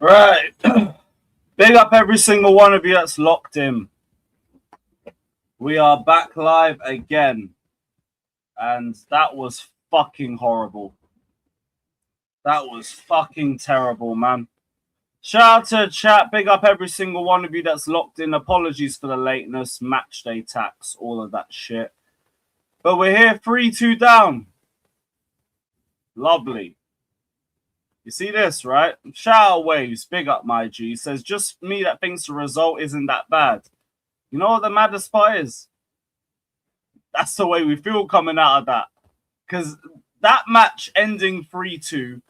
Right. Big up every single one of you that's locked in. We are back live again. And that was fucking horrible. That was fucking terrible, man. Shout out to chat. Big up every single one of you that's locked in. Apologies for the lateness, match day tax, all of that shit. But we're here 3-2 down. Lovely. You see this, right? Shout out Waves. Big up my G. Says, just me that thinks the result isn't that bad. You know what the maddest part is? That's the way we feel coming out of that. Because that match ending 3-2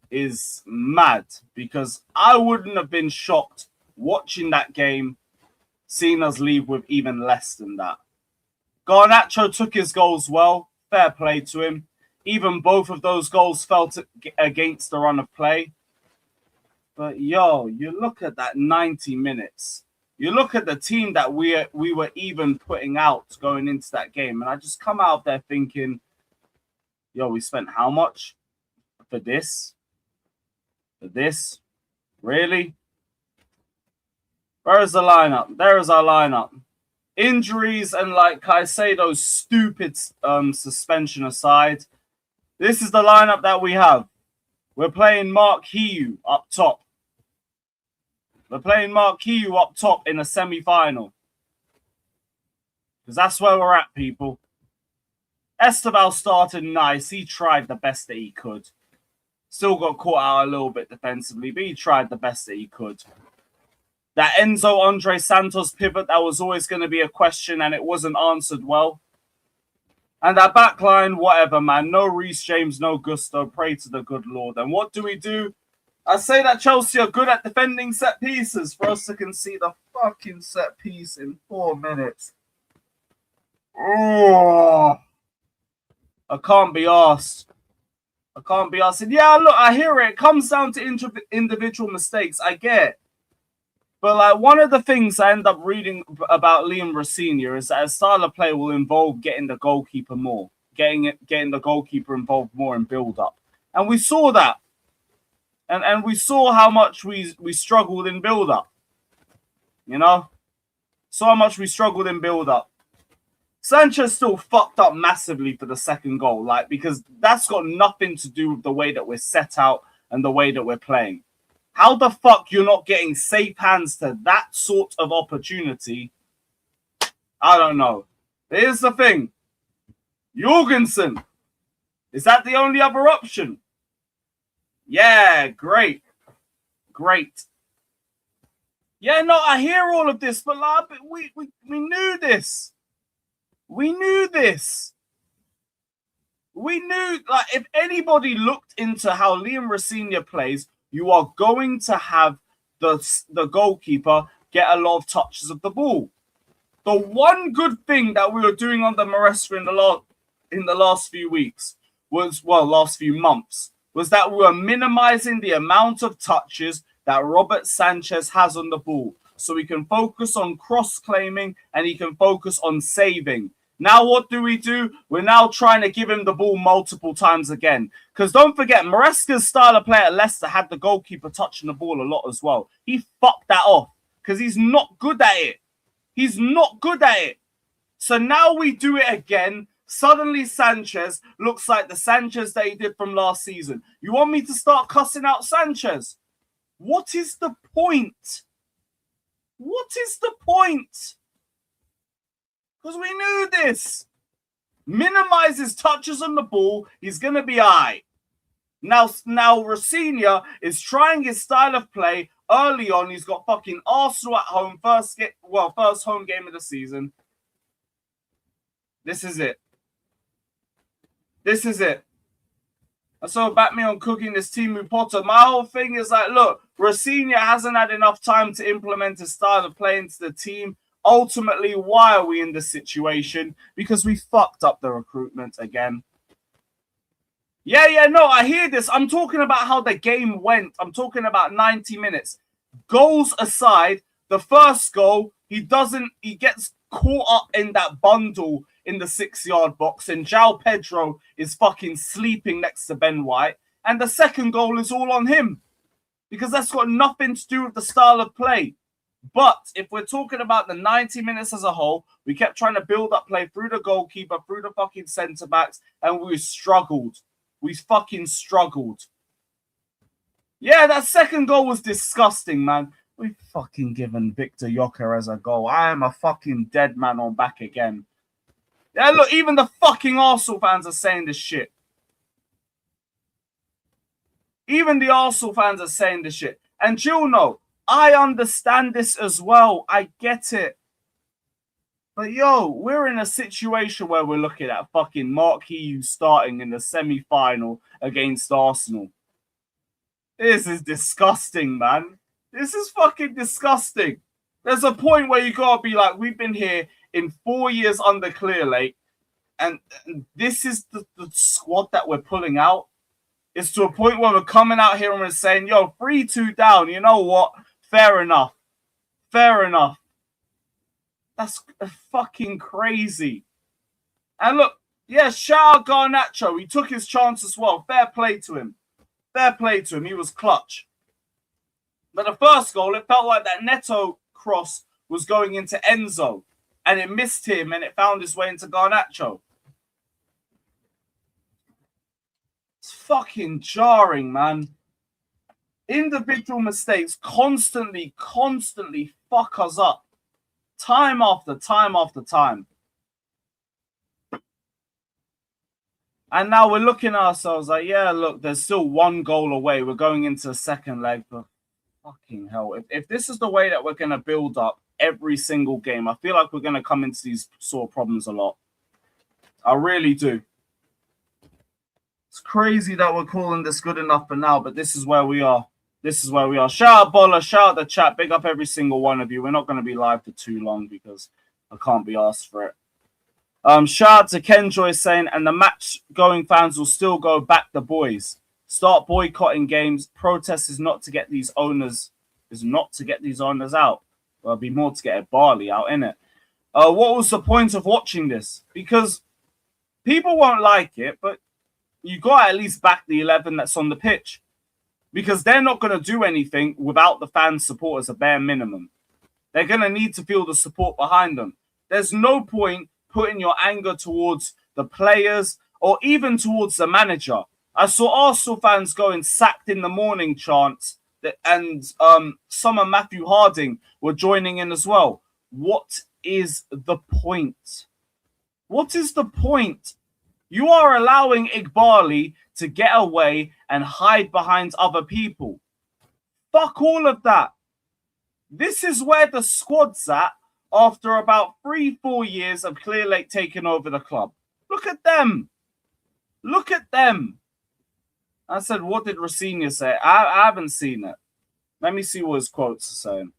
is mad. Because I wouldn't have been shocked watching that game, seeing us leave with even less than that. Garnacho took his goals well. Fair play to him. Even both of those goals fell against the run of play. But, yo, you look at that 90 minutes. You look at the team that we were even putting out going into that game. And I just come out there thinking, yo, we spent how much for this? For this? Really? Where is the lineup? There is our lineup. Injuries and, like Caicedo's stupid suspension aside, this is the lineup that we have. We're playing Mark Hiu up top. We're playing Mark Hiu up top in a semi-final. Because that's where we're at, people. Esteval started nice. He tried the best that he could. Still got caught out a little bit defensively, but he tried the best that he could. That Enzo Andre Santos pivot, that was always going to be a question, and it wasn't answered well. And that backline, whatever, man. No Reece James, no Gusto. Pray to the good Lord. And what do? I say that Chelsea are good at defending set pieces for us to concede a fucking set piece in 4 minutes. Oh, I can't be arsed. I can't be arsed. And yeah, look, I hear it. It comes down to individual mistakes. I get it. But like one of the things I end up reading about Liam Rosenior is that his style of play will involve getting the goalkeeper more, getting the goalkeeper involved more in build-up. And we saw that. And we saw how much we struggled in build-up. You know? So how much we struggled in build-up. Sanchez still fucked up massively for the second goal, like, because that's got nothing to do with the way that we're set out and the way that we're playing. How the fuck you're not getting safe hands to that sort of opportunity? I don't know. Here's the thing. Jorgensen. Is that the only other option? Yeah, great. Great. Yeah, no, I hear all of this, but like, we knew this. We knew this. We knew, like, if anybody looked into how Liam Rosenior plays, you are going to have the goalkeeper get a lot of touches of the ball. The one good thing that we were doing under Maresca in the last few weeks was, well, last few months, was that we were minimizing the amount of touches that Robert Sanchez has on the ball. So he can focus on cross-claiming and he can focus on saving. Now what do? We're now trying to give him the ball multiple times again. Because don't forget, Maresca's style of play at Leicester had the goalkeeper touching the ball a lot as well. He fucked that off because he's not good at it. He's not good at it. So now we do it again. Suddenly Sanchez looks like the Sanchez that he did from last season. You want me to start cussing out Sanchez? What is the point? What is the point? Because we knew this. Minimize his touches on the ball. He's going to be all right. Now Rosenior is trying his style of play early on. He's got fucking Arsenal at home. First home game of the season. This is it. This is it. And so back me on cooking this Timu Potter. My whole thing is like, look, Rosenior hasn't had enough time to implement his style of play into the team. Ultimately, why are we in this situation? Because we fucked up the recruitment again. Yeah, no, I hear this. I'm talking about how the game went. I'm talking about 90 minutes. Goals aside, the first goal, he gets caught up in that bundle in the 6-yard box, and João Pedro is fucking sleeping next to Ben White. And the second goal is all on him, because that's got nothing to do with the style of play. But if we're talking about the 90 minutes as a whole, we kept trying to build up play through the goalkeeper, through the fucking centre-backs, and we struggled. We fucking struggled. Yeah, that second goal was disgusting, man. We fucking given Victor Gyökeres a goal. I am a fucking dead man on back again. Yeah, look, even the fucking Arsenal fans are saying this shit. Even the Arsenal fans are saying this shit. And you'll know, I understand this as well. I get it. But yo, we're in a situation where we're looking at fucking Mark Hughes starting in the semi-final against Arsenal. This is disgusting, man. This is fucking disgusting. There's a point where you gotta be like, we've been here in 4 years under Clearlake, and this is the squad that we're pulling out. It's to a point where we're coming out here and we're saying, yo, 3-2 down. You know what? Fair enough. Fair enough. That's fucking crazy. And look, yeah, shout out Garnacho. He took his chance as well. Fair play to him. Fair play to him. He was clutch. But the first goal, it felt like that Neto cross was going into Enzo. And it missed him and it found its way into Garnacho. It's fucking jarring, man. Individual mistakes constantly fuck us up. Time after time after time. And now we're looking at ourselves like, yeah, look, there's still one goal away. We're going into the second leg, but fucking hell. If this is the way that we're going to build up every single game, I feel like we're going to come into these sort of problems a lot. I really do. It's crazy that we're calling this good enough for now, but this is where we are. This is where we are. Shout out Bola, shout out the chat. Big up every single one of you. We're not going to be live for too long because I can't be asked for it. Shout out to Kenjoy saying, and the match-going fans will still go back the boys. Start boycotting games. Protest is not to get these owners out. Well, it'll be more to get Barley out, innit? What was the point of watching this? Because people won't like it, but you got to at least back the 11 that's on the pitch. Because they're not going to do anything without the fans' support as a bare minimum. They're going to need to feel the support behind them. There's no point putting your anger towards the players or even towards the manager. I saw Arsenal fans going sacked in the morning chants, and some of Matthew Harding were joining in as well. What is the point? What is the point? You are allowing Igbali to get away and hide behind other people. Fuck all of that. This is where the squad's at after about 3-4 years of Clearlake taking over the club. Look at them. Look at them. I said, what did Rosenior say? I haven't seen it. Let me see what his quotes are saying.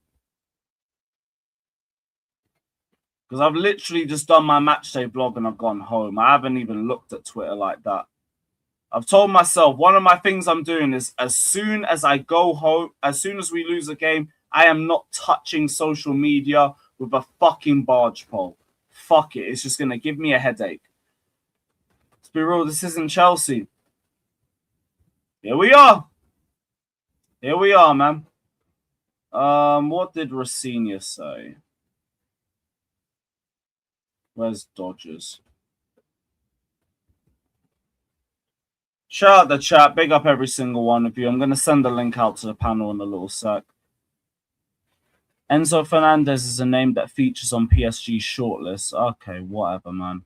Because I've literally just done my matchday vlog and I've gone home. I haven't even looked at Twitter like that. I've told myself one of my things I'm doing is as soon as I go home, as soon as we lose a game, I am not touching social media with a fucking barge pole. Fuck it. It's just going to give me a headache. Let's be real. This isn't Chelsea. Here we are. Here we are, man. What did Rosenior say? Where's Dodgers? Shout out the chat. Big up every single one of you. I'm going to send the link out to the panel in a little sec. Enzo Fernandez is a name that features on PSG's shortlist. Okay, whatever, man.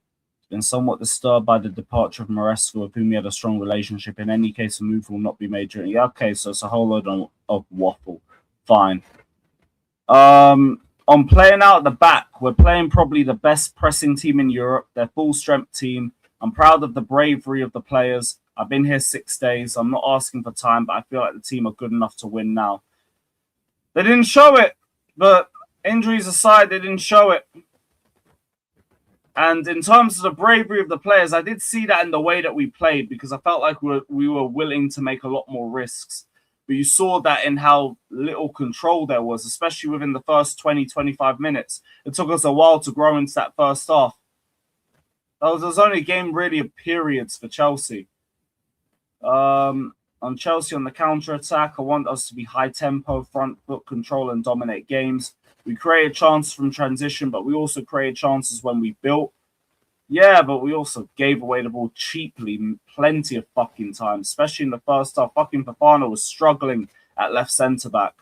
Been somewhat disturbed by the departure of Maresca, with whom he had a strong relationship. In any case, a move will not be made during. Yeah, okay, so it's a whole load of waffle. Fine. On playing out at the back, we're playing probably the best pressing team in Europe. They're full strength team. I'm proud of the bravery of the players. I've been here 6 days. I'm not asking for time, but I feel like the team are good enough to win now. They didn't show it, but injuries aside, they didn't show it. And in terms of the bravery of the players, I did see that in the way that we played, because I felt like we were willing to make a lot more risks. But you saw that in how little control there was, especially within the first 20, 25 minutes. It took us a while to grow into that first half. There was only a game really of periods for Chelsea. On Chelsea on the counter-attack, I want us to be high-tempo, front foot control and dominate games. We created chances from transition, but we also created chances when we built. Yeah, but we also gave away the ball cheaply plenty of fucking times, especially in the first half. Fucking Fofana was struggling at left centre-back.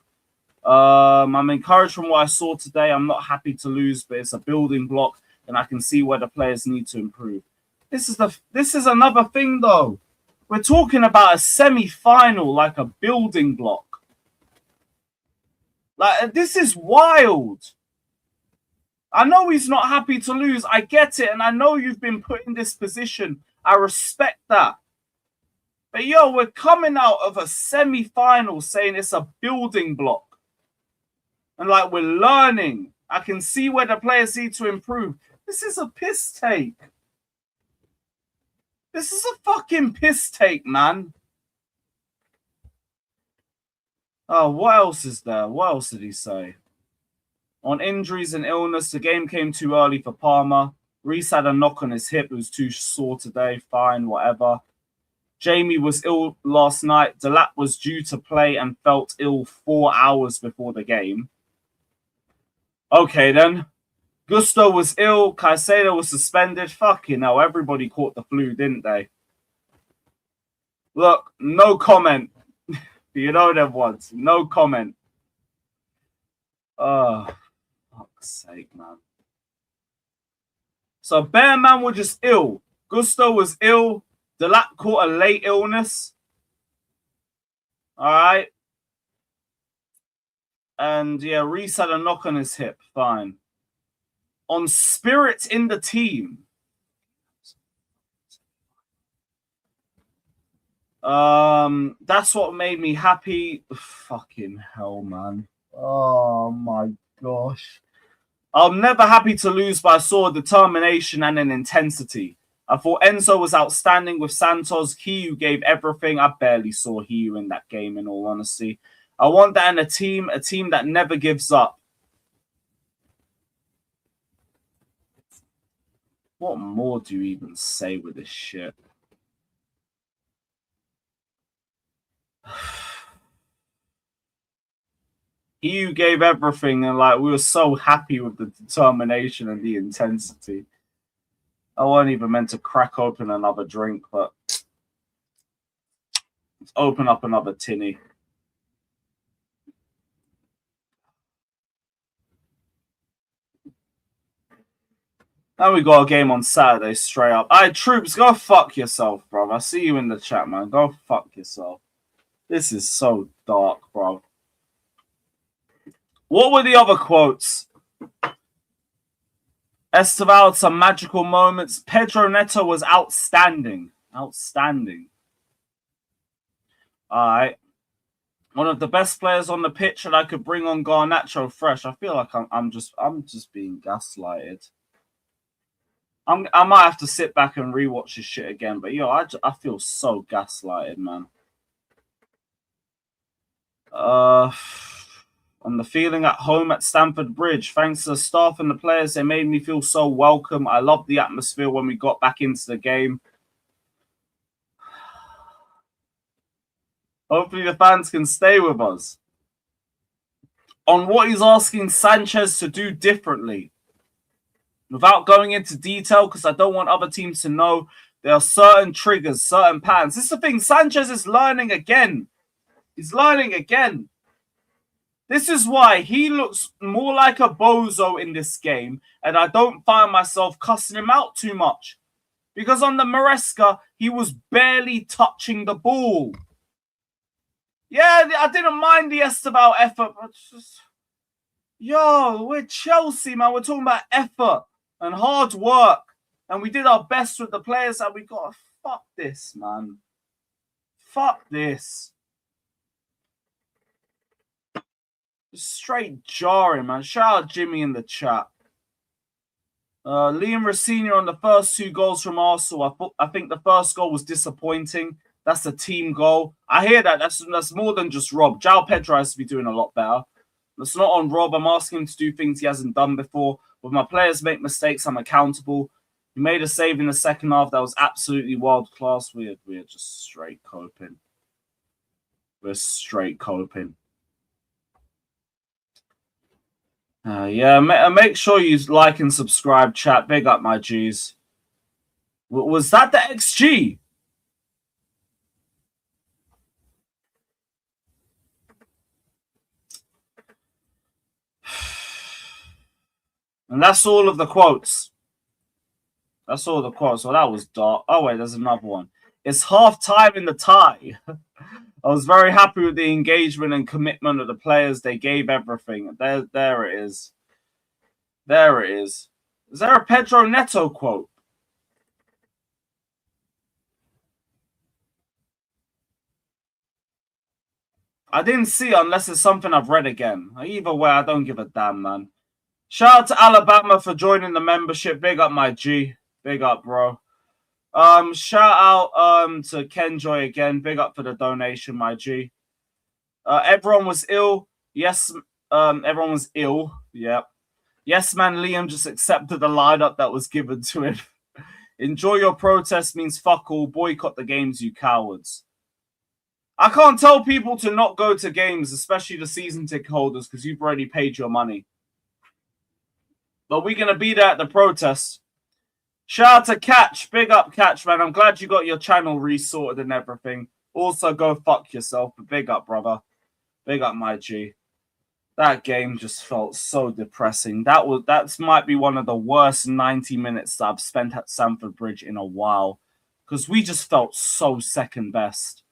I'm encouraged from what I saw today. I'm not happy to lose, but it's a building block, and I can see where the players need to improve. This is another thing, though. We're talking about a semi-final, like a building block. Like, this is wild. I know he's not happy to lose. I get it, and I know you've been put in this position. I respect that. But, yo, we're coming out of a semi-final saying it's a building block. And, like, we're learning. I can see where the players need to improve. This is a piss take. This is a fucking piss take, man. Oh, what else is there? What else did he say? On injuries and illness, the game came too early for Palmer. Reece had a knock on his hip. It was too sore today. Fine, whatever. Jamie was ill last night. Delap was due to play and felt ill 4 hours before the game. Okay, then. Gusto was ill. Caicedo was suspended. Fucking hell, everybody caught the flu, didn't they? Look, no comment. You know them ones. No comment. Oh, fuck's sake, man. So Bearman was just ill. Gusto was ill. Delap caught a late illness. All right. And yeah, Reece had a knock on his hip. Fine. On spirit in the team. That's what made me happy. Fucking hell, man. Oh my gosh. I'm never happy to lose, but I saw determination and an intensity. I thought Enzo was outstanding with Santos. Hiu gave everything. I barely saw Hiu in that game, in all honesty. I want that in a team that never gives up. What more do you even say with this shit? Hiu gave everything, and like we were so happy with the determination and the intensity. I wasn't even meant to crack open another drink, but let's open up another tinny. Now we got a game on Saturday straight up. All right, Troops, go fuck yourself, bro. I see you in the chat, man. Go fuck yourself. This is so dark, bro. What were the other quotes? Esteval had some magical moments. Pedro Neto was outstanding. Outstanding. All right. One of the best players on the pitch that I could bring on Garnacho fresh. I feel like I'm just being gaslighted. I might have to sit back and rewatch this shit again, but yo, I feel so gaslighted, man. On the feeling at home at Stamford Bridge, thanks to the staff and the players, they made me feel so welcome. I loved the atmosphere when we got back into the game. Hopefully the fans can stay with us. On what he's asking Sanchez to do differently. Without going into detail, because I don't want other teams to know, there are certain triggers, certain patterns. This is the thing. Sanchez is learning again. He's learning again. This is why he looks more like a bozo in this game, and I don't find myself cussing him out too much. Because on the Maresca, he was barely touching the ball. Yeah, I didn't mind the Esteban effort, but just... Yo, we're Chelsea, man. We're talking about effort and hard work. And we did our best with the players that we got. Fuck this, man. Fuck this. Straight jarring, man. Shout out Jimmy in the chat. Liam Rossini on the first 2 goals from Arsenal. I think the first goal was disappointing. That's a team goal. I hear that. That's more than just Rob. João Pedro has to be doing a lot better. That's not on Rob. I'm asking him to do things he hasn't done before. When my players make mistakes, I'm accountable. He made a save in the second half that was absolutely world class. We're just straight coping. We're straight coping. Yeah, make sure you like and subscribe, chat. Big up, my G's. Was that the XG? And that's all of the quotes. That's all the quotes. Well, that was dark. Oh, wait, there's another one. It's half time in the tie. I was very happy with the engagement and commitment of the players. They gave everything. There it is. There it is. Is there a Pedro Neto quote? I didn't see it unless it's something I've read again. Either way, I don't give a damn, man. Shout out to Alabama for joining the membership. Big up, my G. Big up, bro. Shout out to Kenjoy again. Big up for the donation, my G. Everyone was ill. Yes, everyone was ill. Yep. Yes, man, Liam just accepted the lineup that was given to him. Enjoy your protest means fuck all. Boycott the games, you cowards. I can't tell people to not go to games, especially the season ticket holders, because you've already paid your money. But we're going to be there at the protest. Shout out to Catch. Big up, Catch, man. I'm glad you got your channel resorted and everything. Also, go fuck yourself. But big up, brother. Big up, my G. That game just felt so depressing. That might be one of the worst 90 minutes that I've spent at Stamford Bridge in a while. Because we just felt so second best.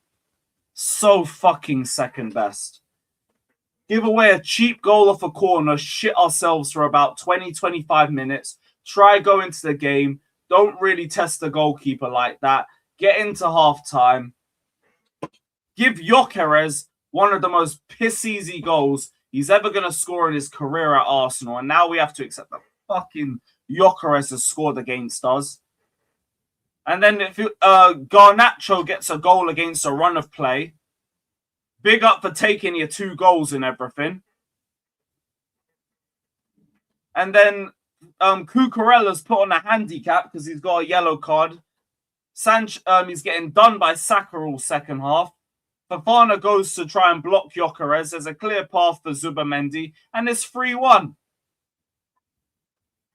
So fucking second best. Give away a cheap goal off a corner, shit ourselves for about 20-25 minutes, try go into the game, don't really test the goalkeeper like that, get into half-time, give Gyökeres one of the most piss-easy goals he's ever going to score in his career at Arsenal, and now we have to accept that fucking Gyökeres has scored against us. And then if Garnacho gets a goal against a run of play, big up for taking your 2 goals and everything. And then Cucurella's put on a handicap because he's got a yellow card. He's getting done by Saka all second half. Fofana goes to try and block Gyökeres. There's a clear path for Zubimendi. And it's 3-1.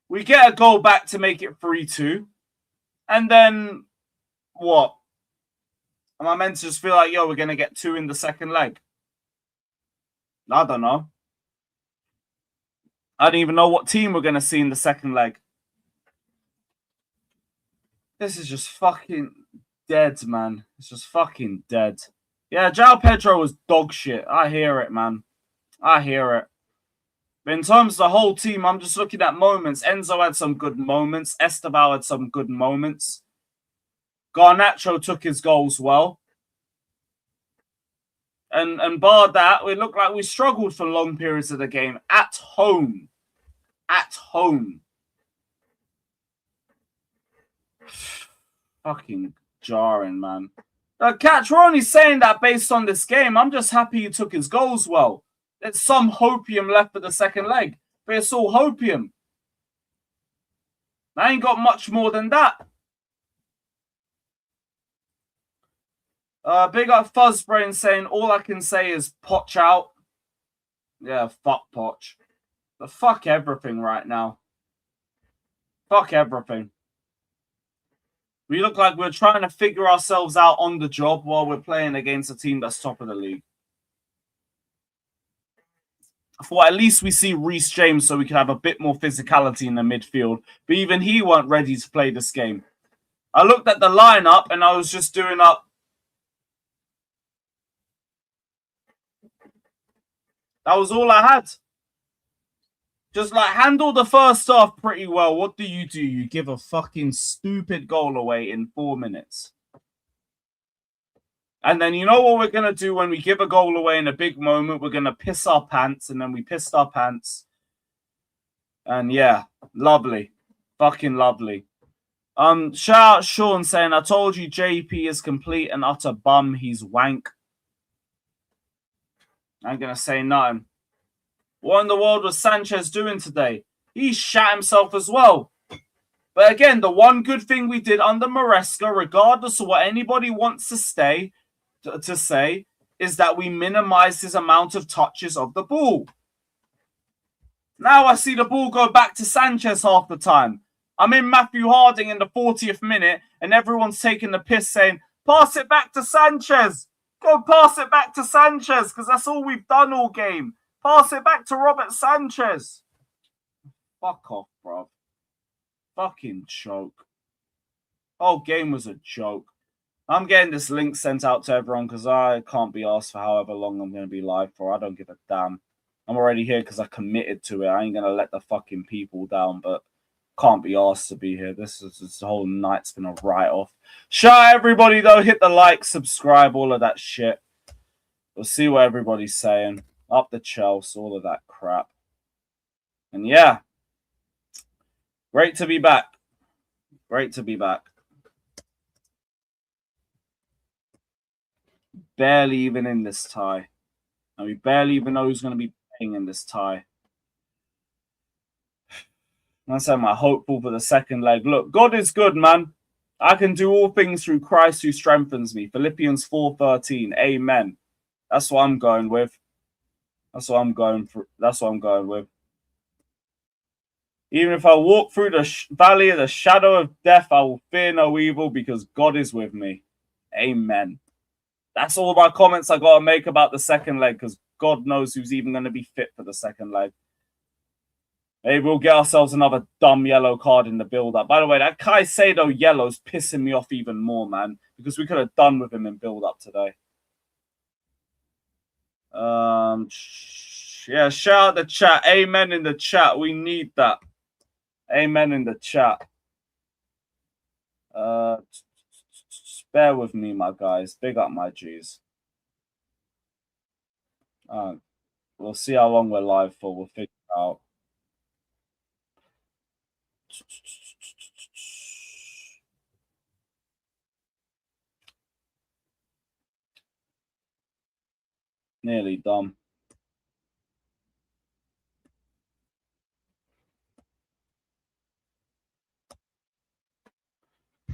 We get a goal back to make it 3-2. And then, what? Am I meant to just feel like, yo, we're going to get 2 in the second leg? I don't know. I don't even know what team we're going to see in the second leg. This is just fucking dead, man. It's just fucking dead. Yeah, João Pedro was dog shit. I hear it, man. I hear it. But in terms of the whole team, I'm just looking at moments. Enzo had some good moments. Esteban had some good moments. Garnacho took his goals well. And bar that, it looked like we struggled for long periods of the game at home. At home. Fucking jarring, man. Catch, we're only saying that based on this game. I'm just happy he took his goals well. There's some hopium left for the second leg. But it's all hopium. I ain't got much more than that. Big up Fuzzbrain saying, all I can say is Poch out. Yeah, fuck Poch. But fuck everything right now. Fuck everything. We look like we're trying to figure ourselves out on the job while we're playing against a team that's top of the league. I thought at least we see Reece James so we can have a bit more physicality in the midfield. But even he weren't ready to play this game. I looked at the lineup and I was just doing up. That was all I had. Just like handle the first half pretty well. What do? You give a fucking stupid goal away in 4 minutes. And then you know what we're going to do when we give a goal away in a big moment? We're going to piss our pants, and then we pissed our pants. And yeah, lovely. Fucking lovely. Shout out Sean saying, I told you JP is complete and utter bum. He's wank. I ain't going to say nothing. What in the world was Sanchez doing today? He shat himself as well. But again, the one good thing we did under Maresca, regardless of what anybody wants to say, is that we minimized his amount of touches of the ball. Now I see the ball go back to Sanchez half the time. I'm in Matthew Harding in the 40th minute, and everyone's taking the piss saying, pass it back to Sanchez. Go pass it back to Sanchez, because that's all we've done all game. Pass it back to Robert Sanchez. Fuck off, bro. Fucking joke. Whole game was a joke. I'm getting this link sent out to everyone because I can't be asked for however long I'm going to be live for. I don't give a damn. I'm already here because I committed to it. I ain't going to let the fucking people down, but can't be asked to be here. This whole night's been a write-off. Shout out everybody, though. Hit the like, subscribe, all of that shit. We'll see what everybody's saying. Up the Chelsea, all of that crap. And yeah, great to be back. Great to be back. Barely even in this tie. And we barely even know who's going to be playing in this tie. That's how I'm hopeful for the second leg. Look, God is good, man. I can do all things through Christ who strengthens me. Philippians 4:13. Amen. That's what I'm going with. That's what I'm going for. That's what I'm going with. Even if I walk through the valley of the shadow of death, I will fear no evil because God is with me. Amen. That's all my comments I got to make about the second leg because God knows who's even going to be fit for the second leg. Maybe we'll get ourselves another dumb yellow card in the build-up. By the way, that Caicedo yellow's pissing me off even more, man, because we could have done with him in build-up today. Yeah, shout out the chat. Amen in the chat. We need that. Amen in the chat. Bear with me, my guys. Big up my G's. We'll see how long we're live for. We'll figure it out. Nearly done.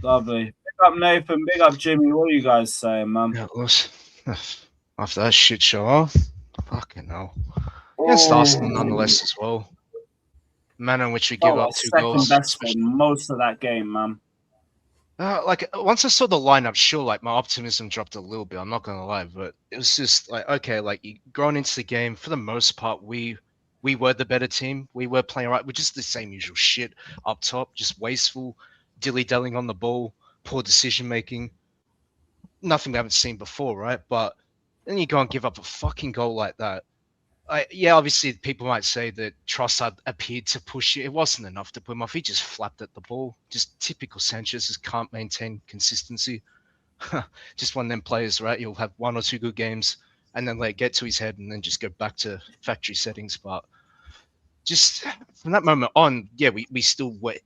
Lovely. Big up Nathan, big up Jimmy. What are you guys saying, man? Yeah, after that shit show, fucking hell. Against Arsenal nonetheless as well. Manner in which we give up 2 goals. Second best for most of that game, man. Like once I saw the lineup, sure, like my optimism dropped a little bit. I'm not gonna lie, but it was just like, okay, like going into the game, for the most part, we were the better team. We were playing right. We're just the same usual shit up top, just wasteful, dilly-dallying on the ball, poor decision making. Nothing we haven't seen before, right? But then you go and give up a fucking goal like that. Yeah, obviously people might say that Trossard appeared to push it. It wasn't enough to put him off. He just flapped at the ball. Just typical Sanchez, just can't maintain consistency. Just one of them players, right? You'll have 1 or 2 good games and then let it get to his head and then just go back to factory settings. But just from that moment on, yeah, we were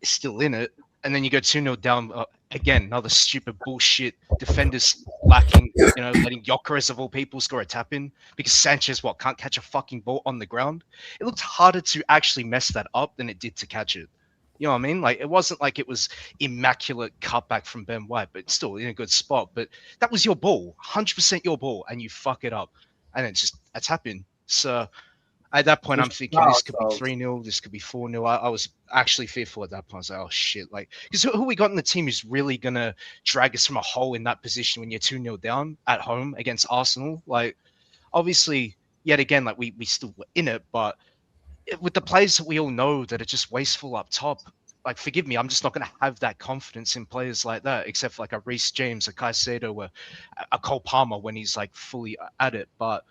still in it. And then you go 2-0 down again, another stupid bullshit. Defenders lacking, letting Gyökeres of all people score a tap in because Sanchez can't catch a fucking ball on the ground. It looked harder to actually mess that up than it did to catch it. You know what I mean? Like it wasn't like it was immaculate cutback from Ben White, but still in a good spot. But that was your ball, 100% your ball, and you fuck it up, and it's just a tap in. So At that point, I'm Just thinking this could be ourselves. 3-0, this could be 4-0. I was actually fearful at that point. I was like, oh shit. Like, because who we got in the team is really going to drag us from a hole in that position when you're 2-0 down at home against Arsenal? Like, obviously, yet again, like we still were in it, but with the players that we all know that are just wasteful up top, like, forgive me, I'm just not going to have that confidence in players like that, except for like a Reece James, a Caicedo, a Cole Palmer when he's like fully at it. But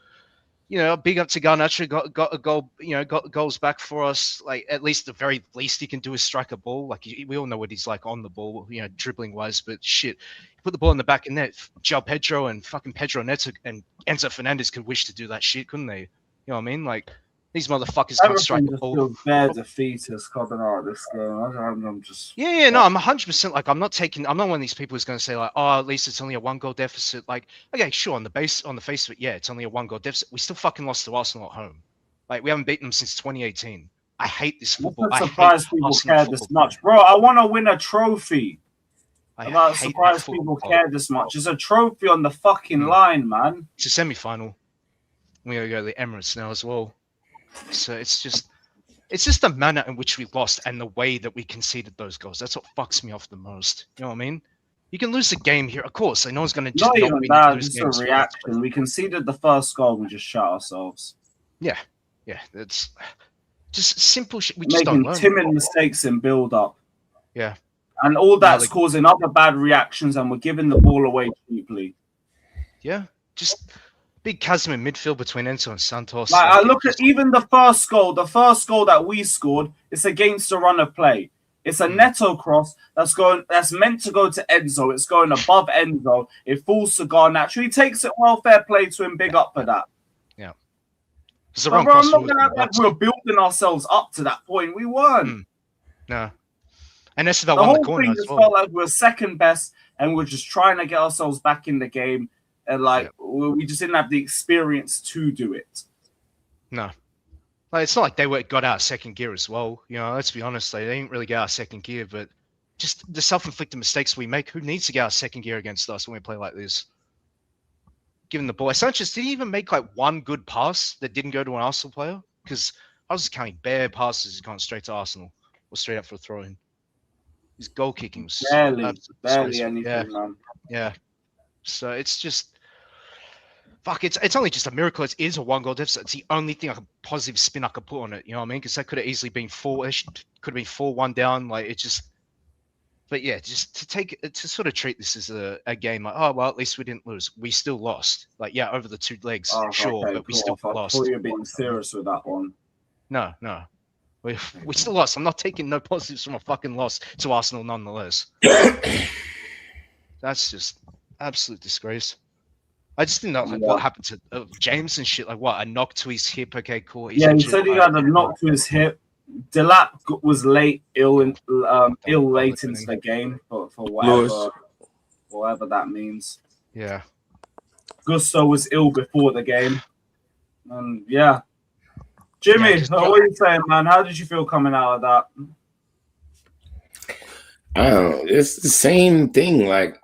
big up to Garnacho, got a goal, got goals back for us. Like, at least the very least he can do is strike a ball. Like, we all know what he's like on the ball, dribbling wise. But shit, put the ball in the back of net. João Pedro and fucking Pedro Neto and Enzo Fernandez could wish to do that shit, couldn't they? You know what I mean? Like, these motherfuckers can't strike Everything a just ball. feels bare defeatist coming out of this game. I'm just No, I'm 100% like, I'm not one of these people who's going to say like, oh, at least it's only a 1-goal deficit. Like, okay, sure, on the face of it, yeah, it's only a 1-goal deficit. We still fucking lost to Arsenal at home. Like, we haven't beaten them since 2018. I hate this football. I'm I hate surprised people Arsenal care football. this much, bro. I want to win a trophy. I I'm hate surprised that people football. care this much. It's a trophy on the fucking line, man. It's a semi-final. We gotta go to the Emirates now as well. So it's just the manner in which we lost and the way that we conceded those goals. That's what fucks me off the most. You know what I mean? You can lose the game here, of course. Like, no one's gonna just Not even win, that. lose Just a games. reaction. We conceded the first goal. We just shot ourselves. Yeah, that's just simple shit. We just making don't learn. timid mistakes in build-up. Yeah, and all that's causing other bad reactions, and we're giving the ball away cheaply. Yeah, just big chasm in midfield between Enzo and Santos. Like, I look at even the first goal that we scored, it's against a run of play. It's a Neto cross that's meant to go to Enzo. It's going above Enzo. It falls to Garnacho. He takes it well, fair play to him. Big up for that. Yeah. But bro, I'm not going to act like we're building ourselves up to that point. We weren't. No. And that's the whole thing just felt like we're second best and we're just trying to get ourselves back in the game. And we just didn't have the experience to do it. No. Like, it's not like they got out of second gear as well. Let's be honest. They didn't really get out of second gear, but just the self-inflicted mistakes we make. Who needs to get out of second gear against us when we play like this? Given the ball. Sanchez, did he even make like one good pass that didn't go to an Arsenal player? Because I was just counting bare passes going straight to Arsenal or straight up for a throw-in. His goal kicking was barely anything, man. Yeah. So it's just... Fuck, it's only just a miracle. It is a 1-goal deficit. It's the only thing positive spin I could put on it. You know what I mean? Because that could have easily been 4-1 down. Like, it just... But yeah, just to sort of treat this as a game like, oh, well, at least we didn't lose. We still lost. Like, yeah, over the 2 legs, sure, but we still lost. I thought you were being serious with that one. No. We still lost. I'm not taking no positives from a fucking loss to Arsenal nonetheless. That's just absolute disgrace. I just didn't know what happened to James and shit. Like, what, a knock to his hip? Okay, cool. He said he had a knock to his hip. Delap was ill late into the game for whatever that means. Yeah. Gusto was ill before the game. Yeah. Jimmy, what are you saying, man? How did you feel coming out of that? I don't know. It's the same thing. Like,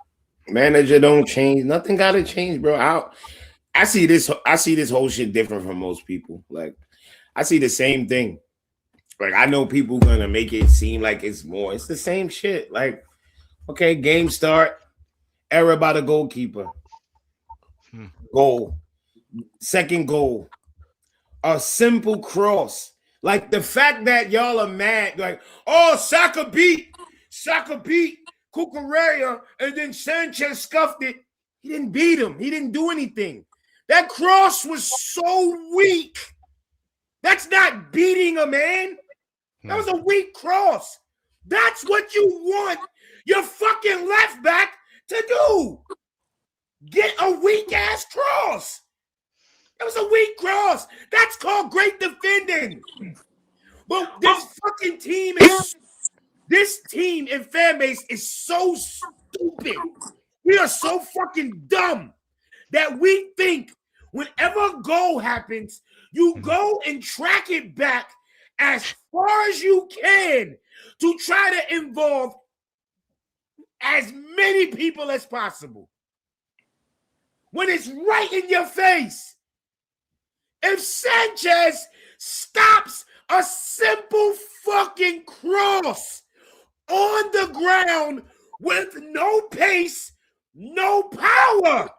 manager don't change. Nothing got to change, bro. I see this whole shit different from most people. Like, I see the same thing. Like, I know people gonna make it seem like it's more. It's the same shit. Like, okay, game start, error by the goalkeeper. Goal. Second goal. A simple cross. Like, the fact that y'all are mad, like, oh, Saka beat Cucurella, and then Sanchez scuffed it. He didn't beat him. He didn't do anything. That cross was so weak. That's not beating a man. That was a weak cross. That's what you want your fucking left back to do. Get a weak-ass cross. That was a weak cross. That's called great defending. But this team and fan base is so stupid. We are so fucking dumb that we think whenever a goal happens, you go and track it back as far as you can to try to involve as many people as possible. When it's right in your face. If Sanchez stops a simple fucking cross on the ground with no pace, no power.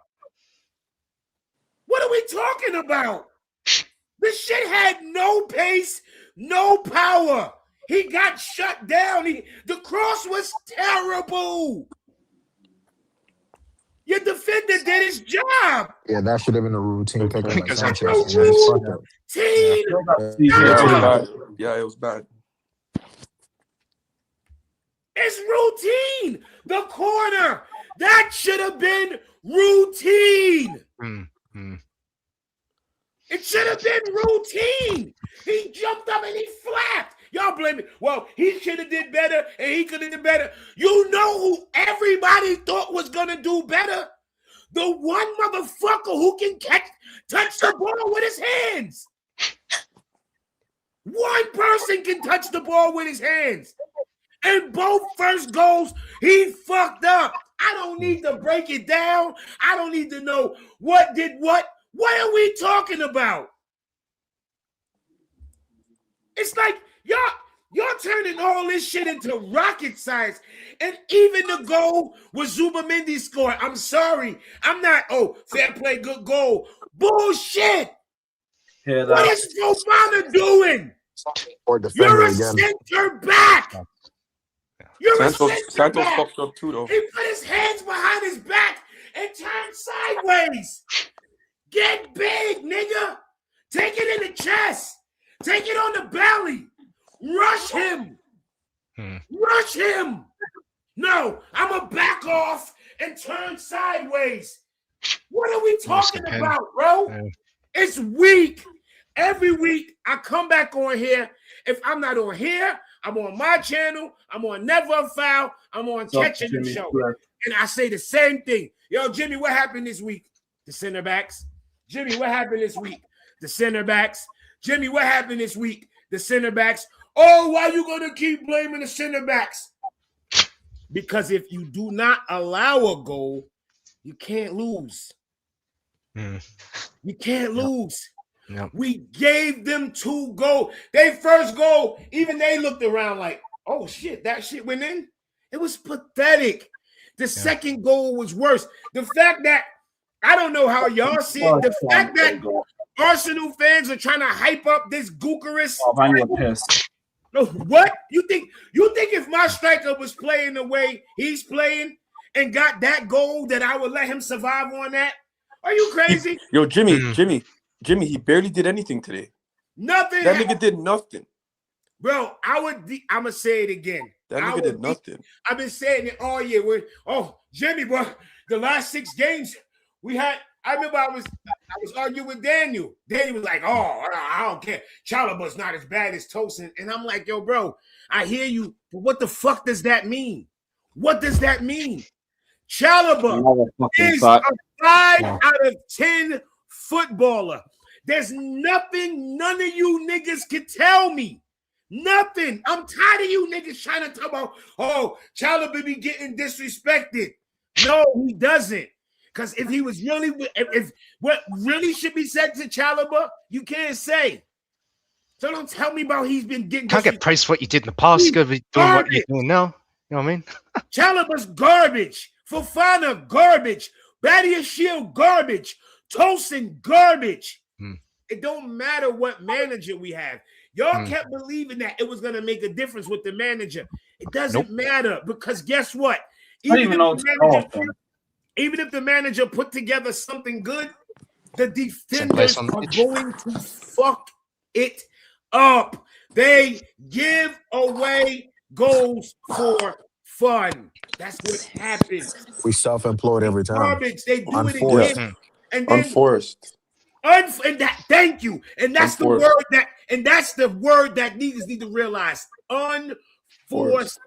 What are we talking about? This shit had no pace, no power. He got shut down. The cross was terrible. Your defender did his job. Yeah, that should have been a routine pick on Because Sanchez. that's And it's fucked up. Team. Yeah, it was bad. It's routine. The corner. That should have been routine. It should have been routine. He jumped up and he flapped. Y'all blame me. Well, he should have did better and he could have did better. You know who everybody thought was going to do better? The one motherfucker who can touch the ball with his hands. One person can touch the ball with his hands. And both first goals, he fucked up. I don't need to break it down. I don't need to know what did what. What are we talking about? It's like y'all turning all this shit into rocket science. And even the goal was Zubamendi scored. I'm sorry. I'm not, fair play, good goal. Bullshit. What is Fofana doing? Or You're a again. center back. You're a center Santos back. fucked up too, though. He put his hands behind his back and turned sideways. Get big, nigga. Take it in the chest. Take it on the belly. Rush him. Rush him. No, I'm going to back off and turn sideways. What are we talking about, bro? Yeah. It's weak. Every week, I come back on here. If I'm not on here, I'm on my channel. I'm on Never a Foul. I'm on Catching the Show. And I say the same thing. Yo, Jimmy, what happened this week? The center backs. Jimmy, what happened this week? The center backs. Jimmy, what happened this week? The center backs. Oh, why you going to keep blaming the center backs? Because if you do not allow a goal, you can't lose. You can't lose. Yep. We gave them 2 goals. They first goal, even they looked around like, oh, shit, that shit went in? It was pathetic. The second goal was worse. The fact that I don't know how y'all see it. The fact that Arsenal fans are trying to hype up this Goalkeeper. Oh, man, you're pissed. What? You think if my striker was playing the way he's playing and got that goal that I would let him survive on that? Are you crazy? Jimmy, he barely did anything today. Nothing. That nigga did nothing. Bro, I'm going to say it again. That nigga did nothing. I've been saying it all year. Jimmy, bro, the last 6 games, I remember I was arguing with Daniel. Daniel was like, I don't care. Chalobah's not as bad as Tosin. And I'm like, yo, bro, I hear you, but what the fuck does that mean? What does that mean? Chalobah is a 5 out of 10 footballer. There's nothing none of you niggas can tell me. Nothing. I'm tired of you niggas trying to talk about, Chalobah be getting disrespected. No, he doesn't. Because if he was really, if what really should be said to Chalobah, you can't say. So don't tell me about he's been getting. Can't get praised for what you did in the past. Go be doing what you're doing now. You know what I mean? Chalobah's garbage. Fofana garbage. Badia Shield garbage. Tosin garbage. It don't matter what manager we have. Y'all kept believing that it was going to make a difference with the manager. It doesn't matter because guess what? Even if the manager put together something good, the defenders are going to fuck it up. They give away goals for fun. That's what happens. We self-employed every time. Garbage. They do Unforced. it again. And then, Unforced. Thank you. And that's the word that niggas need to realize. Unforced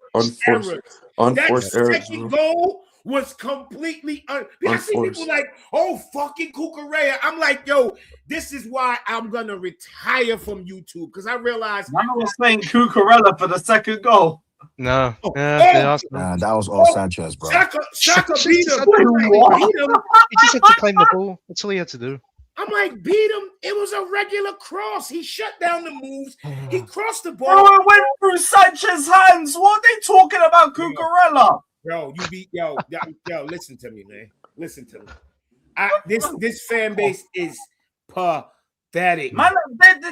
errors. Unforced that errors. second goal was completely I see people like, fucking Cucurella. I'm like, yo, this is why I'm gonna retire from YouTube because I realized I was saying Cucurella for the second goal. No. That was all Sanchez, bro. Shaka beat him. He just had to claim the ball. That's all he had to do. I'm like, beat him. It was a regular cross. He shut down the moves. He crossed the Bro, ball. it went through Sanchez's hands. What are they talking about, Cucurella? Yo, listen to me, man. Listen to me. This fan base is pathetic. Man,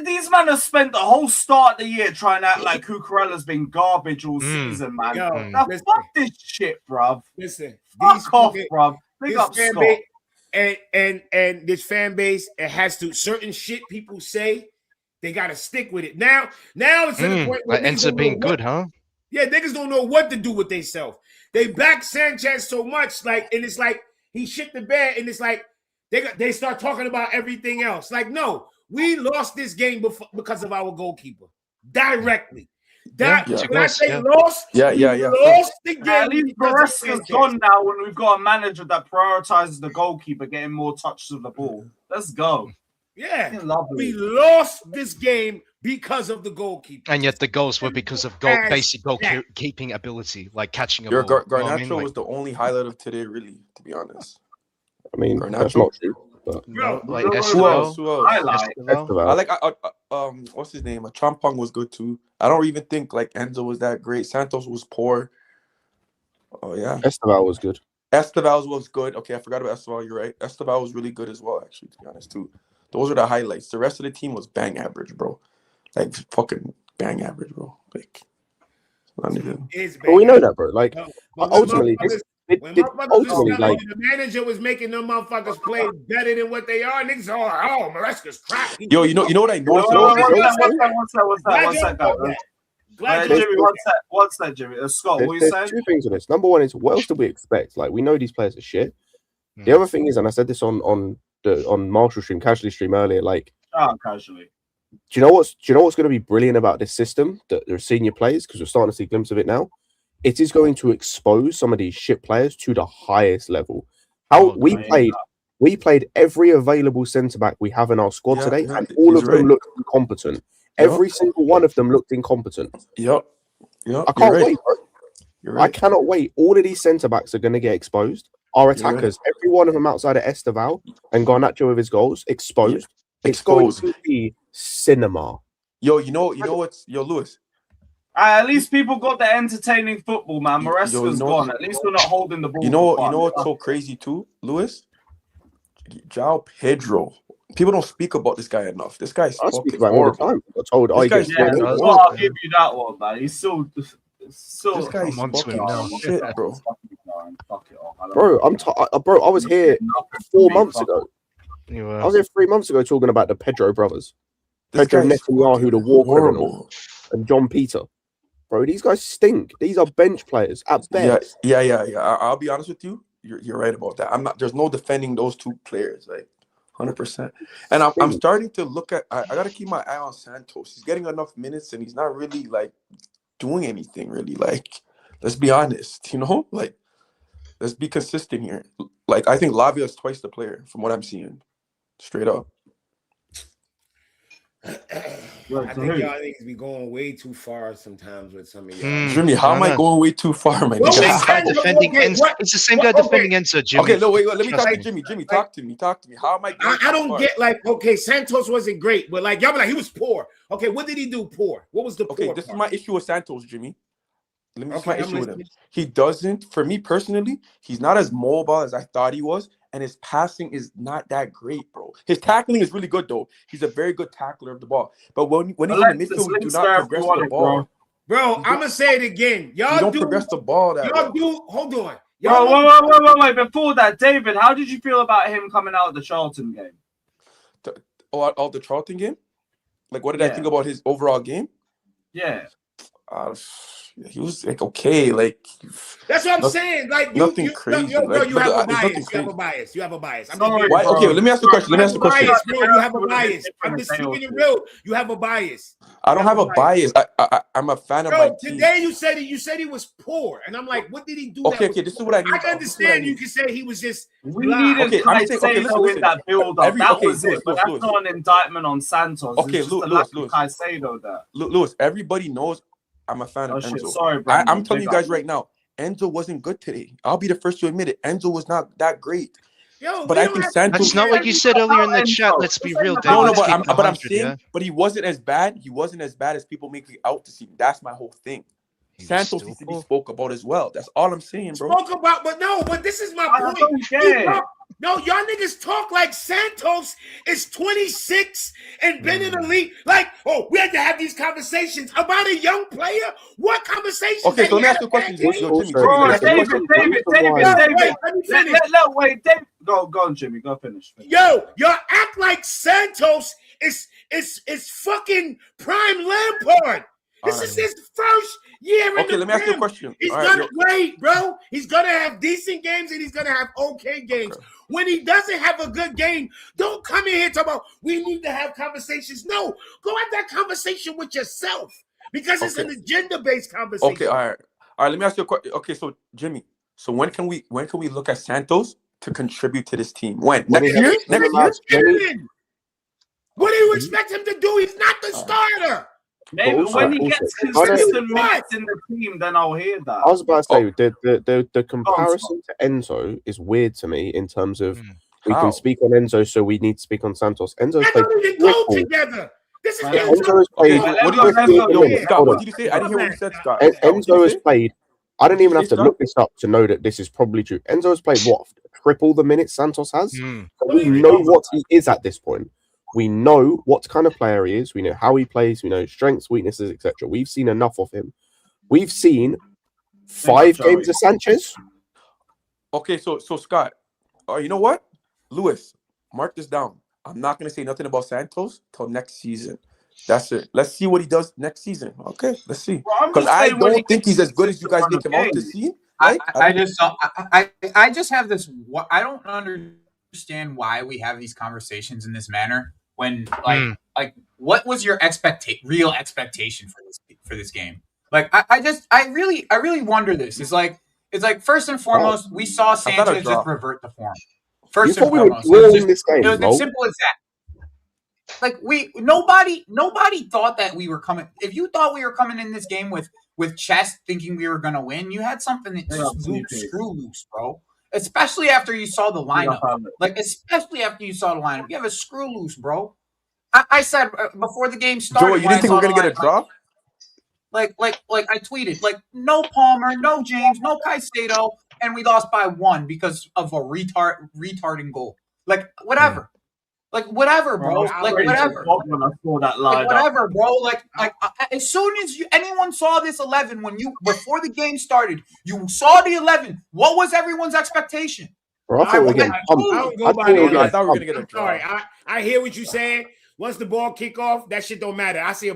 these men have spent the whole start of the year trying to act like Cucurella's been garbage all season, man. Now, fuck this shit, bruv. Listen, fuck off, bruv. Big up fan Scott. base, and this fan base, it has to certain shit people say, they gotta stick with it. Now it's to the point where that ends up being good, huh? Yeah, niggas don't know what to do with themselves. They back Sanchez so much, like, and it's like he shit the bed, and it's like they start talking about everything else. Like, no, we lost this game because of our goalkeeper directly. When I say lost, lost the game. At least Maresca's gone now when we've got a manager that prioritizes the goalkeeper getting more touches of the ball. Let's go. Yeah, we lost this game because of the goalkeeper. And yet the goals were because of basic goalkeeping ability, like catching a ball. Garnacho was the only highlight of today, really, to be honest. I mean, that's not true. But... No, like who else? I like. What's his name? Champong was good too. I don't even think like Enzo was that great. Santos was poor. Oh yeah, Esteval was good. Esteval was good. Okay, I forgot about Esteval. You're right. Esteval was really good as well, actually, to be honest too. Those are the highlights. The rest of the team was bang average, bro. Like fucking bang average, bro. Like, but we know that, bro. Like, ultimately, the manager was making them motherfuckers play better than what they are. Niggas are Maresca's crap. Yo, you know what I noticed? What's that? Jimmy, what's that, Jimmy? Scott, what are you saying? Two things on this. Number one is, what else do we expect? Like, we know these players are shit. The other thing is, and I said this on Marshall stream, casually stream earlier, like, casually. Do you know what's going to be brilliant about this system that there are senior players, because we're starting to see a glimpse of it now? It is going to expose some of these shit players to the highest level. We played every available centre back we have in our squad today, and all of them looked incompetent. Every single one of them looked incompetent. Yep. I can't wait, bro. I cannot wait. All of these centre backs are going to get exposed. Our attackers, every one of them outside of Esteval and Garnacho with his goals, exposed. It's going to be cinema. Yo, you know what's Lewis? At least people got the entertaining football, man. Maresca's gone. At least we're not holding the ball. You know what's so crazy too, Lewis? João Pedro. People don't speak about this guy enough. This guy's speak about him all the time. I told I'll give you that one, man. He's still this guy's fucking shit, bro. Bro, I was here 4 months ago. I was here 3 months ago talking about the Pedro brothers. Pedro Netanyahu, the war criminal, and John Peter. Bro, these guys stink. These are bench players at best. Yeah. I'll be honest with you. You're right about that. There's no defending those two players, like 100%. And I'm starting to look at. I gotta keep my eye on Santos. He's getting enough minutes, and he's not really like doing anything. Really, like, let's be honest. Like, let's be consistent here. Like, I think Lavia is twice the player from what I'm seeing. Straight up. I think y'all niggas be going way too far sometimes with some of y'all. Jimmy, how am I going way too far, man? It's the same guy defending Enzo, Jimmy. Okay, no, wait, let me talk to Jimmy. Jimmy, talk to me. How am I going I don't get, like, okay, Santos wasn't great, but like y'all be like, he was poor. Okay, what did he do poor? What was the poor Okay, this is my issue with Santos, Jimmy. Let me see my issue with him. He doesn't, for me personally, he's not as mobile as I thought he was. And his passing is not that great, bro. His tackling is really good, though. He's a very good tackler of the ball. But when he's in the midfield, we do not progress the ball. Bro, I'm going to say it again. Y'all don't progress the ball that y'all way. Hold on. Wait. Before that, David, how did you feel about him coming out of the Charlton game? The Charlton game? Like, what did I think about his overall game? Yeah. He was like, okay, like, that's what I'm saying. Like, nothing crazy. You have a bias. You have a bias. Why? Okay, let me ask you a question. You have a bias. I'm just keeping it real. You have a bias. I don't have a biase. I'm a fan of my team. Today you said he was poor, and I'm like, what did he do? Okay, this is what I mean. I can understand. You can say he was just. We needed Caicedo in that build-up. That was it. But that's not an indictment on Santos. Okay, Lewis. Caicedo there. Lewis, everybody knows I'm a fan of Enzo. Sorry, bro. I'm telling you guys right now, Enzo wasn't good today. I'll be the first to admit it. Enzo was not that great. Yo, But we I don't think have Santos. That's not what you said earlier in the chat. Let's be real, Dave. No, Let's but keep it I'm 100, saying, yeah? but he wasn't as bad. He wasn't as bad as people make it out to see. That's my whole thing. He was Santos still needs to be poor. spoke about as well. That's all I'm saying, bro. spoke about, but this is my I point. don't You get it. talk- No, y'all niggas talk like Santos is 26 and been in the league. Like, oh, we had to have these conversations about a young player. What conversation? Okay, so let me ask you a question. Yo, Jimmy, Also, Jimmy, let me Bro, ask you a David, question. David, Let me finish. wait, David. Go on, Jimmy. Go finish. Yo, y'all act like Santos is fucking prime Lampard. This is his first year in Okay, the let me ask you a Prem. question. He's All right, gonna wait, bro. He's gonna have decent games and he's gonna have okay games. Okay. When he doesn't have a good game, don't come in here talking about we need to have conversations. No, go have that conversation with yourself because it's an agenda-based conversation. Okay, all right. Let me ask you a question. Okay, so Jimmy, so when can we look at Santos to contribute to this team? When? Next year? Next year? What do you expect him to do? He's not the starter. Maybe also- when he gets also- consistent minutes in the team, then I'll hear that. I was about to say the comparison to Enzo is weird to me in terms of we How? can speak on Enzo, so we need to speak on Santos. Enzo's They played don't even go triple. together. This is Yeah, Enzo has played. Okay, let's what did you go. say? Yo, Scott, what did you say? I didn't hear what you said, Scott. Scott, what did Enzo you has say? played. I don't What did even you have say, to look this up to know that this is probably true. Enzo has played what? Triple the minutes Santos has. Mm. So we know what he is at this point. We know what kind of player he is. We know how he plays. We know strengths, weaknesses, etc. We've seen enough of him. We've seen 5 games of Sanchez. Okay, so Scott, you know what? Lewis, mark this down. I'm not gonna say nothing about Santos till next season. That's it. Let's see what he does next season. Okay, let's see. Because I don't think he's as good as you guys make him out to see. Right? I just have this. I don't understand why we have these conversations in this manner. When like what was your real expectation for this game? Like I really wonder this. It's like first and foremost, we saw Sanchez just revert the form. First and foremost, it was as simple as that. Like nobody thought that we were coming. If you thought we were coming in this game with chest, thinking we were gonna win, you had something screw loose, bro. Especially after you saw the lineup. You have a screw loose, bro. I said before the game started. Joey, you didn't think we were gonna get a draw? Like I tweeted, like no Palmer, no James, no Caicedo, and we lost by 1 because of a retarding goal. Like whatever. Like whatever, bro. Like whatever. When I saw that line, like whatever, bro. Like as soon as anyone saw this 11, before the game started, you saw the 11. What was everyone's expectation? Bro, I thought we were getting pumped. I thought we were gonna get a draw. Sorry, I hear what you're saying. Once the ball kick off, that shit don't matter. I see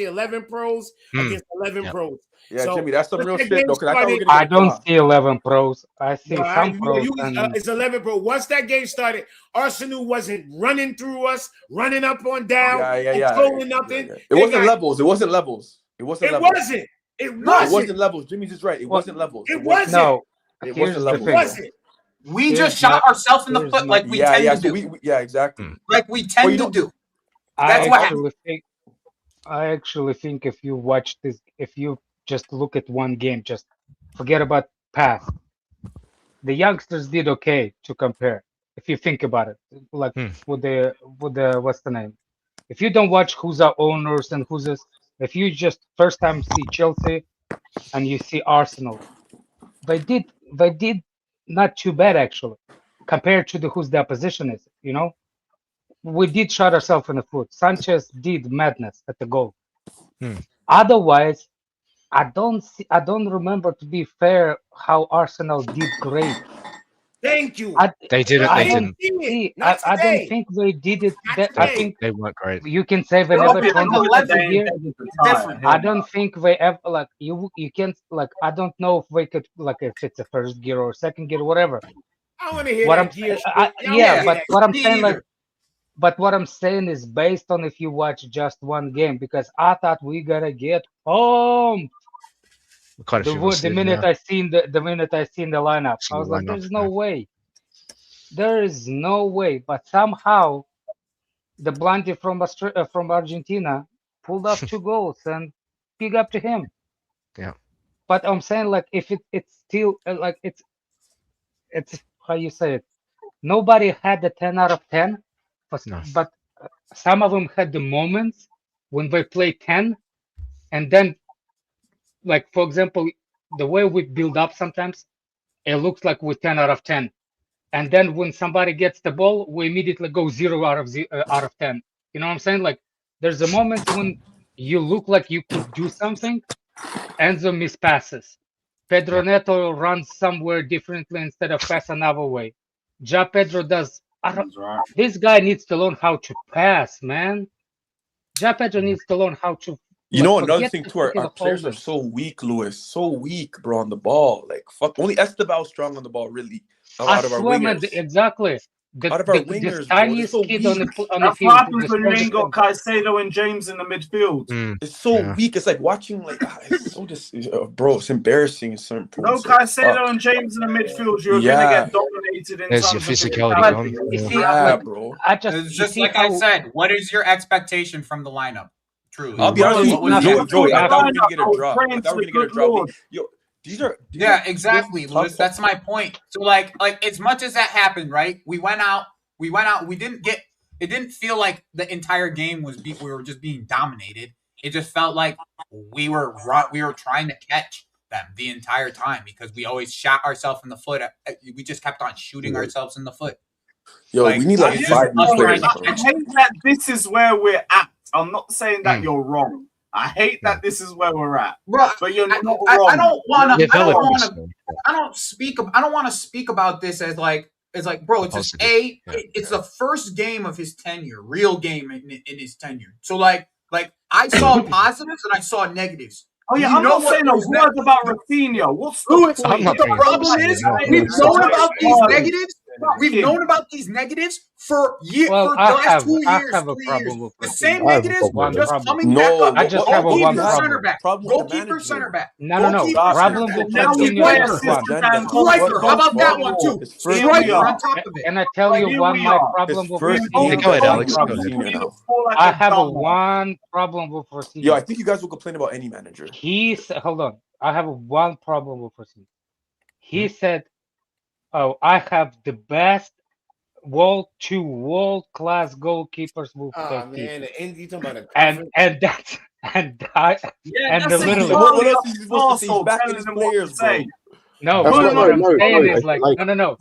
11 pros against 11 pros. Yeah, So, Jimmy, that's some real shit though. I don't see 11 pros. I see some pros. It's 11 pro. Once that game started, Arsenal wasn't running through us, running up on down, controlling nothing. It wasn't levels. It wasn't levels. It wasn't levels. Jimmy's just right. It wasn't levels. It wasn't. No. It wasn't levels. It wasn't. We just shot ourselves in the foot like we tend to do. Exactly. Like we tend to do. I actually think if you watch this, if you just look at one game, just forget about past. The youngsters did okay to compare. If you think about it, like with the what's the name? If you don't watch who's our owners and who's this, if you just first time see Chelsea and you see Arsenal, they did not too bad actually, compared to who's the opposition is. You know, we did shot ourselves in the foot. Sanchez did madness at the goal. Otherwise, I don't remember, to be fair, how Arsenal did great. Thank you. They didn't. I don't think they did it. I think they weren't great. You can say they never turned the gear. different. I don't think they ever like you can't like. I don't know if they could like if it's a first gear or second gear, whatever. I want to hear What that I'm gear. but what I'm saying like. But what I'm saying is based on if you watch just one game, because I thought we gotta get home. The minute I seen the lineup, I was like, "There's no way, there is no way." But somehow, the Blondie from Argentina pulled off 2 goals, and big up to him. Yeah. But I'm saying like if it's still like it's how you say it. nobody had a 10 out of 10, No. but some of them had the moments when they play 10, and then, like, for example, the way we build up sometimes, it looks like we're 10 out of 10. And then when somebody gets the ball, we immediately go 0 out of 10. You know what I'm saying? Like, there's a moment when you look like you could do something, Enzo mispasses. Pedro Neto runs somewhere differently instead of pass another way. Ja Pedro does. This guy needs to learn how to pass, man. Ja Pedro needs to learn how to. You know, another forget thing to too, our fucking players hold are it. so weak, Lewis. So weak, bro, on the ball. Like, fuck. Only Estebal's strong on the ball, really. I Out of our swear, man, wingers. exactly. Out of our The wingers, bro. They're tiniest so kid weak. on the That's field. what happens The when you ain't got strongest Caicedo and James in the midfield. It's so weak. It's like watching, like, it's so just, bro, it's embarrassing at certain No points. Like, Caicedo fuck. and James in the midfield, you're Yeah. gonna get dominated in There's your terms of physicality gone. physicality. Yeah, bro. It's just like I said. What is your expectation from the lineup? Truly, I'll be honest with What you, was the Joey, I thought we were Nothing. gonna get a I was drop. praying I to thought we were the gonna get a good drop. Lord. Yo, these are Yeah, exactly, tough- Lewis. That's my point. So, like as much as that happened, right? We went out. We didn't get. It didn't feel like the entire game we were just being dominated. It just felt like we were trying to catch them the entire time because we always shot ourselves in the foot. We just kept on shooting ourselves in the foot. Yo, we need like it's 5 just us new trying players, to bro. I hate that this is where we're at. I'm not saying that you're wrong. I hate that this is where we're at. Bro, But you're not wrong. I don't want to. Developers. I don't want to speak about this as like, bro. It's just it's the first game of his tenure, real game in his tenure. So like I saw positives and I saw negatives. Oh yeah, I'm not saying a word about Rafinha. What's Lewis, the point? the problem is we've known about these negatives. We've known about these negatives for years, Well, for the I last have- 2 I years, have a 3 problem years. with The Rafinha. same I have a negatives problem just with coming Rafinha. back up. I just have a one Goalkeeper, problem. center back. Problem with the Goalkeeper, manager. center back. No. Goalkeeper, Problem center with back. Now we Rafinha play is assistant one. and Striker, how about that one too? His first Striker game. on top of it. Can I tell you Here one we my are. problem His with first Rafinha? game. Go ahead, One Alex. problem Go ahead. Rafinha now. I have a one problem with Rafinha. Yo, I think you guys will complain about any manager. Hold on. I have one problem with Rafinha. He said, "Oh, I have the best world-class goalkeepers with Oh the man, you talking about a and that's and I Yeah, and that's literally What else is he supposed to say? He's arsehole backing telling his them what to players, bro. say. no. That's What what- I'm no, saying no, is like like- no. no,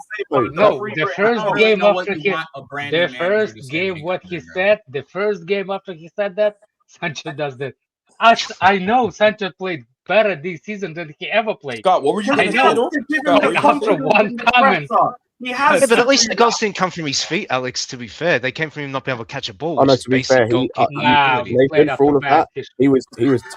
The first I game know what after you he want a brand the new manager first to say game when he what comes he in, bro. said the first game after he said that Sancho does that. I know Sancho played better this season than he ever played. Scott, what were you I going to know. say, though? Give him Scott, the what were you gonna say? After one comment. He has Yeah, but to at least do the goals didn't come from his feet, Alex. To be fair, they came from him not being able to catch a ball. Oh, Which no, is to be basic fair, he- goalkeeping Nah, ability. we played for after all of back. that, he was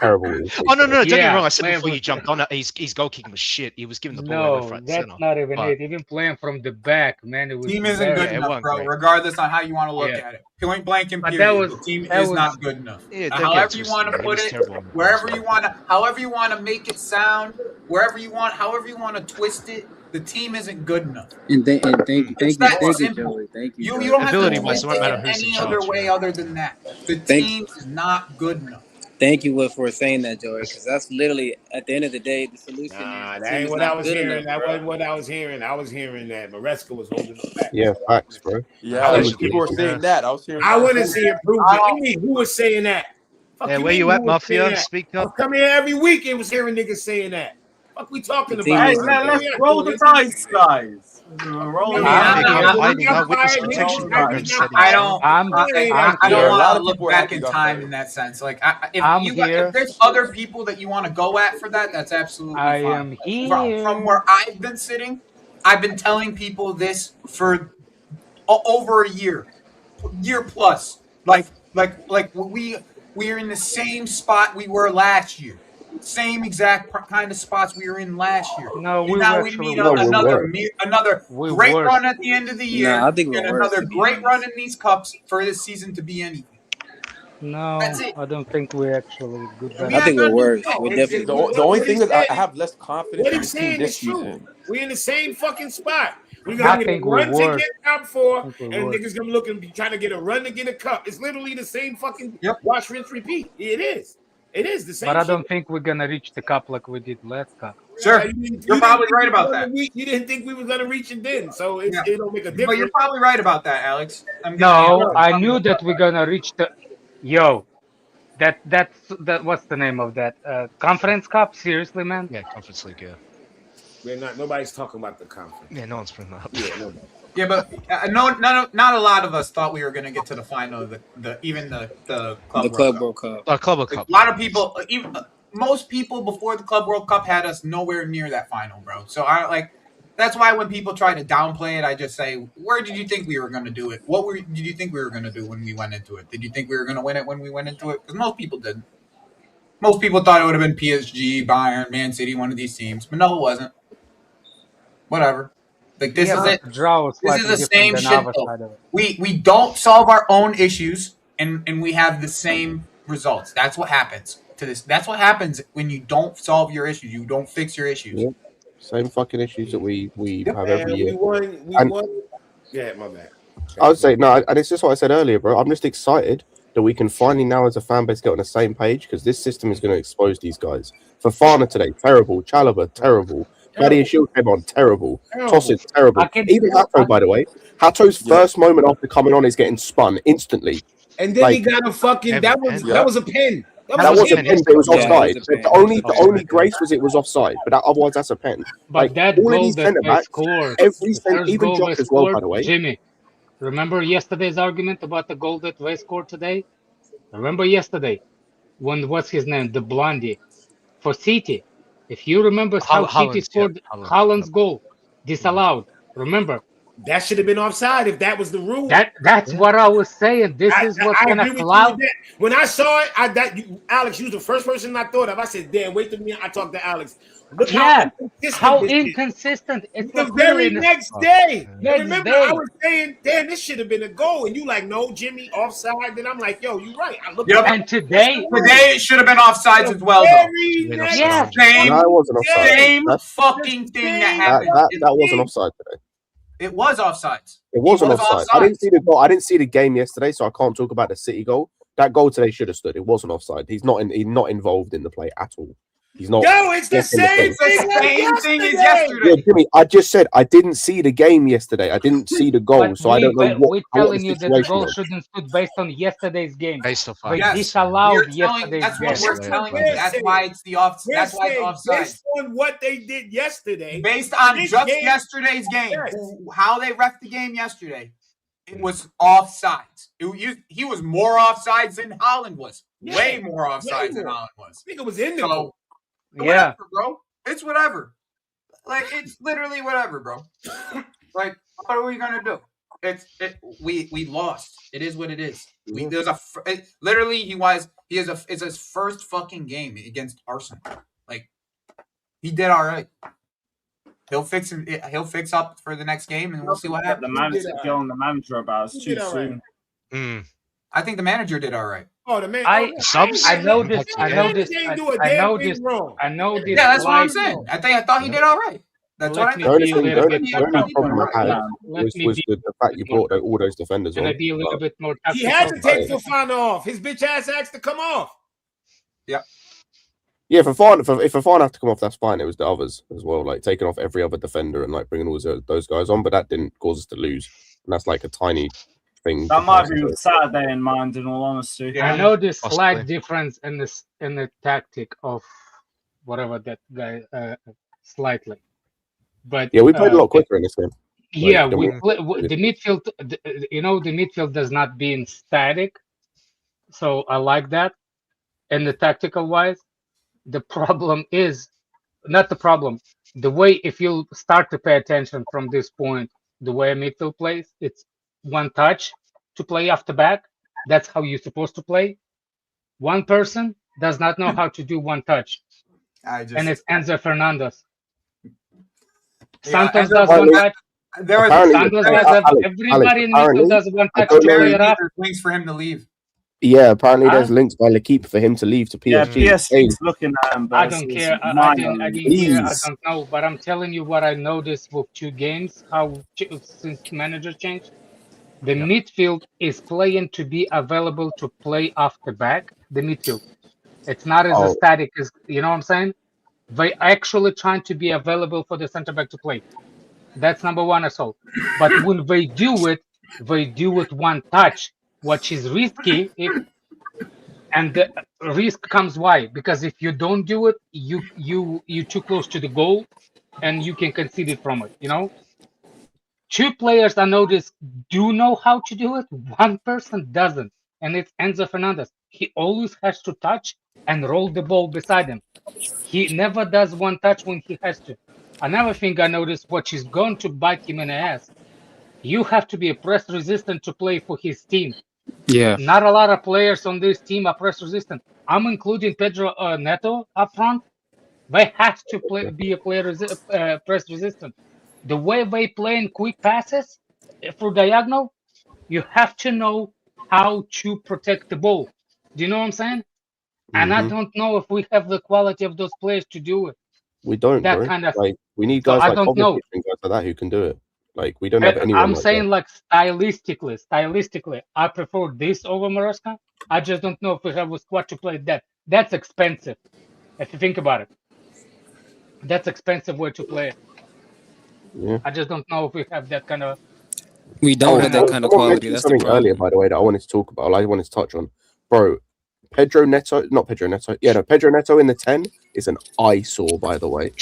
terrible. with his Oh no, don't get me Yeah, wrong. I said playing before you with- jumped on it, his goalkeeping was shit. He was giving the ball away left, No, right, and that's center. not even But- it. Even playing from the back, man, it was Team isn't very- good Yeah, it enough, wasn't bro. great. Regardless on how you want to look Yeah. at it, point blank and But that period, was- the team that is was- not good enough. Yeah, Now, don't get however you twisted, want to man. He put was it, terrible on the wherever goals. you want to, however you want to make it sound, however you want to twist it, the team isn't good enough. And thank you, It's that Joey. simple. Thank you. You Joey. don't have to Ability-wise, twist it won't it matter in who's in any charge, other way yeah. other than that. The Thanks. team is not good enough. Thank you for saying that, Joey, because that's literally at the end of the day the solution. Nah, is the that team ain't is what not I was good hearing. enough, That bro. wasn't what I was hearing. I was hearing that Maresca was holding us back. Yeah, facts, bro. Yeah, Allegedly, people were saying yeah. that. I was hearing I that. want to see improvement. You mean who was saying that? Fuck Yeah, you where mean you who at, was saying Mafia? that? Speak I'm up. coming here every week and was hearing niggas saying that. Fuck we talking The team about? Hey, is- let's Yeah, roll the dice, guys. Roll the Yeah, dice. I'm hiding our witness protection program setting. I don't. I'm I Yeah, don't a lot want to of look people are back happy in got time fired. in that sense. Like, I'm here. if there's other people that you want to go at for that, that's absolutely I fine. am here. From where I've been sitting, I've been telling people this for over a year plus. Like we're in the same spot we were last year. Same exact kind of spots we were in last year. No, And we now were we actually need worse. another We great worse. run at the end of the year. Nah, I think we're and worse, another to be great honest. run in these cups for this season to be anything. No, That's it. I don't think we're actually good. We I think we're have worse. nothing- We're no, definitely The, worse. the only What thing he's is, I saying- have less confidence What in he's the team saying this is true. season. We in the same fucking spot. We're I gonna get a think we're run to worse. get top four, I think we're and worse. niggas gonna look and be trying to get a run to get a cup. It's literally the same fucking Yep. wash, rinse, repeat. It is. It is the same. But I shit. don't think we're gonna reach the cup like we did last cup. Sure, you're probably right about that. You didn't think we were gonna reach it then, so it don't make a difference. But you're probably right about that, Alex. No, I knew that we're gonna reach the. Yo, that's what's the name of that conference cup? Seriously, man? Yeah, Conference League. Yeah. We're not. Nobody's talking about the conference. Yeah, no one's bringing that up. Yeah, nobody. Yeah, but not a lot of us thought we were going to get to the final of the Club World Cup. Club World Like, Cup. a lot of people, even most people before the Club World Cup had us nowhere near that final, bro. So that's why when people try to downplay it, I just say, where did you think we were going to do it? Did you think we were going to do when we went into it? Did you think we were going to win it when we went into it? Because most people didn't. Most people thought it would have been PSG, Bayern, Man City, one of these teams, but no, it wasn't. Whatever. Like this is it. This is the same shit. We don't solve our own issues, and we have the same results. That's what happens to this. That's what happens when you don't solve your issues. You don't fix your issues. Yep. Same fucking issues that we have every And year. we won. Yeah, my bad. I would say no, and it's just what I said earlier, bro. I'm just excited that we can finally now, as a fan base, get on the same page because this system is going to expose these guys. Fofana today, terrible. Chalobah, terrible. Maddie Shield came on, terrible. Tosin, terrible. Even Hato, by the way. Hato's first moment after coming on is getting spun instantly. And then he got a fucking that was a pin. That was a pen, but it was offside. The only grace was it was offside, but otherwise that's a pen. But that all of goal these that centre they backs, scored, even Jock as well, by the way. Jimmy, remember yesterday's argument about the goal that they scored today? Remember yesterday when what's his name, the blondie for City? If you remember how City scored Haaland's goal, disallowed. Remember? That should have been offside if that was the rule. That's what I was saying. This is what's gonna cloud. When I saw it, Alex, you was the first person I thought of. I said, "Damn, wait till me." I talked to Alex. Look how inconsistent! It's the very next day. Next remember, day. I was saying, "Damn, this should have been a goal," and you like, "No, Jimmy, offside." Then I'm like, "Yo, you're right." I looked and today it should have been offsides as well. Yes, Same fucking thing that happened. That wasn't offside today. It was offsides. It wasn't offside. I didn't see the goal. I didn't see the game yesterday, so I can't talk about the City goal. That goal today should have stood. It wasn't offside. He's not involved in the play at all. He's not. Yo, it's the same thing as yesterday. Yeah, Jimmy, I just said I didn't see the game yesterday. I didn't see the goal, so I don't know what. We're telling you that the goal shouldn't stood based on yesterday's game. Based off. We disallowed yesterday's that's game. What we're telling you. That's why it's the off. That's why it's offside. Based on what they did yesterday. Based on just yesterday's game, how they ref the game yesterday, it was offsides. He was more offsides than Haaland was. Way more offsides than Haaland was. I think it was in the goal. Whatever, bro. It's whatever. Like it's literally whatever, bro. Like, what are we gonna do? We lost. It is what it is. It's his first fucking game against Arsenal. Like, he did all right. He'll fix up for the next game, and we'll see what happens. The manager about it's too soon. I think the manager did all right. Oh, the man. I know this. Yeah, that's what I'm saying. I thought he did all right. That's what I think. The only problem I had was the fact you brought all those defenders on. Be a little bit more he had to take Fofana off. His bitch ass asked to come off. Yeah. Yeah, if Fofana have to come off, that's fine. It was the others as well, like taking off every other defender and like bringing all those guys on, but that didn't cause us to lose. And that's like a tiny thing. That might be with Saturday in mind, in all honesty. Yeah, I know this slight difference in the tactic of whatever that guy slightly, but yeah, we played a lot quicker in this game. Yeah, the midfield. The midfield does not being static, so I like that. And the tactical wise, the problem is not the problem. The way, if you start to pay attention from this point, the way a midfield plays, it's one touch to play off the back. That's how you're supposed to play. One person does not know how to do one touch, and it's Enzo Fernandez. Santos does one touch. Everybody in the midfield does one touch to play it off. Links for him to leave. Yeah, apparently there's links by L'Equipe for him to leave to PSG. Yeah, PSG's looking at him. I don't care. I don't know, but I'm telling you what I noticed with 2 games, how since manager changed, the midfield is playing to be available to play off the back. The midfield. It's not as static as, you know what I'm saying? They actually trying to be available for the center back to play. That's number one assault. But when they do it one touch, which is risky. And the risk comes why? Because if you don't do it, you're too close to the goal, and you can concede it from it. You know, two players I noticed do know how to do it. One person doesn't, and it's Enzo Fernandez. He always has to touch and roll the ball beside him. He never does one touch when he has to. Another thing I noticed, which is going to bite him in the ass, you have to be press resistant to play for his team. Yeah. Not a lot of players on this team are press resistant. I'm including Pedro Neto up front. They have to be a press resistant. The way they play in quick passes through diagonal, you have to know how to protect the ball. Do you know what I'm saying? And I don't know if we have the quality of those players to do it. We don't, that bro. kind of Like, we need guys I like don't Kovacic know. and guys like that who can do it. Like, we don't have anyone. I'm like saying, that. like, stylistically, I prefer this over Maresca. I just don't know if we have a squad to play that. That's expensive. If you think about it, that's expensive way to play it. Yeah. I just don't know if we have that kind of. We don't have that kind of quality. That's the something problem. earlier, by the way, that I wanted to talk about. I wanted to touch on, bro. Pedro Neto in the 10 is an eyesore, by the way.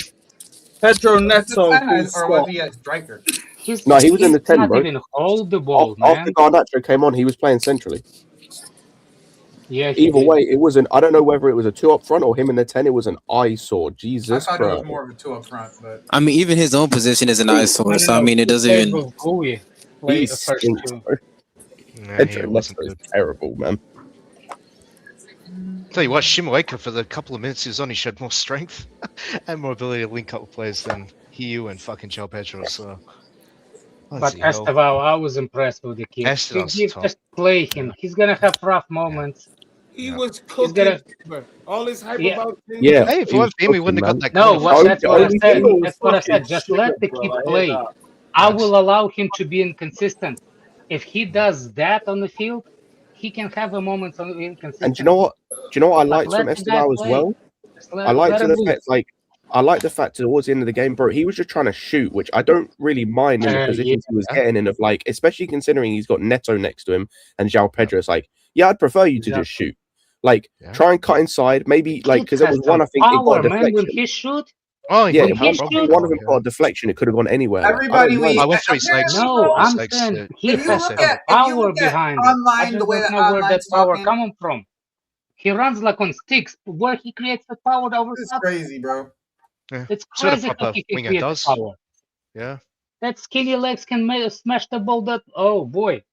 Pedro Neto, or was he a striker? He was in the 10, not bro. even hold the ball, After man. Garnacho came on, he was playing centrally. Yeah. Either way, it wasn't. I don't know whether it was a 2 up front or him in the 10. It was an eyesore. Jesus I thought Christ. it was more of a 2 up front, but I mean, even his own position is an eyesore. So I mean, it doesn't even. He stinks, bro. Pedro Neto is terrible, man. Tell you what, Shimoeka for the couple of minutes he was on, he showed more strength and more ability to link up with players than Hiu and fucking João Pedro. So, but Esteval, I was impressed with the kid. Just play him. He's gonna have rough moments. He was cooking. All this hype about him. Yeah. Hey, if it wasn't him, we wouldn't have got that. No, that's what I said. That's what I said. Just let the kid play. I will allow him to be inconsistent. If he does that on the field, he can have a moment of inconsistency. And do you know what I liked from Esteval as well? I liked the fact towards the end of the game, bro, he was just trying to shoot, which I don't really mind in the positions he was getting in, of like, especially considering he's got Neto next to him and João Pedro. It's like, yeah, I'd prefer you to just shoot. Like, try and cut inside, maybe like, because there was one, I think, it got a deflection. When he shoot, yeah, one of them got a deflection. It could have gone anywhere. Everybody, I went through his legs. No, I'm saying he has power behind it. I just don't know where that power coming from. He runs like on sticks, where he creates the power over. It's crazy, bro. Yeah. It's crazy how he can create the power. Yeah. That skinny legs can smash the ball. Oh boy.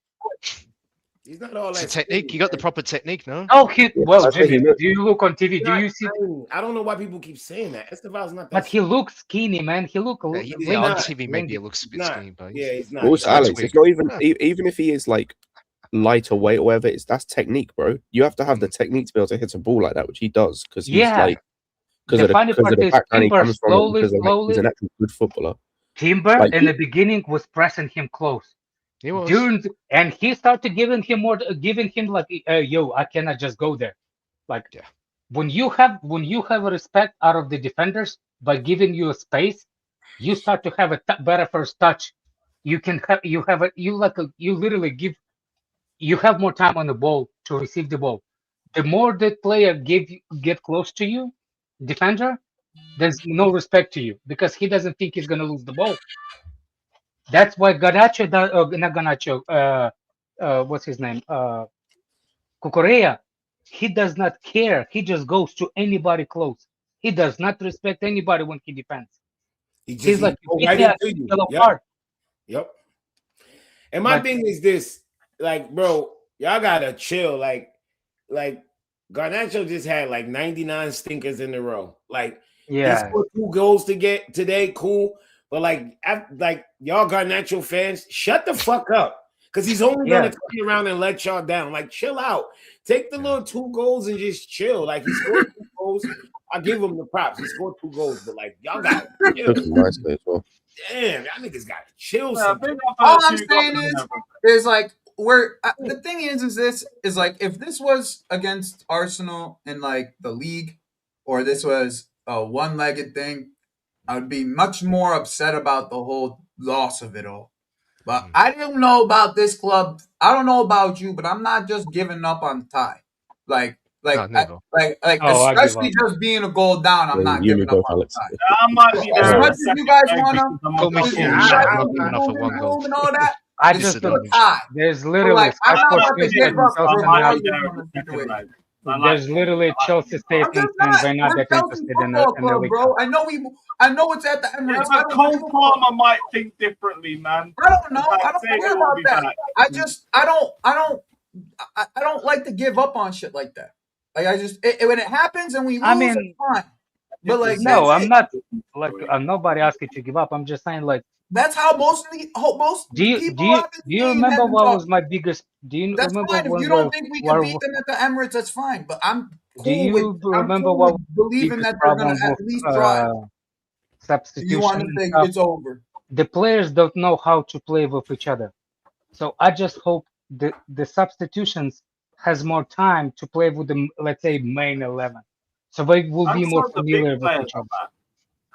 He's not all that. It's a technique. You got the proper technique, no? Oh, Jimmy, do you look on TV? Do you see? I don't know why people keep saying that. Esteval's not that. But he looks skinny, man. He look. On TV, maybe it looks a bit skinny, but yeah, he's not. Also, Alex, it's not even if he is like lighter weight or whatever. That's technique, bro. You have to have the technique to be able to hit a ball like that, which he does, because he's like because of the background he comes from, because he's an actual good footballer. Timber in the beginning was pressing him close. He was. And he started giving him like, yo, I cannot just go there. Like, when you have a respect out of the defenders by giving you a space, you start to have a better first touch. You have more time on the ball to receive the ball. The more the player get close to you, defender, there's no respect to you, because he doesn't think he's gonna lose the ball. That's why Garnacho, not Garnacho, what's his name? Cucurella, he does not care. He just goes to anybody close. He does not respect anybody when he defends. He's like, Yep. And my thing is this, like, bro, y'all gotta chill. Like Garnacho just had like 99 stinkers in a row. Like, he scored 2 goals to get today, cool. But like y'all Garnacho fans, shut the fuck up, because he's only gonna come around and let y'all down. Like, chill out. Take the little 2 goals and just chill. Like, he scored 2 goals. I give him the props. He scored 2 goals, but like, y'all got nice as well. Damn, y'all niggas got to chill. All I'm saying is like, the thing is this is like if this was against Arsenal in like the league, or this was a one-legged thing, I would be much more upset about the whole loss of it all. But I don't know about this club. I don't know about you, but I'm not just giving up on the tie. Especially just being a goal down. I'm not giving up on the tie. I might be As there much as you guys want to, and all that. I It's just still a tie. there's literally I'm not about to Sports give up Newsletter. There's literally a Chelsea statement saying they're not that interested in the league. Bro, I know it's at the Emirates. Yeah, but Cole Palmer might think differently, man. I don't know. I don't care about that. I don't like to give up on shit like that. Like when it happens and we lose, it's fine. But like, no, I'm not like nobody asking to give up. I'm just saying like that's how most do you remember what was my biggest? Do you that's remember fine. If you don't think we can beat them at the Emirates, that's fine. But I'm cool do you remember what believing that they're going to at least try. Substitution. You want to think it's over? The players don't know how to play with each other, so I just hope the substitutions has more time to play with the, let's say, main 11, so they will be more familiar with each other.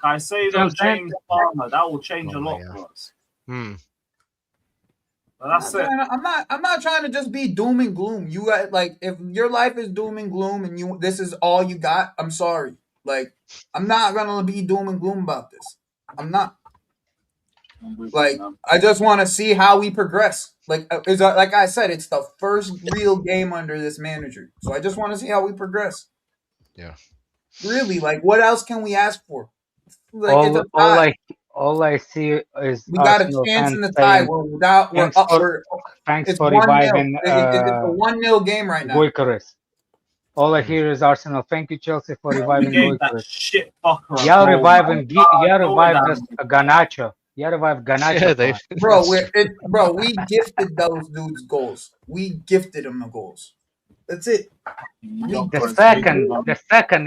Caicedo, James Palmer, that will change a lot for us. But that's it. I'm not trying to just be doom and gloom. You like if your life is doom and gloom and this is all you got, I'm sorry. Like I'm not gonna be doom and gloom about this. I'm not. Like I just want to see how we progress. Like I said, it's the first real game under this manager, so I just want to see how we progress. Yeah. Really, like what else can we ask for? Like it's a tie. All I see is we got a chance in the tie. We're up. Thanks for reviving. It's a 1-0 game right now. Goalkeeper. All I hear is Arsenal. Thank you, Chelsea, for reviving Goalkeeper. Shit fucker. Yeah, revived Garnacho. Yeah, revived Garnacho. Bro, we gifted those dudes goals. We gifted them the goals. That's it. The second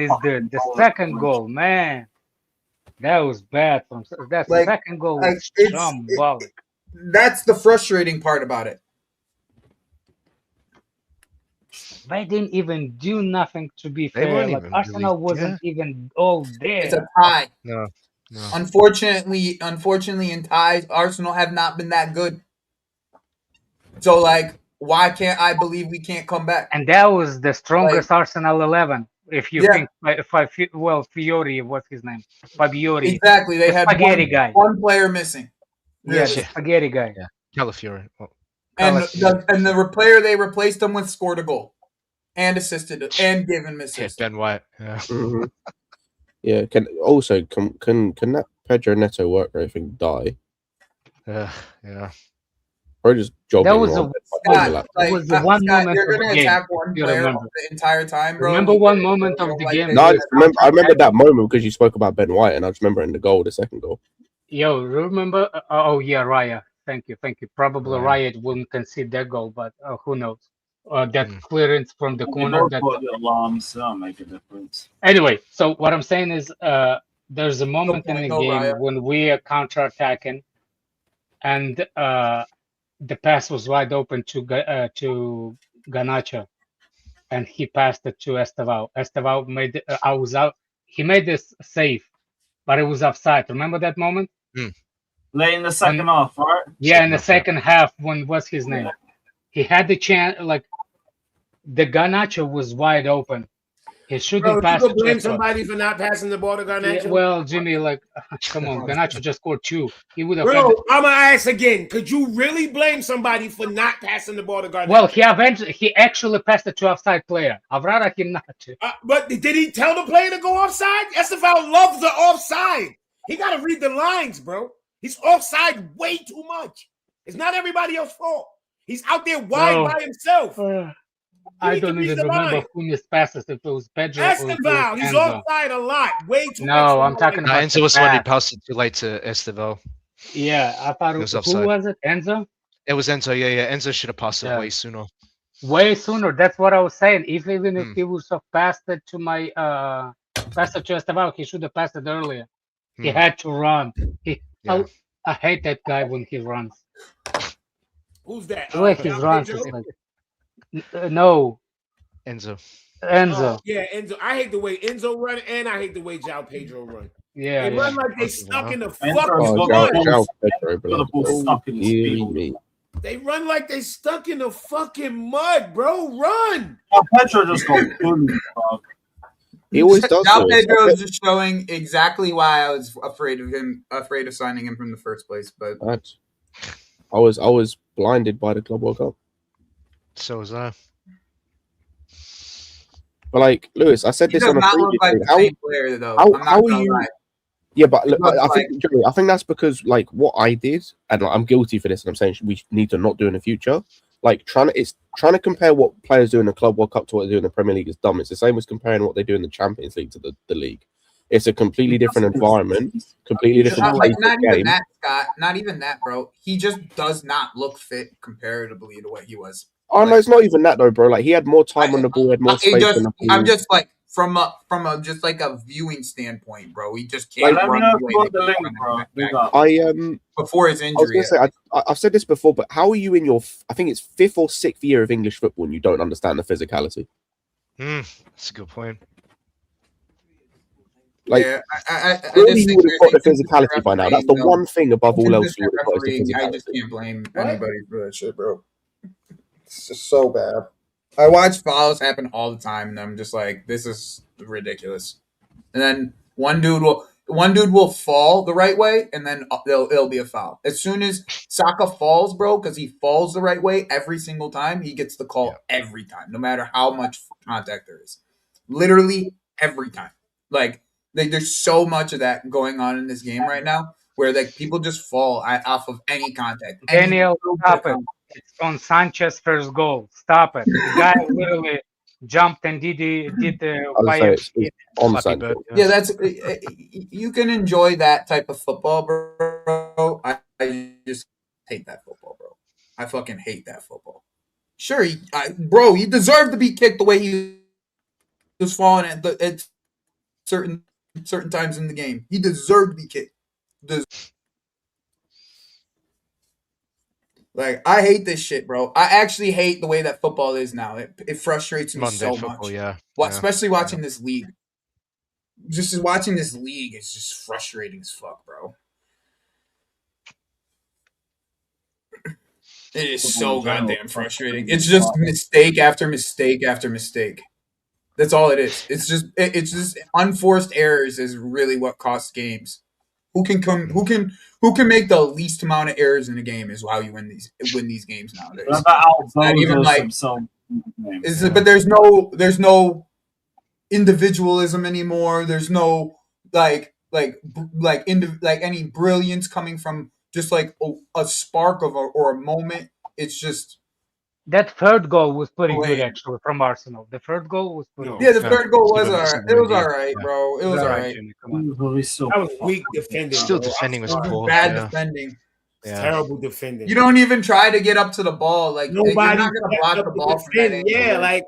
is the second goal, man. That was bad. Second goal was shambolic. That's the frustrating part about it. They didn't even do nothing, to be fair. Like Arsenal wasn't even all there. It's a tie. No. Unfortunately, in ties, Arsenal have not been that good. So, like, why can't I believe we can't come back? And that was the strongest Arsenal 11. If you think, Fiori, what's his name? Fabiori. Exactly. They had one player missing. Yeah, the spaghetti guy. Yeah, Calafiori. And the player they replaced him with scored a goal and assisted and gave him assist. Ben White. Yeah. Mm-hmm. Yeah. Can that Pedro Neto work rate thing die? Yeah. Or just jogging. That was one moment you're of the gonna game. attack one player the entire time, bro. Remember one moment of the game? No, I remember that moment because you spoke about Ben White, and I just remember in the second goal. Yo, remember? Raya. Thank you. Probably Raya wouldn't concede that goal, but who knows? That clearance from the corner. The alarms make a difference. Anyway, so what I'm saying is, there's a moment in the game when we are counter-attacking, and the pass was wide open to Garnacho, and he passed it to Estevao. Estevao made he made this save, but it was offside. Remember that moment? Late in the second half, right? Yeah, in the second half, when what's his name? He had the chance, like the Garnacho was wide open. He shouldn't pass. You blame somebody for not passing the ball to Garnacho? Yeah, well, Jimmy, like, come on, Garnacho just scored 2. He would have. Bro, I'm gonna ask again. Could you really blame somebody for not passing the ball to Garnacho? Well, he actually passed it to offside player. I'd rather him not to. But did he tell the player to go offside? Estevao loves the offside. He got to read the lines, bro. He's offside way too much. It's not everybody else's fault. He's out there wide by himself. I don't even remember who missed passes. If it was Pedro Estevao, he's offside a lot. Way too much. No, I'm talking about Enzo was when he passed it too late to Estevao. Yeah, I thought it was offside. Who was it? Enzo? It was Enzo, yeah. Enzo should have passed it way sooner. Way sooner. That's what I was saying. Even if he would have passed it to Estevao, he should have passed it earlier. He had to run. I hate that guy when he runs. Who's that? The way he João runs Pedro? is like no Enzo. Enzo. Oh, yeah, Enzo. I hate the way Enzo run, and I hate the way João Pedro run. Yeah, They run like they stuck in the Enzo's fucking got mud. the Pedro, got the ball stuck in his feet. me. They run like they stuck in the fucking mud, bro. Run! Oh, Pedro just got bullied, bro. He always does. João Pedro is just showing exactly why I was afraid of signing him from the first place. But I was blinded by the Club World Cup. So was I. But like Lewis, I said he this does on a not look previous like thing. the same player, though. how I'm not are gonna you? lie. Yeah, but look, looks I think Joey, I think that's because like what I did, and like, I'm guilty for this, and I'm saying we need to not do in the future. Like trying to compare what players do in the Club World Cup to what they do in the Premier League is dumb. It's the same as comparing what they do in the Champions League to the league. It's a completely different environment, completely different Like, pace not of even game. that, Scott. Not even that, bro. He just does not look fit comparatively to what he was. Oh no, it's not even that though, bro. Like he had more time on the ball, had more space. I'm just like from a just like a viewing standpoint, bro. He just can't Let me run know the if way you got that the he link, ran bro. before his I was injury. going to say, I've said this before, but how are you in your, I think it's 5th or 6th year of English football and you don't understand the physicality? That's a good point. Like, yeah, I surely just you think would have got the there's physicality by now. That's the one thing above all else you would have got is the refereeing. I just physicality. can't blame anybody for that shit, bro. It's just so bad. I watch fouls happen all the time, and I'm just like, this is ridiculous. And then one dude will fall the right way, and then it'll be a foul. As soon as Saka falls, bro, because he falls the right way every single time, he gets the call every time, no matter how much contact there is. Literally every time. Like there's so much of that going on in this game right now, where like people just fall off of any contact. Daniel, stop it. It's on Sanchez first goal. Stop it. The guy literally jumped and did on Sanchez. Yeah, that's you can enjoy that type of football, bro. I just hate that football, bro. I fucking hate that football. Sure, bro, he deserved to be kicked the way he was falling at certain times in the game. He deserved to be kicked. Like, I hate this shit, bro. I actually hate the way that football is now. It frustrates me so much. Especially watching this league. Just watching this league is just frustrating as fuck, bro. It is so goddamn frustrating. It's just mistake after mistake after mistake. That's all it is. It's just unforced errors is really what costs games. Who can make the least amount of errors in a game is how you win these games nowadays. It's not even like, but there's no individualism anymore. There's no like any brilliance coming from just like a spark of or a moment. It's just that third goal was pretty good actually from Arsenal. The third goal was pretty good. Yeah, the third goal was alright. It was alright, bro. It was alright. That was weak defending. Still bro. defending was poor. Bad defending. Terrible defending. You don't even try to get up to the ball. Like Nobody you're not gonna block the ball from that angle. Yeah, like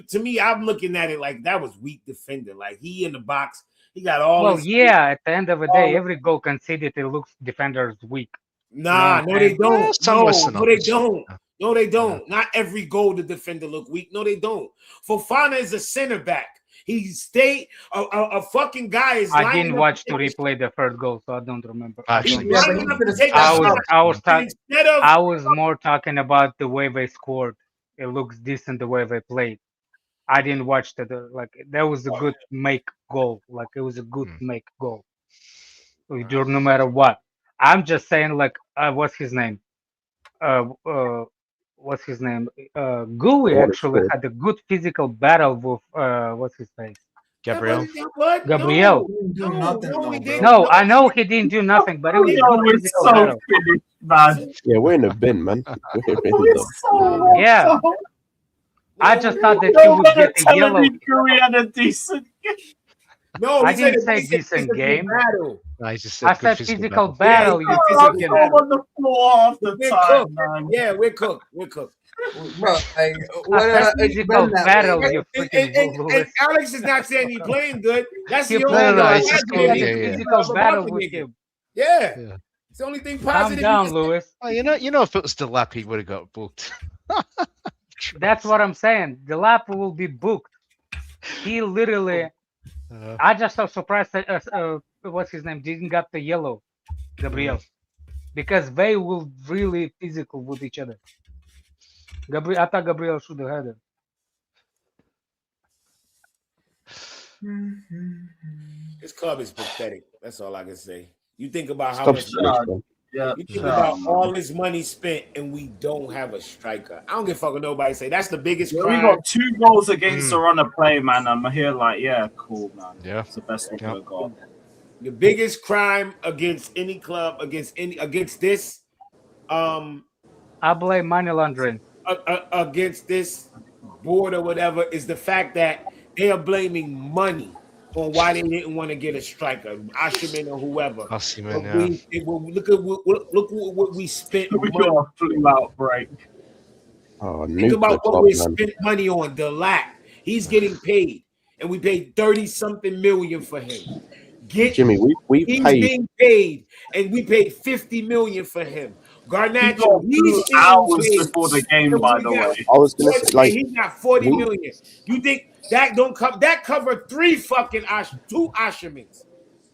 to me, I'm looking at it like that was weak defending. Like he in the box, he got all. Well, yeah. At the end of the day, every goal conceded, it looks defenders weak. Nah, no, they don't. No, they don't. No, they don't. Yeah. Not every goal the defender look weak. No, they don't. Fofana is a center back. He stayed a fucking guy is. I didn't watch to replay the third goal, so I don't remember. Actually, I was more talking about the way they scored. It looks decent the way they played. I didn't watch like that was a good make goal. Like it was a good make goal. No matter what. I'm just saying, like, what's his name? What's his name? Gui actually had a good physical battle with what's his face? Gabriel. Gabriel. No, I know he didn't do nothing, but it was a good physical battle. Yeah, we're in the bin, man. We're in the bin. Yeah. I just thought that he would get a yellow. Gui had a decent game. No, I didn't say decent game. I said physical battle. Yeah, on the floor half the time, man. Yeah, we're cooked. We're cooked. Bro, like, physical battle. And Alex is not saying he's playing good. That's the only only physical battle with him. Yeah. It's the only thing Calm positive. down, Lewis. Oh, you know, if it was Delap, he would have got booked. That's what I'm saying. The lap will be booked. He literally. I just so surprised that what's his name didn't got the yellow, Gabriel, because they will really physical with each other. I thought Gabriel should have had it. This club is pathetic. That's all I can say. You think about how Stop much. finished, Yeah. You think about all this money spent and we don't have a striker. I don't give a fuck what nobody say. That's the biggest Yeah, crime. we got 2 goals against the run of play, man. I'm here like, yeah, cool, man. Yeah. It's the best we could have got. The biggest crime against any club, against this, I blame money laundering. against this board or whatever, is the fact that they are blaming money on why they didn't want to get a striker, Asherman or whoever. Asherman, Look at what we spent. We got a flu outbreak. Oh, Think about what we spent money on. Delap, he's getting paid, and we paid 30-something million for him. Jimmy, we've he's paid. being paid, and we paid 50 million for him. Garnacho, he's hours before the game, by the way. I was gonna say, like, he got 40 million. You think that don't cover that covered 3 fucking two Ashermans?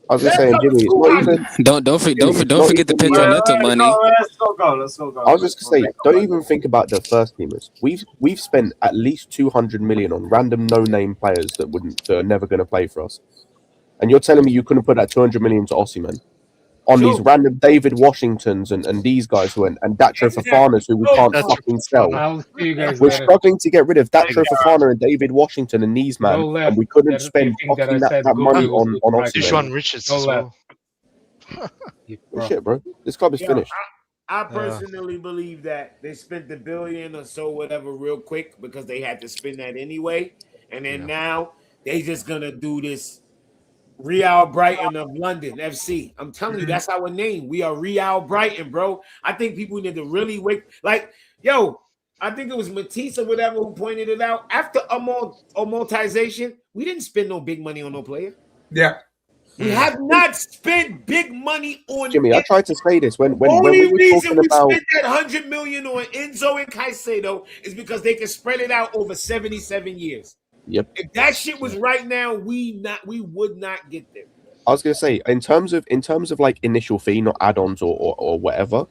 I was just saying, Jimmy, it's not even. Don't forget the Pedro Neto money. No, let's go. I was just gonna say, don't even think about the first teamers. We've spent at least 200 million on random no-name players that are never going to play for us. And you're telling me you couldn't put that 200 million to Osimhen on these random David Washingtons and these guys who and Dacho Fofanas who we can't fucking sell. We're struggling to get rid of Dacho Fofana and David Washington and these man, and we couldn't spend that money on Osimhen. Dushwan Richards as well. Shit, bro. This club is finished. I personally believe that they spent the billion or so, whatever, real quick because they had to spend that anyway. And then now they just gonna do this Real Brighton of London FC. I'm telling you, that's our name. We are Real Brighton, bro. I think people need to really wake. Like, yo, I think it was Matisse or whatever who pointed it out. After amortization, we didn't spend no big money on no player. Yeah. We have not spent big money on Jimmy, I tried to say this when only we were reason talking we about spent that 100 million on Enzo and Caicedo is because they can spread it out over 77 years. Yep. If that shit was right now, we would not get there. I was gonna say, in terms of like initial fee, not add-ons or whatever,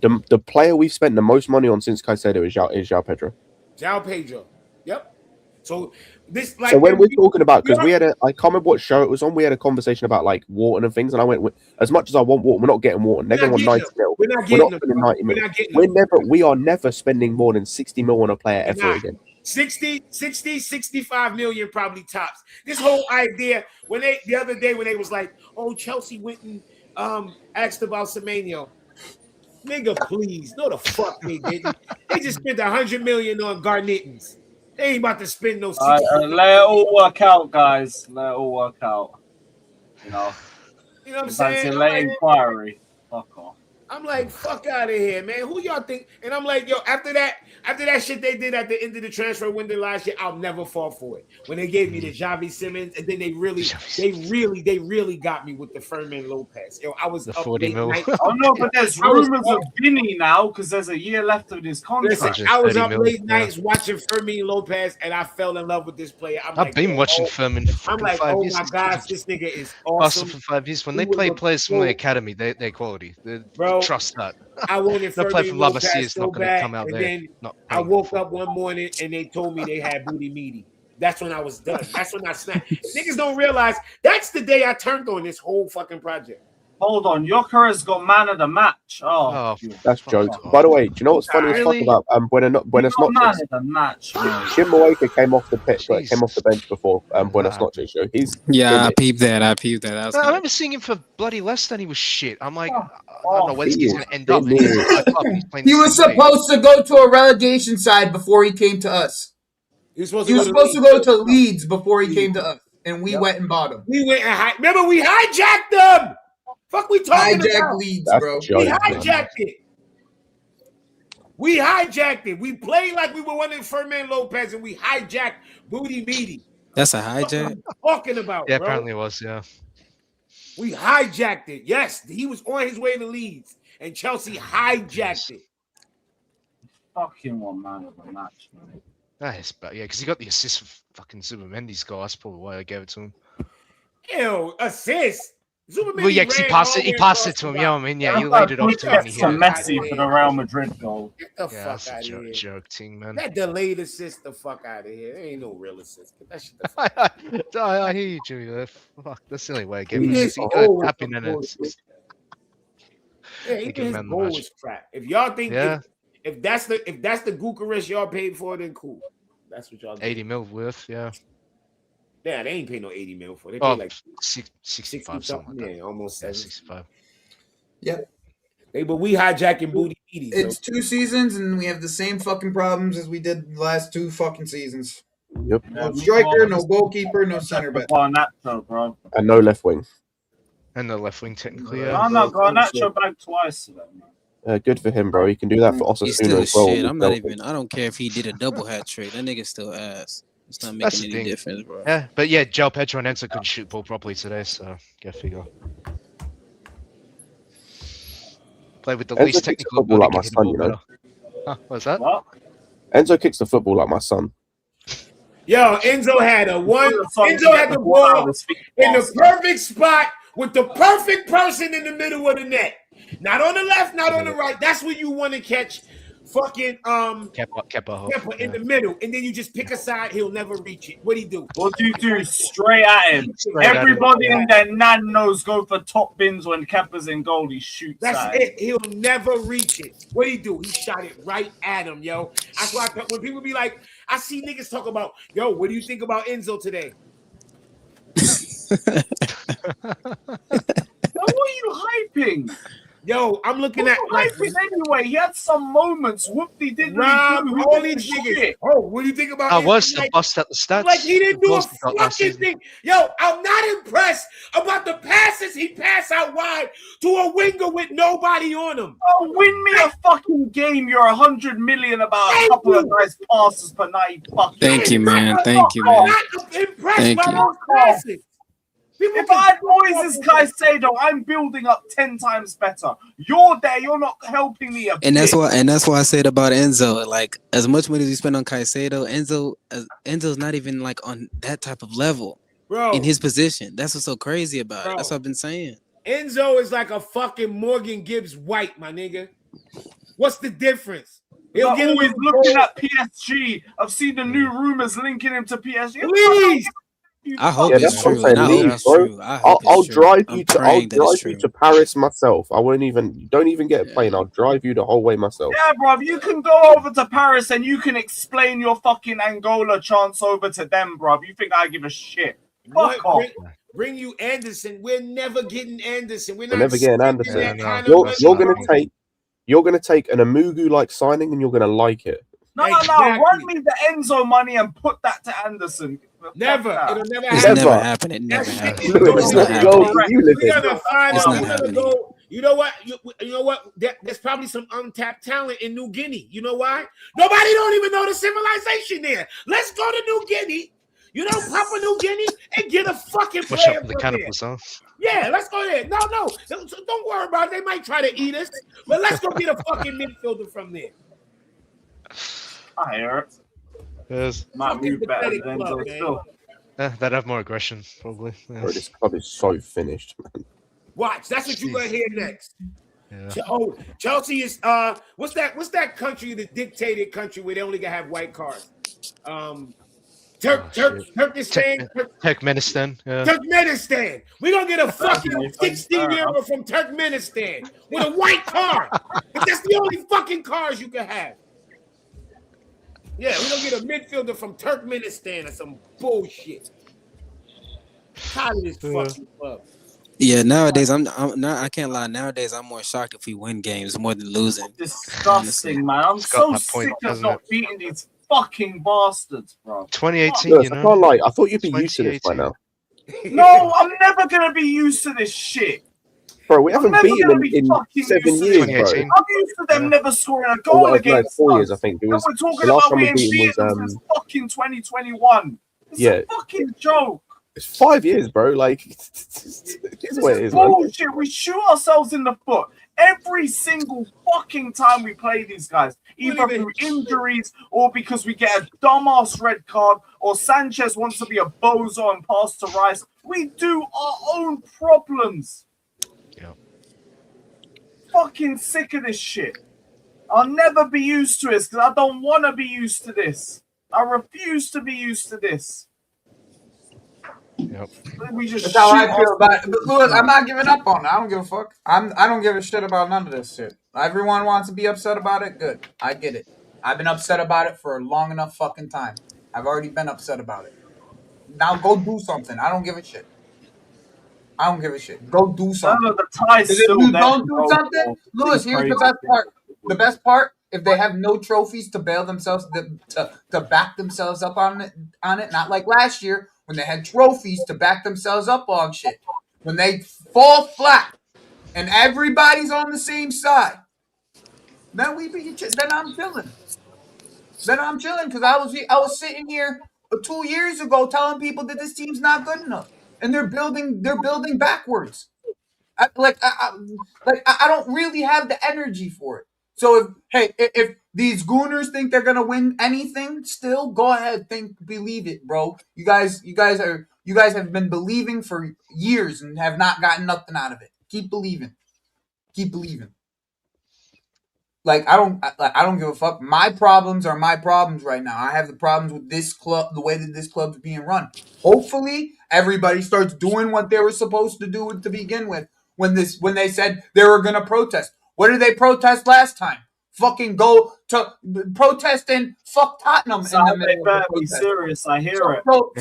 the player we've spent the most money on since Caicedo is João Pedro. João Pedro. Yep. So this like so when we're talking about, because I can't remember what show it was on, we had a conversation about like Wharton and things, and I went, as much as I want Wharton, we're not getting Wharton. They're going to want 90 mil. We're not spending 90 mil. We are never spending more than 60 mil on a player ever again. 60, 65 million probably tops. This whole idea the other day when they was like, oh, Chelsea went and asked about Semenyo. Nigga, please. No, the fuck they didn't. They just spent 100 million on Garnettons. They ain't about to spend no 60 let it all work out, guys. Let it all work out. You know what I'm saying? Late inquiry. Fuck off. I'm like, fuck out of here, man. Who y'all think? And I'm like, yo, after that shit they did at the end of the transfer window last year, I'll never fall for it. When they gave me the Javi Simmons, and then they really got me with the Fermin Lopez. Yo, I was the up 40 mil. Oh no, but there's rumors of Vinny now because there's a year left of his contract. Listen, I was up late nights watching Fermin Lopez, and I fell in love with this player. I've been watching Fermin for I'm like, 5 oh years. my gosh, this nigga is Awesome awesome. for 5 years. When they play players from the academy, they're quality. Bro, trust that. I wanted They'll play for Fermin Lopez Lopez so so not going to bad, come out and there. then Not I woke up one morning and they told me they had booty meaty. That's when I was done. That's when I snapped. Niggas don't realize that's the day I turned on this whole fucking project. Hold on, Jokeres got man of the match. Oh, that's jokes. By the way, do you know what's funny as fuck about Buenos man Noches? of the match. Jim Moeka came off the pitch, came off the bench before Buenos Noches show. I peeped that. I remember seeing him for bloody Leicester and he was shit. I'm like, I don't know where's he he's going to end up. He was supposed to go to a relegation side before he came to us. He was supposed to go to Leeds before he came to us, and we went and bought him. We went and remember we hijacked them. Fuck, we talking about Leeds, bro. We hijacked it. We hijacked it. We played like we were wanting Fermin Lopez, and we hijacked Booty Meaty. That's a hijack. Talking about, Yeah, bro. apparently it was. Yeah. We hijacked it. Yes, he was on his way to Leeds, and Chelsea hijacked it. Fucking one man of the match, man. Nice, but yeah, because he got the assist for fucking Zubimendi's goal. That's probably why I gave it to him. Ew, assist. Well, yeah, because he passed it to him. Yeah, I mean, yeah, he laid it off to him. It's Messi for the Real Madrid goal. Get the Yeah, fuck that's out a of here. joke thing, man. That delayed assist the fuck out of here. There ain't no real assist. Get that shit the fuck I hear you, Jimmy. Fuck, that's the only way I get Even it. his You goal got was happy and bullshit. Yeah, even his man the goal match. was crap. If y'all think Yeah. if that's the Bucharest y'all paid for, then cool. That's what y'all do. 80 mil worth, yeah. Yeah, they ain't pay no 80 mil for it. They pay Oh, like 65, something like that. yeah, almost Yeah, 70. 65. Yep. But we hijacking booty beaties. It's 2 seasons, and we have the same fucking problems as we did the last 2 fucking seasons. Yep. No striker, no goalkeeper, no center back. Garnacho, bro. And no left wing. And the left wing, technically, No, yeah. no, Garnacho back twice today, man. Good for him, bro. He can do that for He's Osasuna still as well. shit. I don't care if he did a double hat trick. That nigga still ass. It's not That's making the any thing. difference, bro. Yeah, but yeah, João Pedro and Enzo couldn't shoot ball properly today, so go figure. Play with the Enzo least kicks the technical football like ability, my hit the son, ball you know. better. Huh, what's that? What? Enzo kicks the football like my son. Yo, Enzo had Enzo had the ball in the perfect spot with the perfect person in the middle of the net. Not on the left, not on the right. That's where you want to catch fucking Kepa in the middle, and then you just pick a side. He'll never reach it. What'd he do? What do you do? Straight at him. Everybody in their nan-nos go for top bins when Kepa's in goal. He shoots That's at him. it. He'll never reach it. What'd he do? He shot it right at him, yo. That's why when people be like, I see niggas talk about, yo, what do you think about Enzo today? What are you hyping? Yo, I'm looking at like anyway. He had some moments. Whoop-de didn't Rob, do. all these niggas. Oh, what do you think about? I was the bust at the stats. Like he didn't do a Bust got last fucking season. thing. Yo, I'm not impressed about the passes he passed out wide to a winger with nobody on him. Oh, win me a fucking game. You're 100 million about a couple of nice passes per night. Thank you, man. Thank you, man. Not impressed Thank by you. those passes. If I had Moises Caicedo, I'm building up 10 times better. You're there. You're not helping me. And that's why I said about Enzo. Like, as much money as you spend on Caicedo, Enzo's not even like on that type of level, bro, in his position. That's what's so crazy about it. That's what I've been saying. Enzo is like a fucking Morgan Gibbs White, my nigga. What's the difference? He'll get always looking at PSG. I've seen the new rumors linking him to PSG. Please. I hope that's it's what true. I'm saying. I hope Leave, it's bro. true. I hope I'll it's true. drive I'm you to. I'll praying that it's drive true. you to Paris myself. I won't even. Don't even get a plane. I'll drive you the whole way myself. Yeah, bro. You can go over to Paris and you can explain your fucking Angola chance over to them, bro. You think I give a shit? Fuck off. Bring you Anderson. We're never getting Anderson. We're never getting Anderson. No. You're gonna take an Amugu like signing, and you're gonna like it. No. Run me the Enzo money and put that to Anderson. Never. It'll never It's happen. never happened. It never happened. Lewin, it's not gold you live We're in. gonna find It's out. not We're gonna happening. go. You know what? You know what? There's probably some untapped talent in New Guinea. You know why? Nobody don't even know the civilization there. Let's go to New Guinea. You know, Papua New Guinea, and get a fucking Watch player out for the from cannibals, huh? there. Yeah, let's go there. No, don't worry about it. They might try to eat us, but let's go get a fucking midfielder from there. I hear it. Yes. Might move better pathetic than club, Enzo man. still. They'd have more aggression, probably. Yeah. Bro, this club is so finished, man. Watch, that's what you're gonna hear next. Yeah. Oh, Chelsea is what's that country, the dictated country where they only gonna have white cars? Turkmenistan. Turkmenistan. Yeah. Turkmenistan. We're gonna get a fucking 16-year-old from Turkmenistan with a white car. But that's the only fucking cars you can have. Yeah, we're gonna get a midfielder from Turkmenistan or some bullshit. Tired of this fucking club. Yeah, nowadays I'm not. I can't lie. Nowadays I'm more shocked if we win games more than losing. Disgusting, man. I'm It's got so that point, sick of hasn't not it? beating these fucking bastards, bro. 2018, Look, you I know. can't lie. I thought you'd be used to this by 2018. now. No, I'm never gonna be used to this shit. Bro, we I'm haven't never beaten gonna them be in fucking 7 used to years, this. bro. 2018. I'm used to them never scoring a Oh, goal well, no, against 4 us. years, I think. It And was we're talking the last about time we being beat them beaten was since fucking 2021. It's yeah. a fucking joke. It's 5 years, bro. Like, it's what it is, man. Bullshit. We shoot ourselves in the foot every single fucking time we play these guys, either through injuries or because we get a dumbass red card or Sanchez wants to be a bozo and pass to Rice. We do our own problems. Yeah. Fucking sick of this shit. I'll never be used to this because I don't want to be used to this. I refuse to be used to this. Yep. We just That's how I feel about it. But Lewis, I'm not giving up on it. I don't give a fuck. I don't give a shit about none of this shit. Everyone wants to be upset about it. Good. I get it. I've been upset about it for a long enough fucking time. I've already been upset about it. Now go do something. I don't give a shit. I don't give a shit. Go do something. No, the tie's If still you there don't to do go something, for. Lewis, here's the best part. The best part, if they have no trophies to bail themselves to back themselves up on it, not like last year when they had trophies to back themselves up on shit. When they fall flat and everybody's on the same side, then then I'm chilling. Then I'm chilling because I was sitting here 2 years ago telling people that this team's not good enough and they're building backwards. I don't really have the energy for it. So if these Gooners think they're gonna win anything, still go ahead, believe it, bro. You guys have been believing for years and have not gotten nothing out of it. Keep believing. Like I don't give a fuck. My problems are my problems right now. I have the problems with this club, the way that this club's being run. Hopefully, everybody starts doing what they were supposed to do to begin with. When they said they were gonna protest, what did they protest last time? Fucking go to protest and fuck Tottenham in the middle Better of the be protest. serious. I hear it. So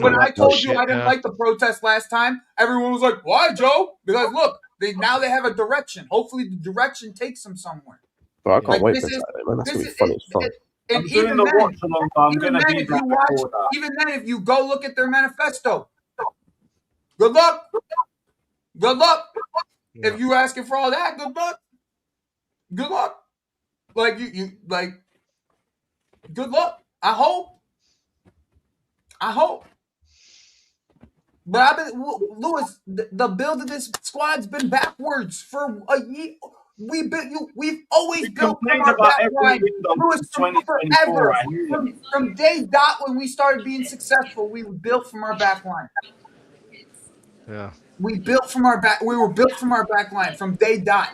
when I told you shit, I didn't like the protest last time, everyone was like, "Why, Joe?" Because look, now they have a direction. Hopefully, the direction takes them somewhere. Bro, I can't Like, wait this for is- Saturday, man. That's this gonna be is- funny as fuck. And I'm doing even the then, watch along, but I'm even gonna then, be if there you watch, before that. even then, if you go look at their manifesto, good luck. Good luck. Yeah. If you asking for all that, good luck. Good luck. Like you like. Good luck. I hope. But I've been Lewis. The build of this squad's been backwards for a year. We've always built from Complained our about back line. every window Lewis, since from 2024. forever. I hear you. From day dot when we started being successful, we were built from our back line. Yeah. We were built from our back line from day dot.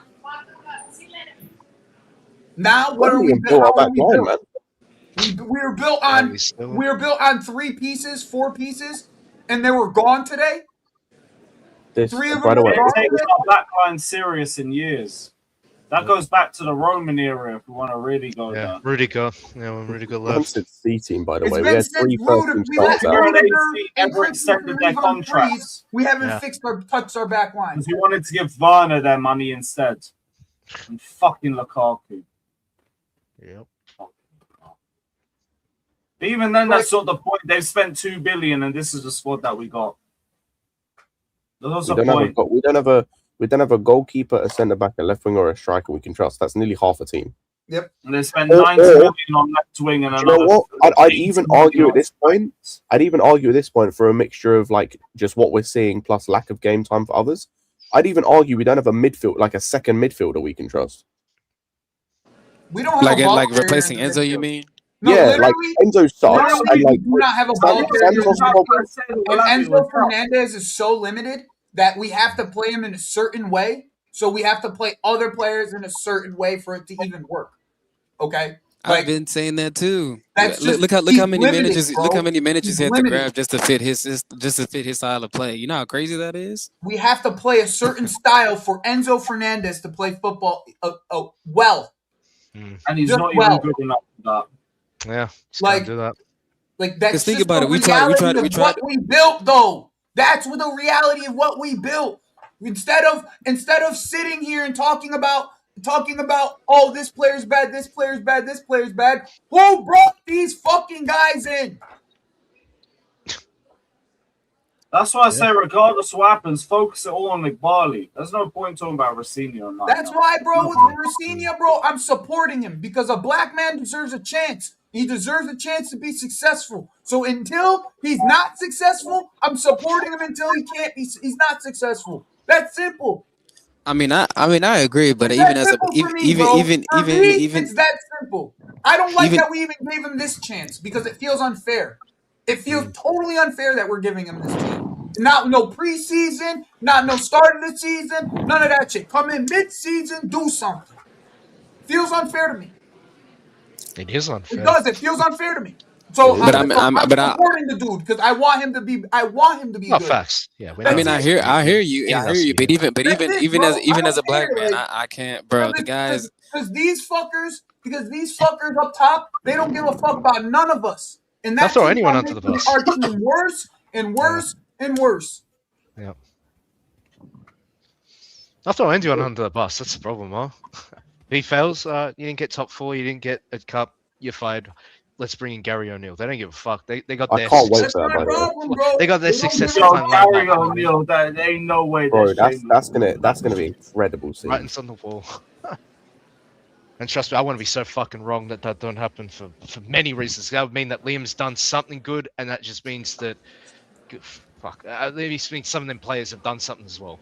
Now what are we built? How are we built? Man. We were built on 3 pieces, 4 pieces, and they were gone today. This, 3 of by them the were way, gone It takes today. our back line serious in years. That goes back to the Roman era if we want to really go Yeah, there. Rudiger. Yeah, when Rudiger left. Rancid C team, by the It's way. We been had since 3 first team we let starts out. Rudiger Rudiger and ever Christensen extended their leave on contracts. freeze. We haven't touched our back line. Because we wanted to give Werner their money instead. And fucking Lukaku. Yep. But even then, that's not the point. They've spent $2 billion, and this is the squad that we got. There's We also a point. don't have a goalkeeper, a centre back, a left wing, or a striker we can trust. That's nearly half a team. Yep. And they spent 90 million on left wing and You know another. what? I'd even argue at this point. I'd even argue at this point for a mixture of like just what we're seeing plus lack of game time for others. I'd even argue we don't have a midfield, like a second midfielder we can trust. We don't have like replacing Enzo, you mean? No, yeah, like Enzo sucks, and we like do not have a ball carrier. Santos And Enzo Fernandez is so limited that we have to play him in a certain way. So we have to play other players in a certain way for it to even work. Okay, I've been saying that too. That's Look how many managers He's had to limited. grab just to fit his style of play. You know how crazy that is. We have to play a certain style for Enzo Fernandez to play football well. And he's Just not well. even good enough for that. Yeah, just Like- can't do that. Like that's Just think just about the it. We tried- reality of what we built, though. That's what the reality of what we built. Instead of sitting here and talking about oh, this player's bad, this player's bad, this player's bad. Who brought these fucking guys in? That's why I say, regardless of what happens, focus it all on McBarley. There's no point talking about Rossini or not. That's why, bro, with Rafinha, bro, I'm supporting him because a black man deserves a chance. He deserves a chance to be successful. So until he's not successful, I'm supporting him until he can't be. He's not successful. That's simple. I mean, I agree, but It's even that as a simple for me, bro. For me, even it's that simple. I don't like even that we even gave him this chance because it feels unfair. It feels totally unfair that we're giving him this chance. Not no preseason, not no start of the season, none of that shit. Come in mid-season, do something. Feels unfair to me. It is unfair. It does. It feels unfair to me. So But I'm supporting the dude because I want him to be. I want him to be Not good. facts. Yeah, I mean, I hear you, He I hear you, but does, even That's it, bro. even I as a don't black care, man, like, I can't, bro. The guys, because these fuckers up top, they don't give a fuck about none of us. And They'll that throw keeps anyone on under the making bus. our team worse and worse and worse. Yeah. I'll throw anyone under the bus. That's the problem, huh? If he fails, you didn't get top 4, you didn't get a cup, you're fired. Let's bring in Gary O'Neill. They don't give a fuck. They got I their can't wait That's for that, my by the way. problem, bro. They got their They don't give successor a plan fuck. lined Gary up. O'Neill, there ain't no way Bro, they're that's gonna be incredible. See, Writings on the wall. And trust me, I want to be so fucking wrong that don't happen for many reasons. That would mean that Liam's done something good, and that just means that fuck. It means some of them players have done something as well.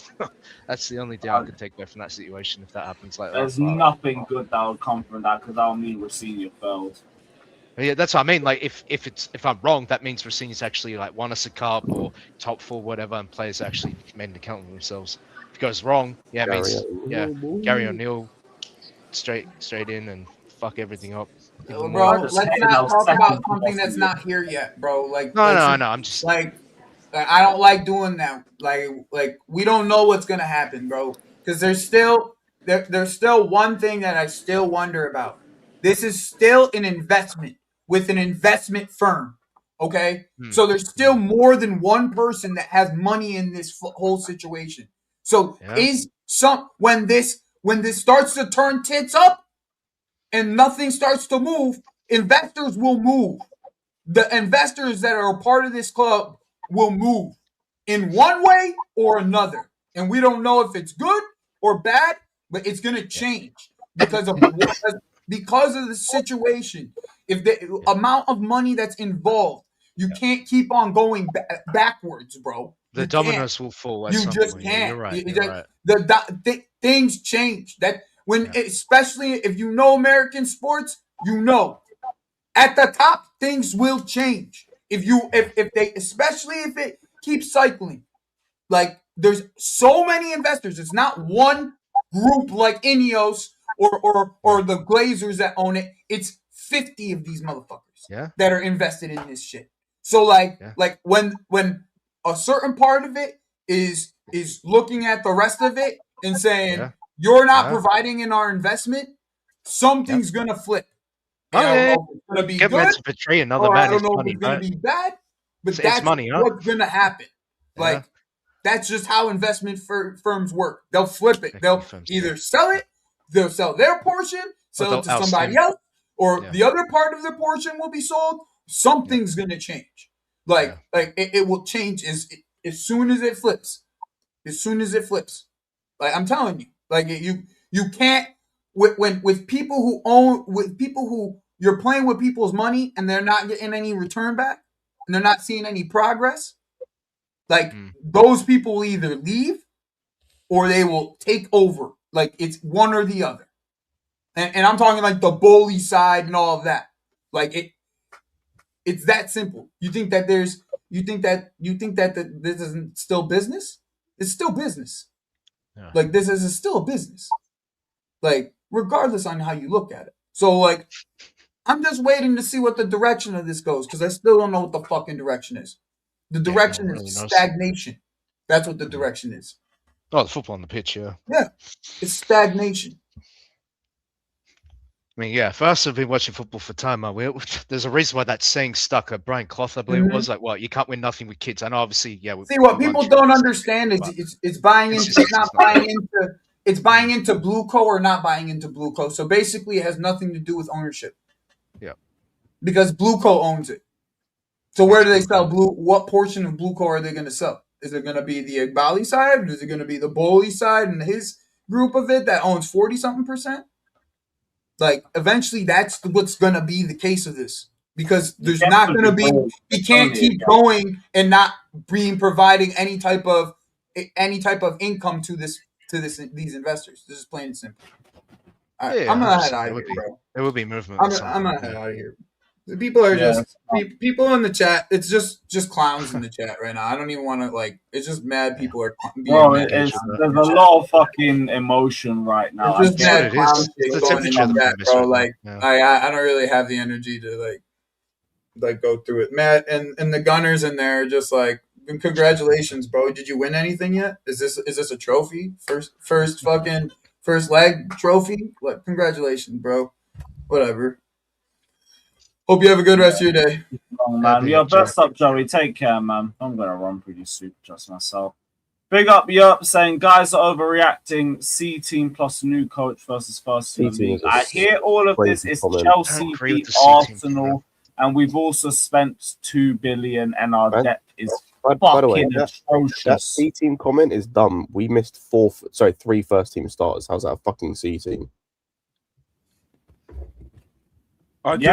That's the only thing I could take away from that situation if that happens like that. There's nothing good that will come from that because I'll mean Rossini failed. Yeah, that's what I mean. Like, if I'm wrong, that means Rossini's actually like won us a cup or top 4, whatever, and players actually made an account of themselves. If it goes wrong, yeah, it means Gary O'Neill straight in and fuck everything up. Bro, let's not talk about something that's not here yet, bro. Like, no, I'm just like, I don't like doing that. Like we don't know what's gonna happen, bro. Because there's still one thing that I still wonder about. This is still an investment with an investment firm. Okay, so there's still more than one person that has money in this whole situation. So when this starts to turn tits up and nothing starts to move, investors will move. The investors that are a part of this club will move in one way or another. And we don't know if it's good or bad, but it's going to change because of the situation. If the amount of money that's involved, you can't keep on going backwards, bro. The dominoes will fall. You just point. can't. You're right. Things change. That especially if you know American sports, you know at the top things will change. If especially if it keeps cycling, like there's so many investors. It's not one group like Ineos or the Glazers that own it. It's 50 of these motherfuckers that are invested in this shit. So like when a certain part of it is looking at the rest of it and saying you're not providing in our investment, something's gonna flip. And I don't know if it's gonna be good, to betray another or man I don't is know money, if it's gonna right? be bad, but It's that's money, huh? what's gonna happen. Like that's just how investment firms work. They'll flip it. They'll either sell it, they'll sell their portion, sell it to somebody else, or the other part of their portion will be sold. Something's gonna change. Like it will change as soon as it flips. As soon as it flips. Like I'm telling you, like you can't with people who you're playing with people's money and they're not getting any return back and they're not seeing any progress. Like those people will either leave or they will take over. Like it's one or the other. And I'm talking like the bully side and all of that. Like it's that simple. You think that this isn't still business? It's still business. Yeah. Like this is still a business. Like regardless on how you look at it. So like I'm just waiting to see what the direction of this goes because I still don't know what the fucking direction is. The direction is stagnation. That's what the direction is. Oh, the football on the pitch, Yeah, it's stagnation. I mean, for us who've been watching football for time, there's a reason why that saying stuck. Brian Clough, I believe it was like, "What you can't win nothing with kids." I know, obviously, See, what people don't understand is it's buying into. It's not buying into. It's buying into Blue Co or not buying into Blue Co. So basically, it has nothing to do with ownership. Yeah. Because Blue Co owns it. So where do they sell Blue? What portion of Blue Co are they going to sell? Is it going to be the Igbali side? Or is it going to be the Bowley side and his group of it that owns 40-something%? Like eventually, that's what's gonna be the case of this because there's not gonna be. We can't keep going and not providing any type of income to these investors. This is plain and simple. All right, I'm gonna head out of here, bro. There will be movement. I'm gonna head out of here. The people are just people in the chat. It's just clowns in the chat right now. I don't even want to like. It's just mad people are being mad. There's a lot of fucking emotion right now. It's just mad clown shit going in the chat, bro. Like I don't really have the energy to like go through it. Matt and the Gunners in there are just like, congratulations, bro. Did you win anything yet? Is this a trophy? First leg trophy? Like, congratulations, bro. Whatever. Hope you have a good rest of your day. Oh, man. Yo, best up, Joey. Take care, man. I'm going to run through these super chats myself. Big up, Yup, saying guys are overreacting. C team plus new coach versus first team. I hear all of this. It's Chelsea beat Arsenal, and we've also spent $2 billion, and our debt is by the way, atrocious. That C team comment is dumb. We missed 3 first team starters. How's that a fucking C team? We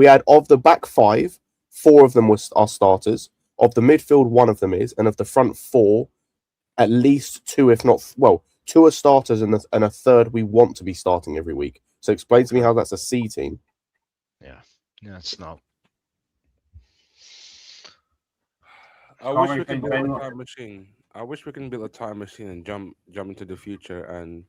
had of the back 5, 4 of them were our starters. Of the midfield, 1 of them is, and of the front 4, at least 2, if not 2 are starters, and a third we want to be starting every week. So explain to me how that's a C team. Yeah, it's not. I wish we could build a time machine. I wish we can build a time machine and jump into the future and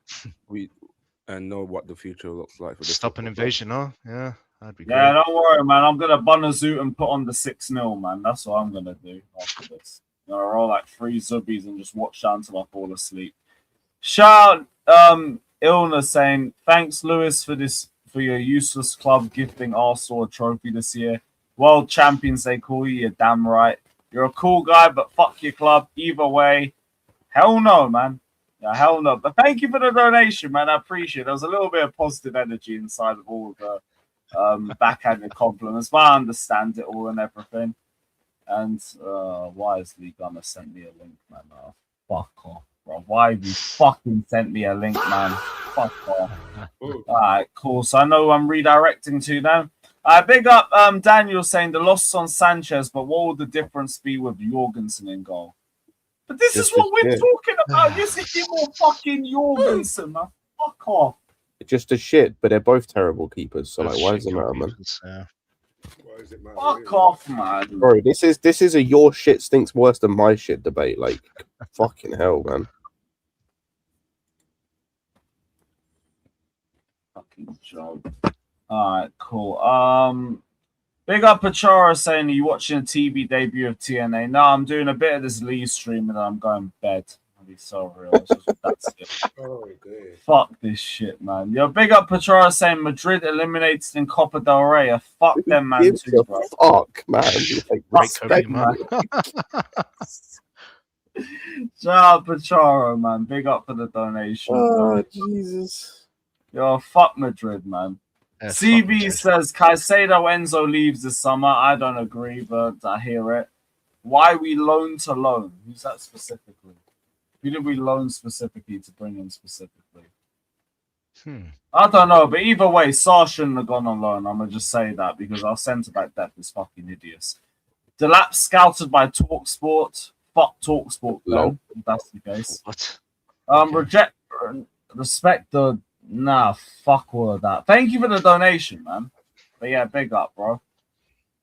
know what the future looks like. Stop an invasion, huh? Yeah, that'd be great. Yeah, don't worry, man. I'm gonna bun a zoot and put on the 6-0, man. That's what I'm gonna do after this. I'm gonna roll like 3 zubbies and just watch down until I fall asleep. Shout Illness saying thanks, Lewis, for your useless club gifting Arsenal a trophy this year. World champions they call you. You're damn right. You're a cool guy, but fuck your club. Either way, hell no, man. Yeah, hell no. But thank you for the donation, man. I appreciate it. There was a little bit of positive energy inside of all the backhanded compliments, but I understand it all and everything. And why has Lee Gunner sent me a link, man? Oh, fuck off, bro. Why have you fucking sent me a link, man? Fuck off. All right, cool. So I know I'm redirecting to now. Big up Daniel saying the loss on Sanchez, but what will the difference be with Jorgensen in goal? But this is what we're talking about. You're thinking more fucking Jorgensen, man. Fuck off. Just a shit, but they're both terrible keepers. So like, why does it matter, man? Fuck off, man. Bro, this is a your shit stinks worse than my shit debate. Like, fucking hell, man. Fucking joke. Alright, cool. Big up Pachara saying, are you watching a TV debut of TNA? No, I'm doing a bit of this Lee stream and then I'm going to bed. I'll be so real. That's it. Oh, good. Fuck this shit, man. Yo, big up Pachara saying Madrid eliminated in Copa del Rey. Fuck them, man, too, bro. Fuck, man. Like, respect, man. Shout out Pachara, man. Big up for the donation. Oh, man. Jesus. Yo, fuck Madrid, man. CB says Caicedo Enzo leaves this summer. I don't agree, but I hear it. Why we loan to loan? Who's that specifically? Who did we loan specifically to bring in specifically? I don't know, but either way, Sarr shouldn't have gone on loan. I'm gonna just say that because our centre back depth is fucking hideous. Delap scouted by TalkSport. Fuck TalkSport, then, if that's the case. What? Respect the. Nah, fuck all of that. Thank you for the donation, man. But yeah, big up, bro.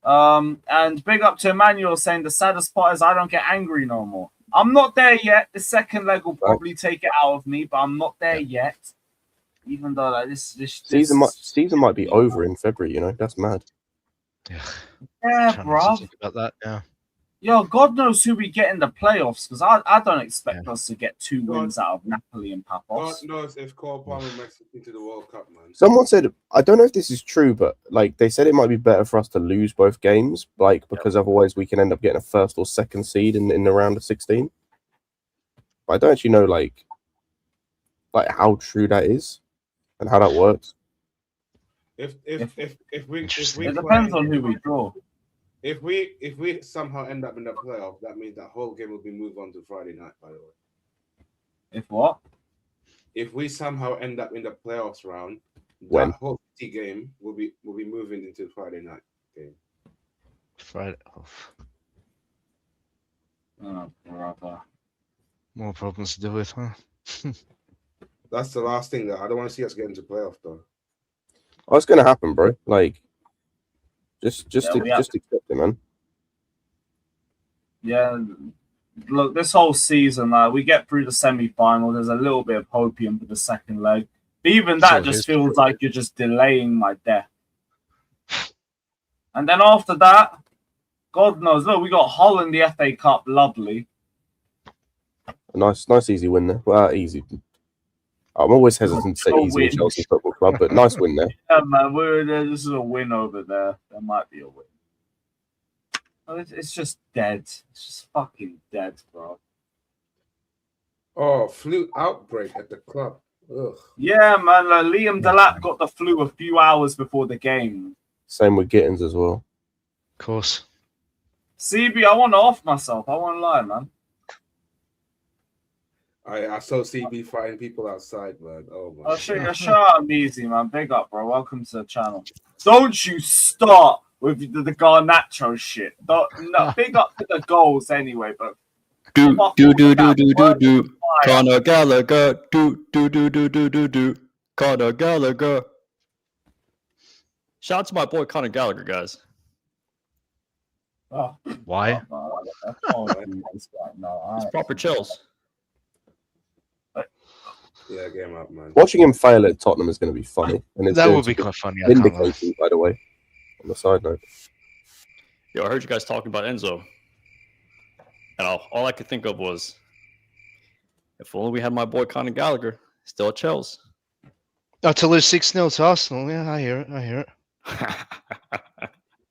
And big up to Emmanuel saying the saddest part is I don't get angry no more. I'm not there yet. The second leg will probably take it out of me, but I'm not there yet. Even though like, this season might be over in February, you know. That's mad. Yeah, bro. About that, yeah. Yo, God knows who we get in the playoffs because I don't expect us to get 2 wins out of Napoli and Papos. God knows if Cole Palmer makes it into the World Cup, man. Someone said, I don't know if this is true, but like they said it might be better for us to lose both games, like because otherwise we can end up getting a 1st or 2nd seed in the round of 16. But I don't actually know like how true that is and how that works. If we it depends on who we draw. If we somehow end up in the playoff, that means that whole game will be moved on to Friday night, by the way. If what? if we somehow end up in the playoffs round, When? that whole City game will be moving into Friday night game. Friday. Oh, brother. More problems to deal with, huh? That's the last thing that I don't want to see us get into playoff though. Oh, it's gonna happen, bro. Like, just Yeah, accept it, man. Yeah, look, this whole season, we get through the semi-final. There's a little bit of hopium for the second leg. But even that just feels like you're just delaying my death. And then after that, God knows. Look, we got Hull in the FA Cup. Lovely. A nice, easy win there. Well, easy. I'm always hesitant to say easy with Chelsea Football Club, but nice win there. Yeah, man, this is a win over there. There might be a win. It's just dead. It's just fucking dead, bro. Oh, flu outbreak at the club. Ugh. Yeah, man. Liam Delap got the flu a few hours before the game. Same with Gittins as well. Of course. CB, I want to off myself. I won't lie, man. I saw CB fighting people outside, man. Oh my! I'll show you a shout out, Measy, man. Big up, bro. Welcome to the channel. Don't you start with the Garnacho shit. No, big up to the goals anyway, but do Conor Gallagher, do Conor Gallagher. Shout out to my boy Conor Gallagher, guys. Oh, why? It's proper chills. Yeah, game up, man. Watching him fail at Tottenham is going to be funny. And that would be quite funny. Vindicating, by the way. On the side note. Yo, I heard you guys talking about Enzo. And all I could think of was, if only we had my boy Conor Gallagher still at Chelsea. Oh, to lose 6-0 to Arsenal. Yeah, I hear it.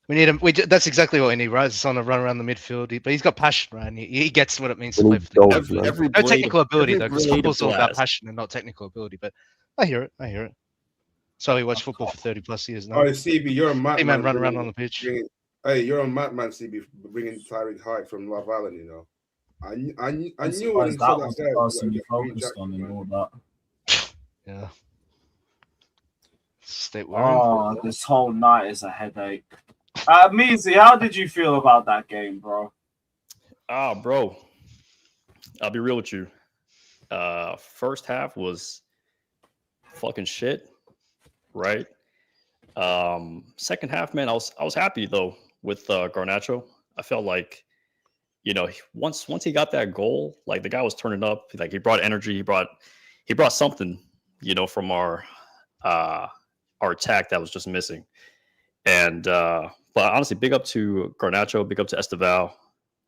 We need him. That's exactly what we need, right? It's on a run around the midfield. But he's got passion, right? And he gets what it means to play for the game. No technical ability, though, because football's all about passion and not technical ability. But I hear it. So we watch football for 30+ years now. Oh, CB, you're a madman. Run around on the pitch. Hey, you're a madman, CB, bringing Tyreek Hyde from Love Island, you know. I knew when he saw that guy. Person you focused on and all that. Yeah. This whole night is a headache. Measy, how did you feel about that game, bro? Bro, I'll be real with you. First half was fucking shit, right? Second half, man, I was happy though with Garnacho. I felt like, you know, once he got that goal, like the guy was turning up. Like he brought energy. He brought something, you know, from our attack that was just missing. And but honestly, big up to Garnacho, big up to Esteval,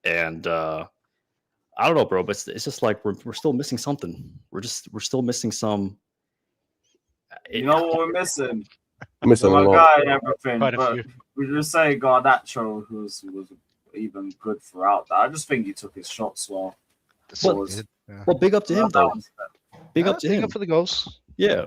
and I don't know, bro, but it's just like we're still missing something. We're still missing some. You know what we're missing? Missing a lot. Guy and everything, but we just say Garnacho was even good throughout that. I just think he took his shots well. Well, big up to him though. Big up to him. Big up for the goals. Yeah.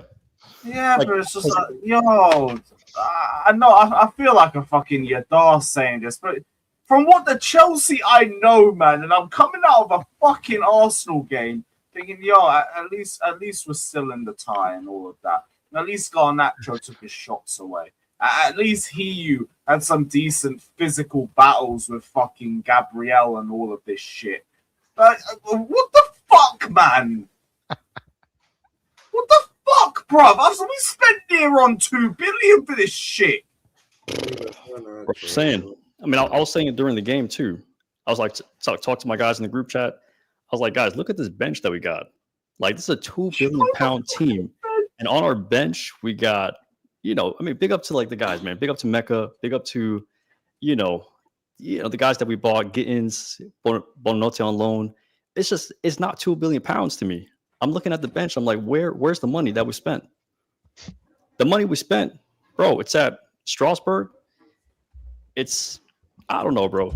Yeah, but it's just like, yo, I know, I feel like a fucking Yadar saying this, but from what the Chelsea I know, man, and I'm coming out of a fucking Arsenal game thinking, yo, at least we're still in the tie and all of that. And at least Garnacho took his shots away. At least you had some decent physical battles with fucking Gabriel and all of this shit. What the fuck, man? What the fuck, bruv? We spent near on $2 billion for this shit. I'm saying. I mean, I was saying it during the game too. I was like, talk to my guys in the group chat. I was like, guys, look at this bench that we got. Like, this is a $2 billion team, and on our bench we got, you know, I mean, big up to like the guys, man. Big up to Mecca. Big up to, you know, the guys that we bought, Gittins, Bonanotte on loan. It's not $2 billion to me. I'm looking at the bench. I'm like, where's the money that we spent? The money we spent, bro, it's at Strasbourg. I don't know, bro.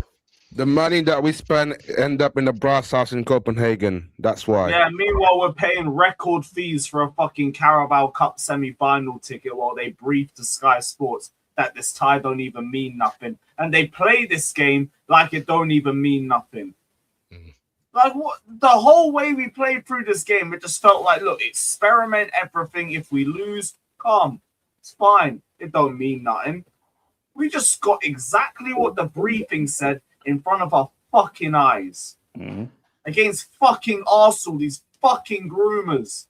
The money that we spent end up in the brass house in Copenhagen. That's why. Yeah, meanwhile, we're paying record fees for a fucking Carabao Cup semi-final ticket while they brief to Sky Sports that this tie don't even mean nothing. And they play this game like it don't even mean nothing. Like what the whole way we played through this game, it just felt like, look, experiment everything. If we lose, calm, it's fine. It don't mean nothing. We just got exactly what the briefing said in front of our fucking eyes against fucking Arsenal. These fucking groomers.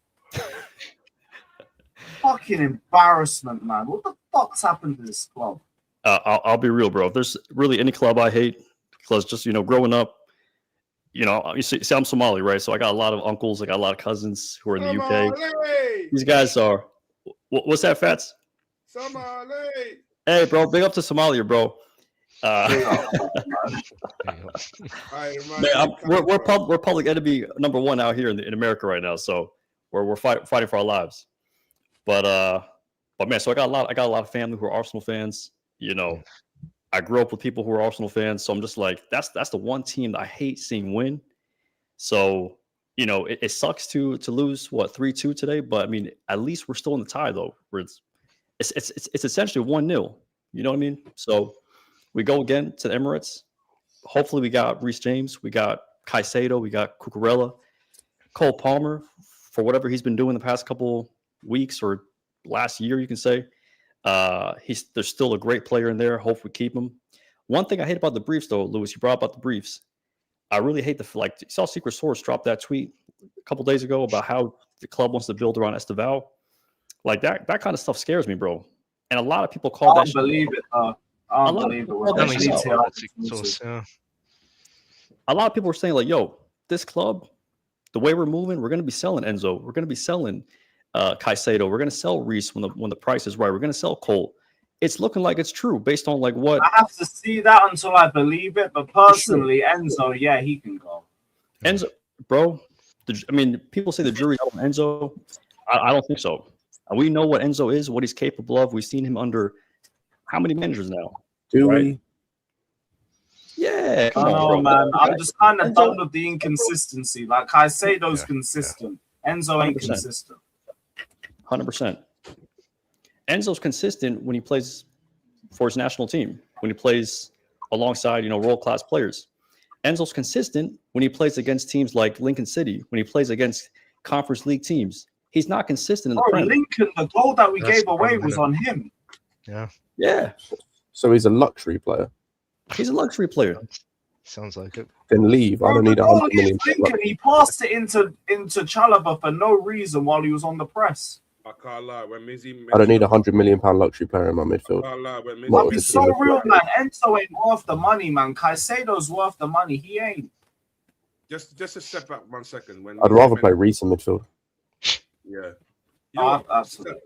Fucking embarrassment, man. What the fuck's happened to this club? I'll be real, bro. If there's really any club I hate, because just, you know, growing up, you know, you see, I'm Somali, right? So I got a lot of uncles, I got a lot of cousins who are in the UK. These guys are, what's that, Fats? Somali. Hey, bro, big up to Somalia, bro. Man, we're public enemy number one out here in America right now, so we're fighting for our lives. But man, so I got a lot of family who are Arsenal fans. You know, I grew up with people who are Arsenal fans, so I'm just like, that's the one team that I hate seeing win. So, you know, it sucks to lose 3-2 today, but I mean, at least we're still in the tie though. Where it's essentially 1-0. You know what I mean? So we go again to the Emirates. Hopefully, we got Reece James, we got Caicedo, we got Cucurella, Cole Palmer for whatever he's been doing the past couple weeks or last year, you can say. There's still a great player in there. Hope we keep him. One thing I hate about the briefs, though, Lewis, you brought up about the briefs. I really hate you saw Secret Source drop that tweet a couple days ago about how the club wants to build around Esteval. Like that kind of stuff scares me, bro. And a lot of people call that. Believe it. I don't believe it. A lot of people were saying like, "Yo, this club, the way we're moving, we're going to be selling Enzo. We're going to be selling Caicedo. We're going to sell Reece when the price is right. We're going to sell Cole." It's looking like it's true based on like what I have to see that until I believe it. But personally, Enzo, yeah, he can go. Enzo, bro. I mean, people say the jury's out on Enzo. I don't think so. We know what Enzo is, what he's capable of. We've seen him under how many managers now? Do we? Yeah. Oh man, I'm just kind of done with the inconsistency. Like Caicedo's consistent, Enzo ain't 100%. consistent. 100%. Enzo's consistent when he plays for his national team, when he plays alongside, you know, world-class players. Enzo's consistent when he plays against teams like Lincoln City, when he plays against Conference League teams. He's not consistent in the Premier. Lincoln, the goal that we gave away was on him. Yeah. So he's a luxury player. He's a luxury player. Sounds like it. Then leave. I don't need 100 million. Lincoln, he passed it into Chalobah for no reason while he was on the press. I can't lie. When Mizzy I don't need a £100 million luxury player in my midfield. I'll be so real, man. Enzo ain't worth the money, man. Caicedo's worth the money. He ain't. Just to step back 1 second. When I'd rather play Reece in midfield. Yeah. Absolutely.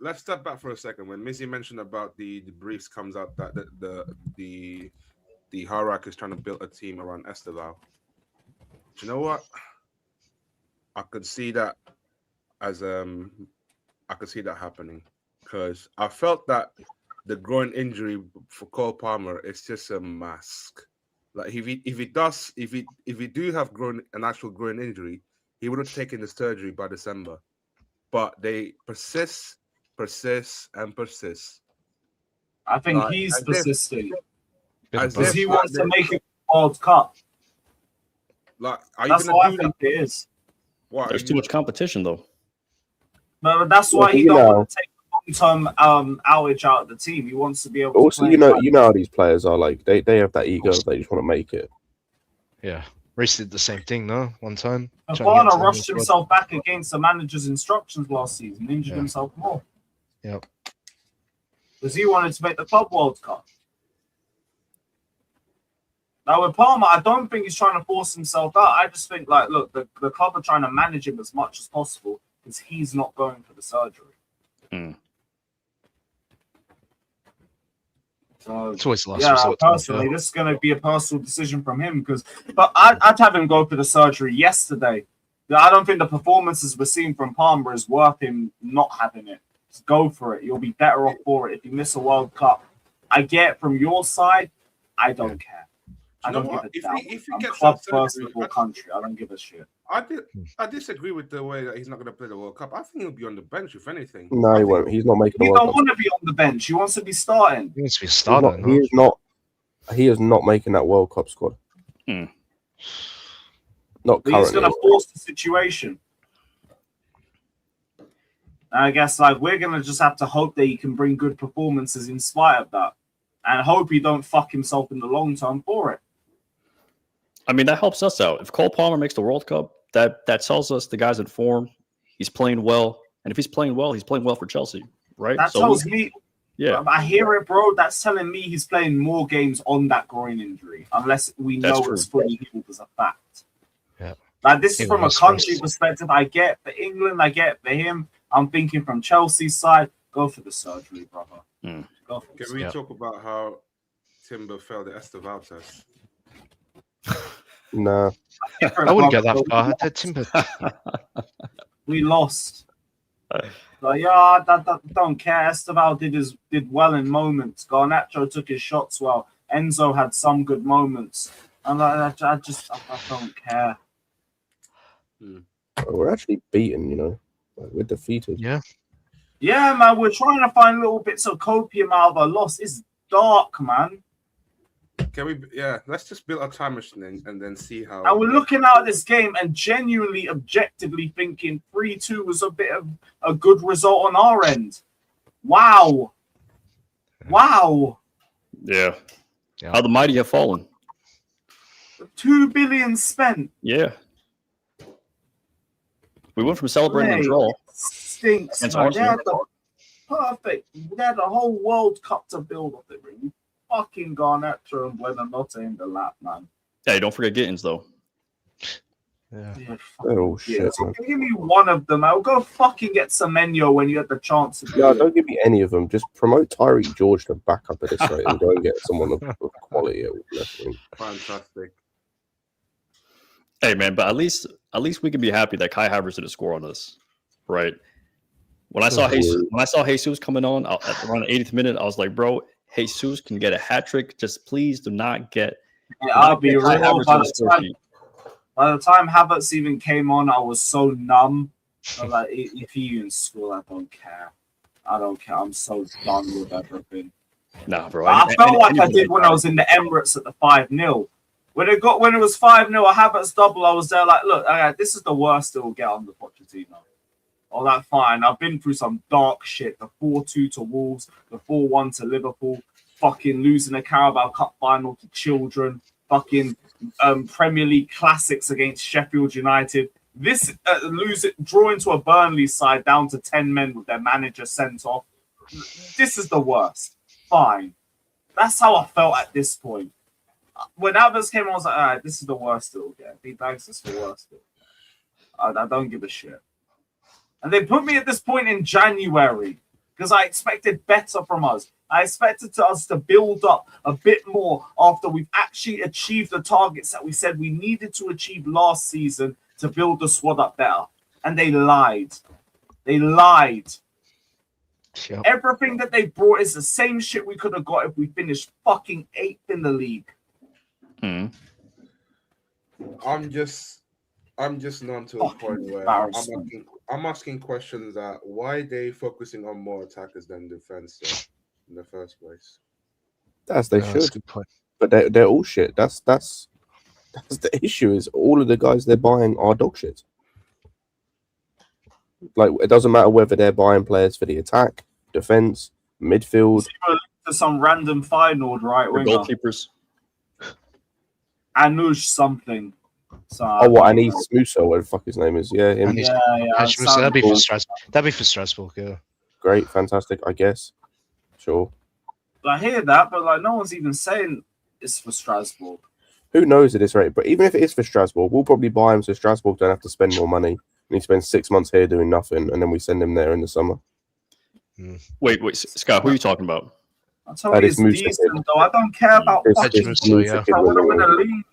Let's step back for a second. When Mizzy mentioned about the briefs comes out that the Harak is trying to build a team around Esteval. Do you know what? I could see that as I could see that happening because I felt that the groin injury for Cole Palmer is just a mask. Like if he do have an actual groin injury, he would have taken the surgery by December. But they persist. I think he's persisting because he wants to make it World Cup. Like, are that's you what gonna I do think that? it is. What, There's too much competition, though. But that's why he don't want to take the long-term outage out of the team. He wants to be able. Also, to you know how these players are like. They have that ego. They just want to make it. Yeah, Reece did the same thing, no? One time. Fofana rushed himself back against the manager's instructions last season, injured himself more. Yep. Because he wanted to make the Club World Cup. Now with Palmer, I don't think he's trying to force himself out. I just think, like, look, the club are trying to manage him as much as possible because he's not going for the surgery. So, it's always the last resort. Personally, this is going to be a personal decision from him but I'd have him go for the surgery yesterday. I don't think the performances we're seeing from Palmer is worth him not having it. Just go for it. You'll be better off for it if you miss a World Cup. I get from your side, I don't care. I don't give a damn. If he I'm gets club that first surgery, before country. I don't give a shit. I disagree with the way that he's not going to play the World Cup. I think he'll be on the bench, if anything. No, he won't. He's not making the He World don't Cup. want to be on the bench. He wants to be starting. He wants to be starting. He is not making that World Cup squad. Not But he's currently. going to force the situation. And I guess like we're going to just have to hope that he can bring good performances in spite of that. And hope he don't fuck himself in the long term for it. I mean, that helps us out. If Cole Palmer makes the World Cup, that tells us the guy's in form. He's playing well. And if he's playing well for Chelsea, right? That tells me... Yeah, I hear it, bro. That's telling me he's playing more games on that groin injury, unless we know it's fully healed as a fact. Yeah. Like this is from a country perspective. I get for England, I get for him. I'm thinking from Chelsea's side, go for the surgery, brother. Go for Can we talk about how Timber failed the Esteval test? Nah. I wouldn't go that far. Timber. We lost. Like, yeah, I don't care. Esteval did well in moments. Garnacho took his shots well. Enzo had some good moments. And I don't care. We're actually beaten, you know. Like, we're defeated. Yeah. Yeah, man. We're trying to find little bits of copium out of our loss. It's dark, man. Can we? Yeah, let's just build a time machine and then see how. And we're looking out at this game and genuinely, objectively thinking 3-2 was a bit of a good result on our end. Wow. Yeah. How the mighty have fallen. 2 billion spent. Yeah. We went from celebrating a draw. Stinks, man. They had the perfect. They had the whole World Cup to build off it, really. Fucking Garnacho and Buenanotte in the lap, man. Hey, don't forget Gittins, though. Yeah, Oh, shit, man. give me one of them. I'll go fucking get Semenyo when you had the chance to do No, it. don't give me any of them. Just promote Tyreek George to back up at this rate and go and get someone of quality. Fantastic. Hey, man, but at least we can be happy that Kai Havertz didn't score on us, right? When I saw Jesus coming on at around the 80th minute, I was like, bro, Jesus can get a hat trick. Just please do not get. I'll be real. By the time Havertz even came on, I was so numb. Like, if he even scored, I don't care. I'm so done with everything. Nah, bro. I felt like I did when I was in the Emirates at the 5-0. When it was 5-0, a Havertz double, I was there like, look, this is the worst it will get on the Pochettino. Oh, that's fine. I've been through some dark shit. The 4-2 to Wolves, the 4-1 to Liverpool, fucking losing a Carabao Cup final to Children, fucking Premier League classics against Sheffield United. This drawing to a Burnley side down to 10 men with their manager sent off. This is the worst. Fine. That's how I felt at this point. When Havertz came on, I was like, all right, this is the worst it will get. He bags this the worst. I don't give a shit. And they put me at this point in January because I expected better from us. I expected us to build up a bit more after we've actually achieved the targets that we said we needed to achieve last season to build the squad up better. And they lied. They lied. Yep. Everything that they brought is the same shit we could have got if we finished fucking 8th in the league. I'm just not to a point where I'm asking questions that why they focusing on more attackers than defense in the first place. They should, but they're all shit. That's the issue. Is all of the guys they're buying are dog shit. Like it doesn't matter whether they're buying players for the attack, defense, midfield, to some random final right winger. Goalkeepers. Anush something. So, Anis Musso, whatever the fuck his name is. Yeah, him. That'd be for Strasbourg. That'd be for Strasbourg, yeah. Great, fantastic, I guess. Sure. I hear that, but like no one's even saying it's for Strasbourg. Who knows at this rate? But even if it is for Strasbourg, we'll probably buy him so Strasbourg don't have to spend more money. And he spends 6 months here doing nothing, and then we send him there in the summer. Wait, Scott, who are you talking about? I'm telling you, it's decent, though. I don't care about fucking I want to win a league.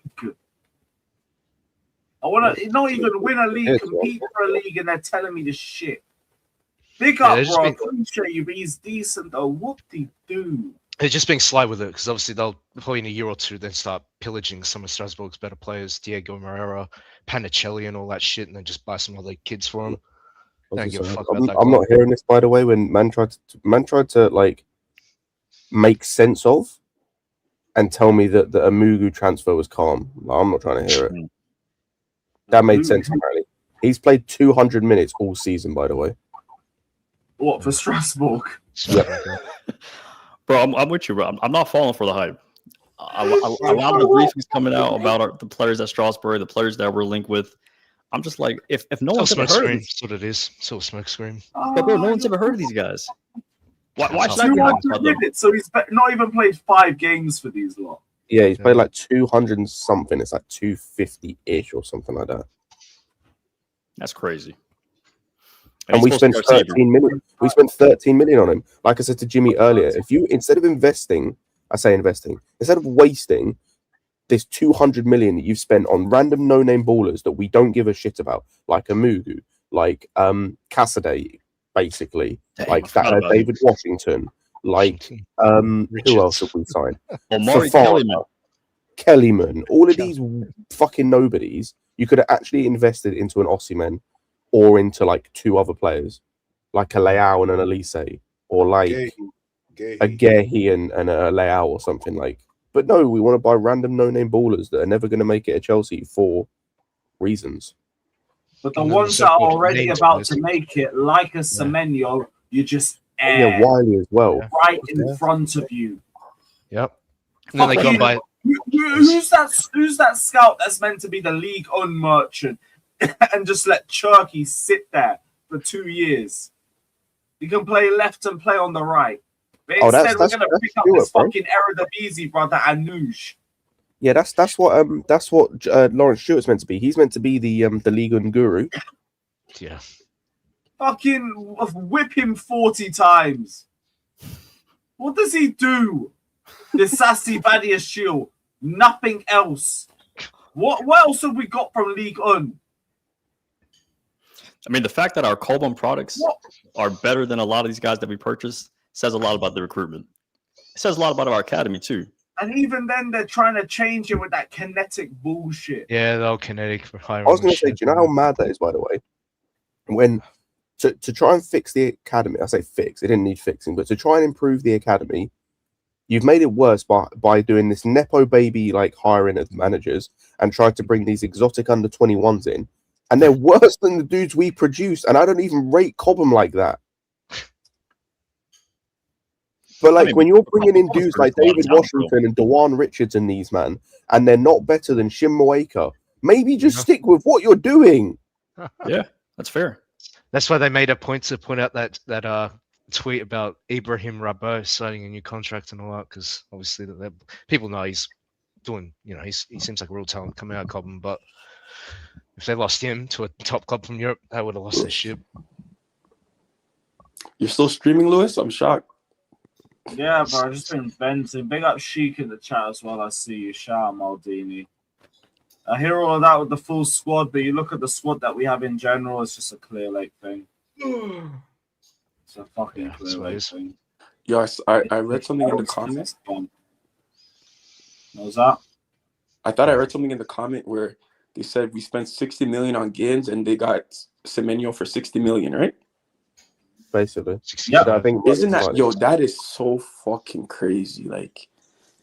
I want to not even win a league, compete for a league, and they're telling me this shit. Big up, bro. I appreciate you, but he's decent, though. Whoop-de-doo. They're just being sly with it, because obviously they'll probably in a year or two then start pillaging some of Strasbourg's better players, Diego Moreira, Panicelli, and all that shit, and then just buy some other kids for them. I'm not hearing this, by the way, when man tried to like make sense of and tell me that the Amugu transfer was calm. Like, I'm not trying to hear it. That made sense, apparently. He's played 200 minutes all season, by the way. What, for Strasbourg? Yeah. Bro, I'm with you, bro. I'm not falling for the hype. A lot of the briefings coming out about the players at Strasbourg, the players that we're linked with. I'm just like, if no one's ever heard of these, that's what it is. It's all smoke screen. but bro, no one's ever heard of these guys. Why should I be hyped about them? So he's not even played 5 games for these lot. Yeah, he's played like 200 and something. It's like 250-ish or something like that. That's crazy. And we spent 13 million. We spent 13 million on him. Like I said to Jimmy earlier, if you instead of investing, instead of wasting this 200 million that you've spent on random no-name ballers that we don't give a shit about, like Amugu, like Cassidy, basically, like that David Washington, like who else have we signed? Kellyman, all of these fucking nobodies. You could have actually invested into an Osimhen or into like 2 other players, like a Leao and an Elise, or like a Gehi and a Leao or something like. But no, we want to buy random no-name ballers that are never going to make it at Chelsea for reasons. But the ones that are already about to make it, like a Semenyo, you just air Wiley as well, right in front of you. Yep. And then they go and buy. Who's that scout that's meant to be the league own merchant and just let Cherky sit there for 2 years? He can play left and play on the right. But instead, we're going to pick up this fucking Eredivisie brother Anoush. Yeah, that's what Lawrence Stewart's meant to be. He's meant to be the league and guru. Yeah. Fucking whip him 40 times. What does he do? The Sassy Badia Shield. Nothing else. What else have we got from League One? I mean, the fact that our Colbun products are better than a lot of these guys that we purchased says a lot about the recruitment. It says a lot about our academy too. And even then, they're trying to change it with that kinetic bullshit. Yeah, the old kinetic for hiring. I was going to say, do you know how mad that is, by the way? When to try and fix the academy, I say fix, it didn't need fixing, but to try and improve the academy, you've made it worse by doing this Nepo baby like hiring of managers and tried to bring these exotic under 21s in. And they're worse than the dudes we produce. And I don't even rate Cobham like that. But like when you're bringing in dudes like David Washington and Dewan Richards and these, man, and they're not better than Shim Moeka, maybe just stick with what you're doing. Yeah, that's fair. That's why they made a point to point out that tweet about Ibrahim Rabo signing a new contract and all that, because obviously people know he's doing, he seems like a real talent coming out of Cobham, but if they lost him to a top club from Europe, they would have lost their ship. You're still streaming, Lewis? I'm shocked. Yeah, bro, I've just been venting. Big up Sheik in the chat as well. I see you. Shout out Maldini. I hear all of that with the full squad, but you look at the squad that we have in general, it's just a Clear Lake thing. It's a fucking Clear Lake thing. Yes, I read something in the comments. What was that? I thought I read something in the comment where they said we spent 60 million on Gins and they got Semenyo for 60 million, right? Basically. Yeah, I think isn't that that is so fucking crazy. Like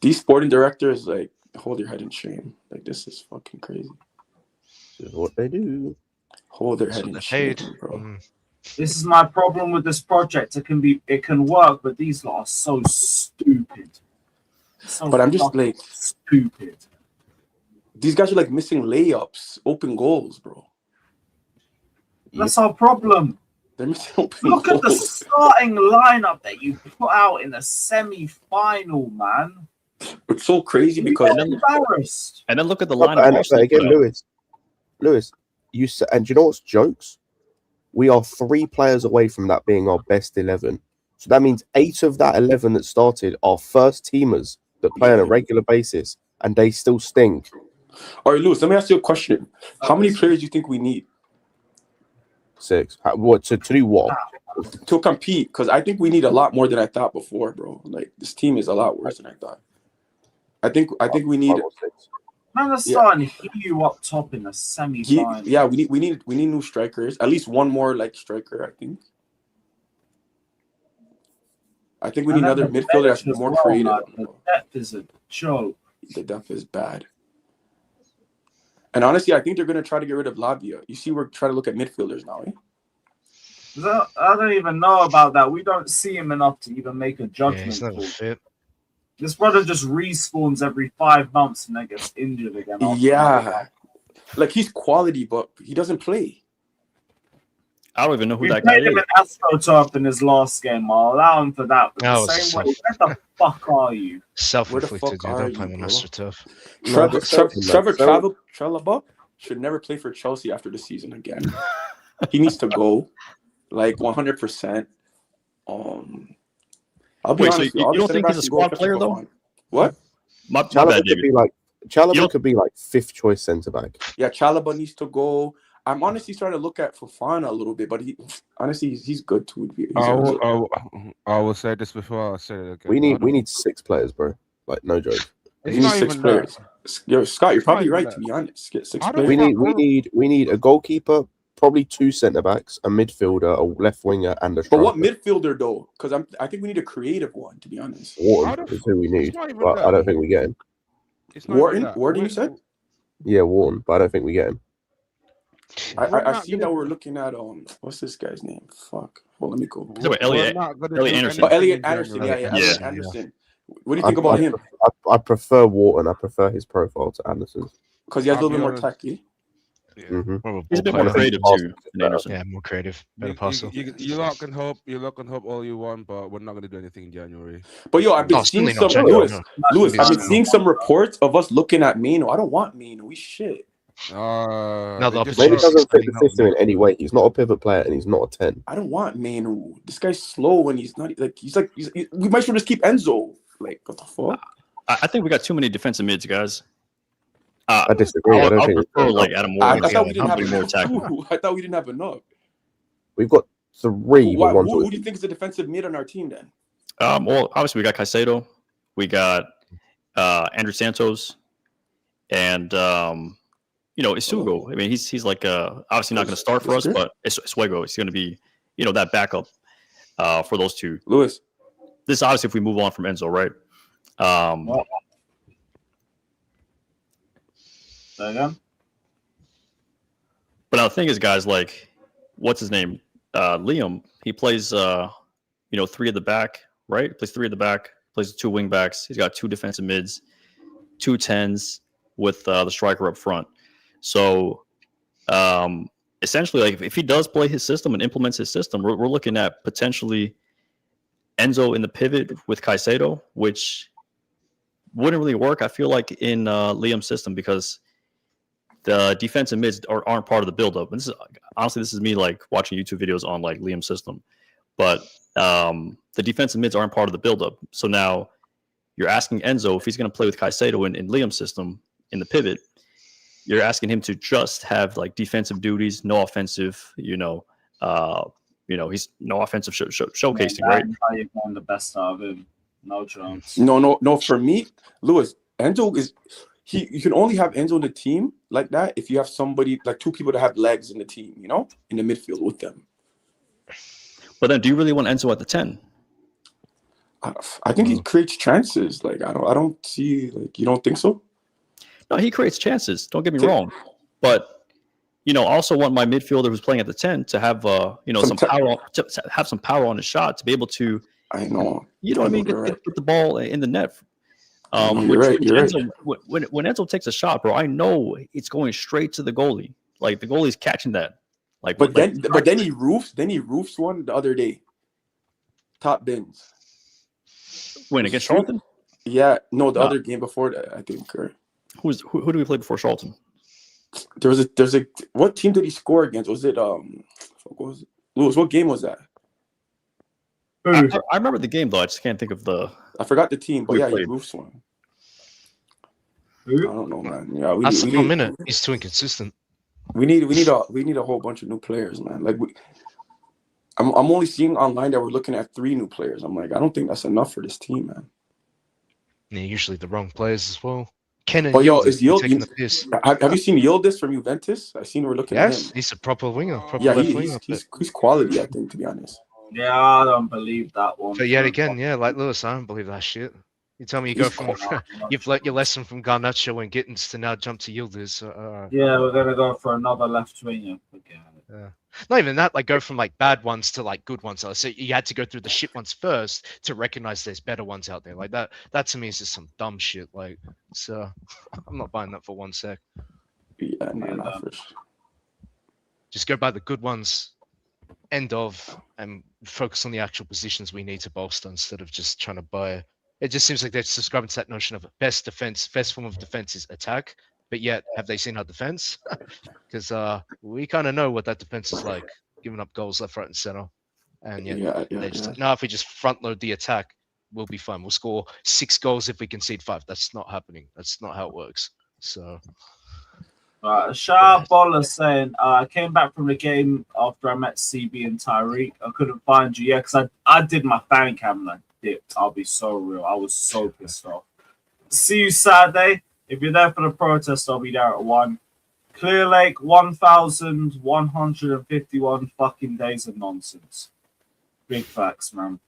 these sporting directors, like, hold your head in shame. Like this is fucking crazy. This is what they do. Hold their head in shame, bro. This is my problem with this project. It can work, but these lot are so stupid. But I'm just like stupid. These guys are like missing layups, open goals, bro. That's our problem. They're missing open Look goals. at the starting lineup that you put out in the semi-final, man. It's so crazy because embarrassed. And then look at the lineup. And again, Lewis, you said, and do you know what's jokes? We are 3 players away from that being our best 11. So that means 8 of that 11 that started are first teamers that play on a regular basis, and they still stink. All right, Lewis, let me ask you a question. How many players do you think we need? 6. What to do what? To compete, because I think we need a lot more than I thought before, bro. Like this team is a lot worse than I thought. I think we need. Man, they're starting to heat you up top in the semi-final. Yeah, we need new strikers. At least one more like striker, I think. I think we need another midfielder that's more creative. The depth is a joke. The depth is bad. And honestly, I think they're going to try to get rid of Labia. You see, we're trying to look at midfielders now, eh? I don't even know about that. We don't see him enough to even make a judgment. He's never fit. This brother just respawns every 5 months and then gets injured again. Yeah. Like, he's quality, but he doesn't play. I don't even know who We that guy played him is. in AstroTurf in his last game. I'll allow him for that. But the same way, where the fuck are you? Self-inflicted, dude. Don't play on AstroTurf. Trevor Chalobah should never play for Chelsea after the season again. He needs to go, like 100%. I'll be honest. So you don't think he's a squad player though? What? My Chalobah bad, could be like could be like 5th choice centre back. Yeah, Chalobah needs to go. I'm honestly starting to look at Fofana a little bit, but he's good too. I will say this before I say it again. We need 6 players, bro. Like, no joke. We need 6 players. Yo, Scott, you're probably right. To be honest, get 6 players. We need a goalkeeper, probably 2 centre backs, a midfielder, a left winger, and a striker. But what midfielder though? Because I think we need a creative one. To be honest, Wharton is who we need, but I don't think we get him. Wharton, you said? Yeah, Wharton, but I don't think we get him. I've seen that we're looking at what's this guy's name? Fuck. Well, let me go. Elliot Anderson. Oh, Elliot Anderson. Yeah, Elliot Anderson. What do you think about him? I prefer Wharton. I prefer his profile to Anderson's. Because he has a little bit more tacky. He's a bit more creative too than Anderson. Yeah, more creative. Better passer. You lot can hope all you want, but we're not going to do anything in January. But yo, I've been seeing some Lewis. I've been seeing some reports of us looking at Mano. I don't want Mano. We shit. Mano doesn't fit the system in any way. He's not a pivot player and he's not a 10. I don't want Mano. This guy's slow and he's not we might as well just keep Enzo. Like, what the fuck? I think we got too many defensive mids, guys. I disagree. I don't think prefer like Adam Morgan. I thought we didn't have enough. I thought we didn't have enough. We've got 3. Who do you think is the defensive mid on our team then? Well, obviously we got Caicedo, we got Andrew Santos, and Isugo. I mean, he's like obviously not going to start for us, but Isugo is going to be that backup for those two. Lewis, this obviously if we move on from Enzo, right? Again? But now the thing is, guys, like, what's his name? Liam. He plays, 3 at the back, right? He plays 3 at the back. Plays 2 wing backs. He's got 2 defensive mids, 2 10s with the striker up front. So, essentially, like, if he does play his system and implements his system, we're looking at potentially Enzo in the pivot with Caicedo, which wouldn't really work, I feel like, in Liam's system because the defensive mids aren't part of the buildup. And this is me like watching YouTube videos on like Liam's system, but the defensive mids aren't part of the buildup. So now you're asking Enzo if he's going to play with Caicedo in Liam's system in the pivot. You're asking him to just have like defensive duties, no offensive. He's no offensive showcasing, right? How you getting the best out of him? No chance. No. For me, Lewis, Enzo is. You can only have Enzo in the team like that if you have somebody like 2 people that have legs in the team, in the midfield with them. But then, do you really want Enzo at the 10? I think he creates chances. Like I don't see like you don't think so? No, he creates chances. Don't get me wrong, but I also want my midfielder who's playing at the 10 to have some power, to have some power on his shot to be able to. I know. What I mean? Get the ball in the net. You're right. When Enzo takes a shot, bro, I know it's going straight to the goalie. Like the goalie's catching that. Like, but then he roofs one the other day. Top bins. When against Charlton? Yeah, no, the other game before that, I think. Who do we play before Charlton? There's a what team did he score against? Was it Lewis? What game was that? I remember the game though. I just can't think of the. I forgot the team, but he roofs one. I don't know, man. Yeah, that's the minute. He's too inconsistent. We need a whole bunch of new players, man. Like I'm only seeing online that we're looking at 3 new players. I'm like, I don't think that's enough for this team, man. Yeah, usually the wrong players as well. Kenan. Oh, yo, is Yildiz taking the piss? Have you seen Yildiz from Juventus? I seen we're looking at him. Yes, he's a proper winger. He's quality, I think, to be honest. Yeah, I don't believe that one. But yet again, like Lewis, I don't believe that shit. You tell me you go from you've learnt your lesson from Garnacho and Gittins to now jump to Yildiz. Yeah, we're gonna go for another left winger. Not even that, like go from like bad ones to like good ones. So you had to go through the shit ones first to recognize there's better ones out there. Like that to me is just some dumb shit. Like, so I'm not buying that for 1 sec. Yeah, no, for sure. Just go by the good ones, end of, and focus on the actual positions we need to bolster instead of just trying to buy. It just seems like they're subscribing to that notion of best form of defense is attack. But yet, have they seen our defense? Because we kind of know what that defense is like, giving up goals left, right, and center. And yet, now if we just front load the attack, we'll be fine. We'll score 6 goals if we concede 5. That's not happening. That's not how it works. So. Shah Bola saying, I came back from the game after I met CB and Tyreek. I couldn't find you. Yeah, because I did my fan cam and I dipped. I'll be so real. I was so pissed off. See you Saturday. If you're there for the protest, I'll be there at 1. Clear Lake, 1,151 fucking days of nonsense. Big facts, man.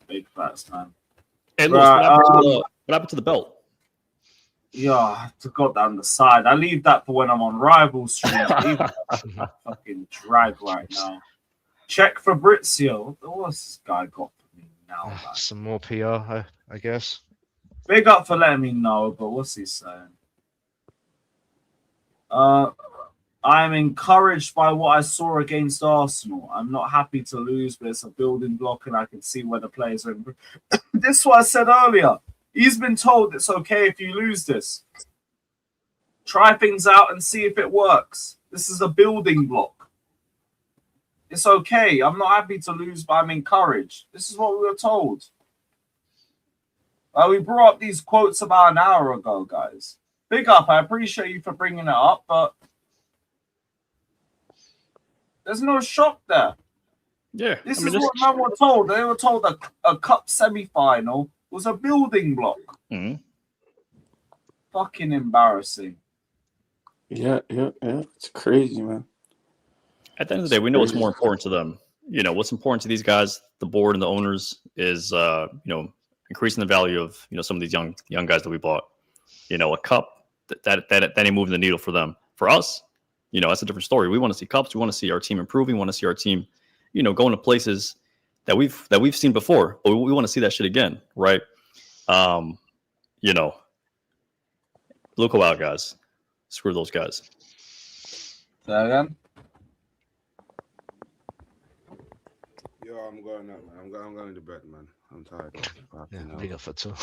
Big facts, man. Hey, Lewis, what happened to the belt? Yeah, I forgot that on the side. I leave that for when I'm on Rival Stream. Fucking drag right now. Check Fabrizio. What's this guy got for me now? Man? Some more PR, I guess. Big up for letting me know, but what's he saying? I'm encouraged by what I saw against Arsenal. I'm not happy to lose, but it's a building block and I can see where the players are. This is what I said earlier. He's been told it's okay if you lose this. Try things out and see if it works. This is a building block. It's okay. I'm not happy to lose, but I'm encouraged. This is what we were told. We brought up these quotes about an hour ago, guys. Big up. I appreciate you for bringing it up, but there's no shock there. Yeah. This is what men were told. They were told a cup semi-final was a building block. Mm-hmm. Fucking embarrassing. Yeah. It's crazy, man. At the end of the day, we know what's more important to them. You know, what's important to these guys, the board and the owners, is increasing the value of some of these young guys that we bought. A cup that ain't moving the needle for them. For us, that's a different story. We want to see cups. We want to see our team improving. We want to see our team, going to places that we've seen before, but we want to see that shit again, right? Look out, guys. Screw those guys. Say again? Yo, I'm going up, man. I'm going to bed, man. I'm tired. Yeah, big up for 2.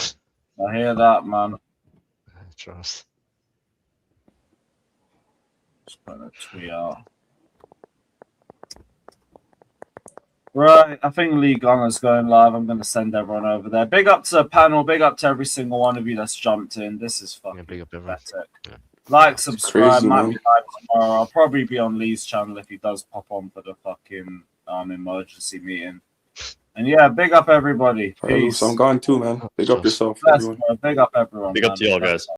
I hear that, man. Trust. Just put a tweet out. Right, I think League Honor's going live. I'm going to send everyone over there. Big up to the panel. Big up to every single one of you that's jumped in. This is fucking big up everyone. pathetic. Like, subscribe. Crazy, might man. be live tomorrow. I'll probably be on Lee's channel if he does pop on for the fucking emergency meeting. And yeah, big up everybody. Peace. So I'm gone too, man. Big up yourself. Bless, Everyone. bro. Big up everyone. Big up to y'all, guys.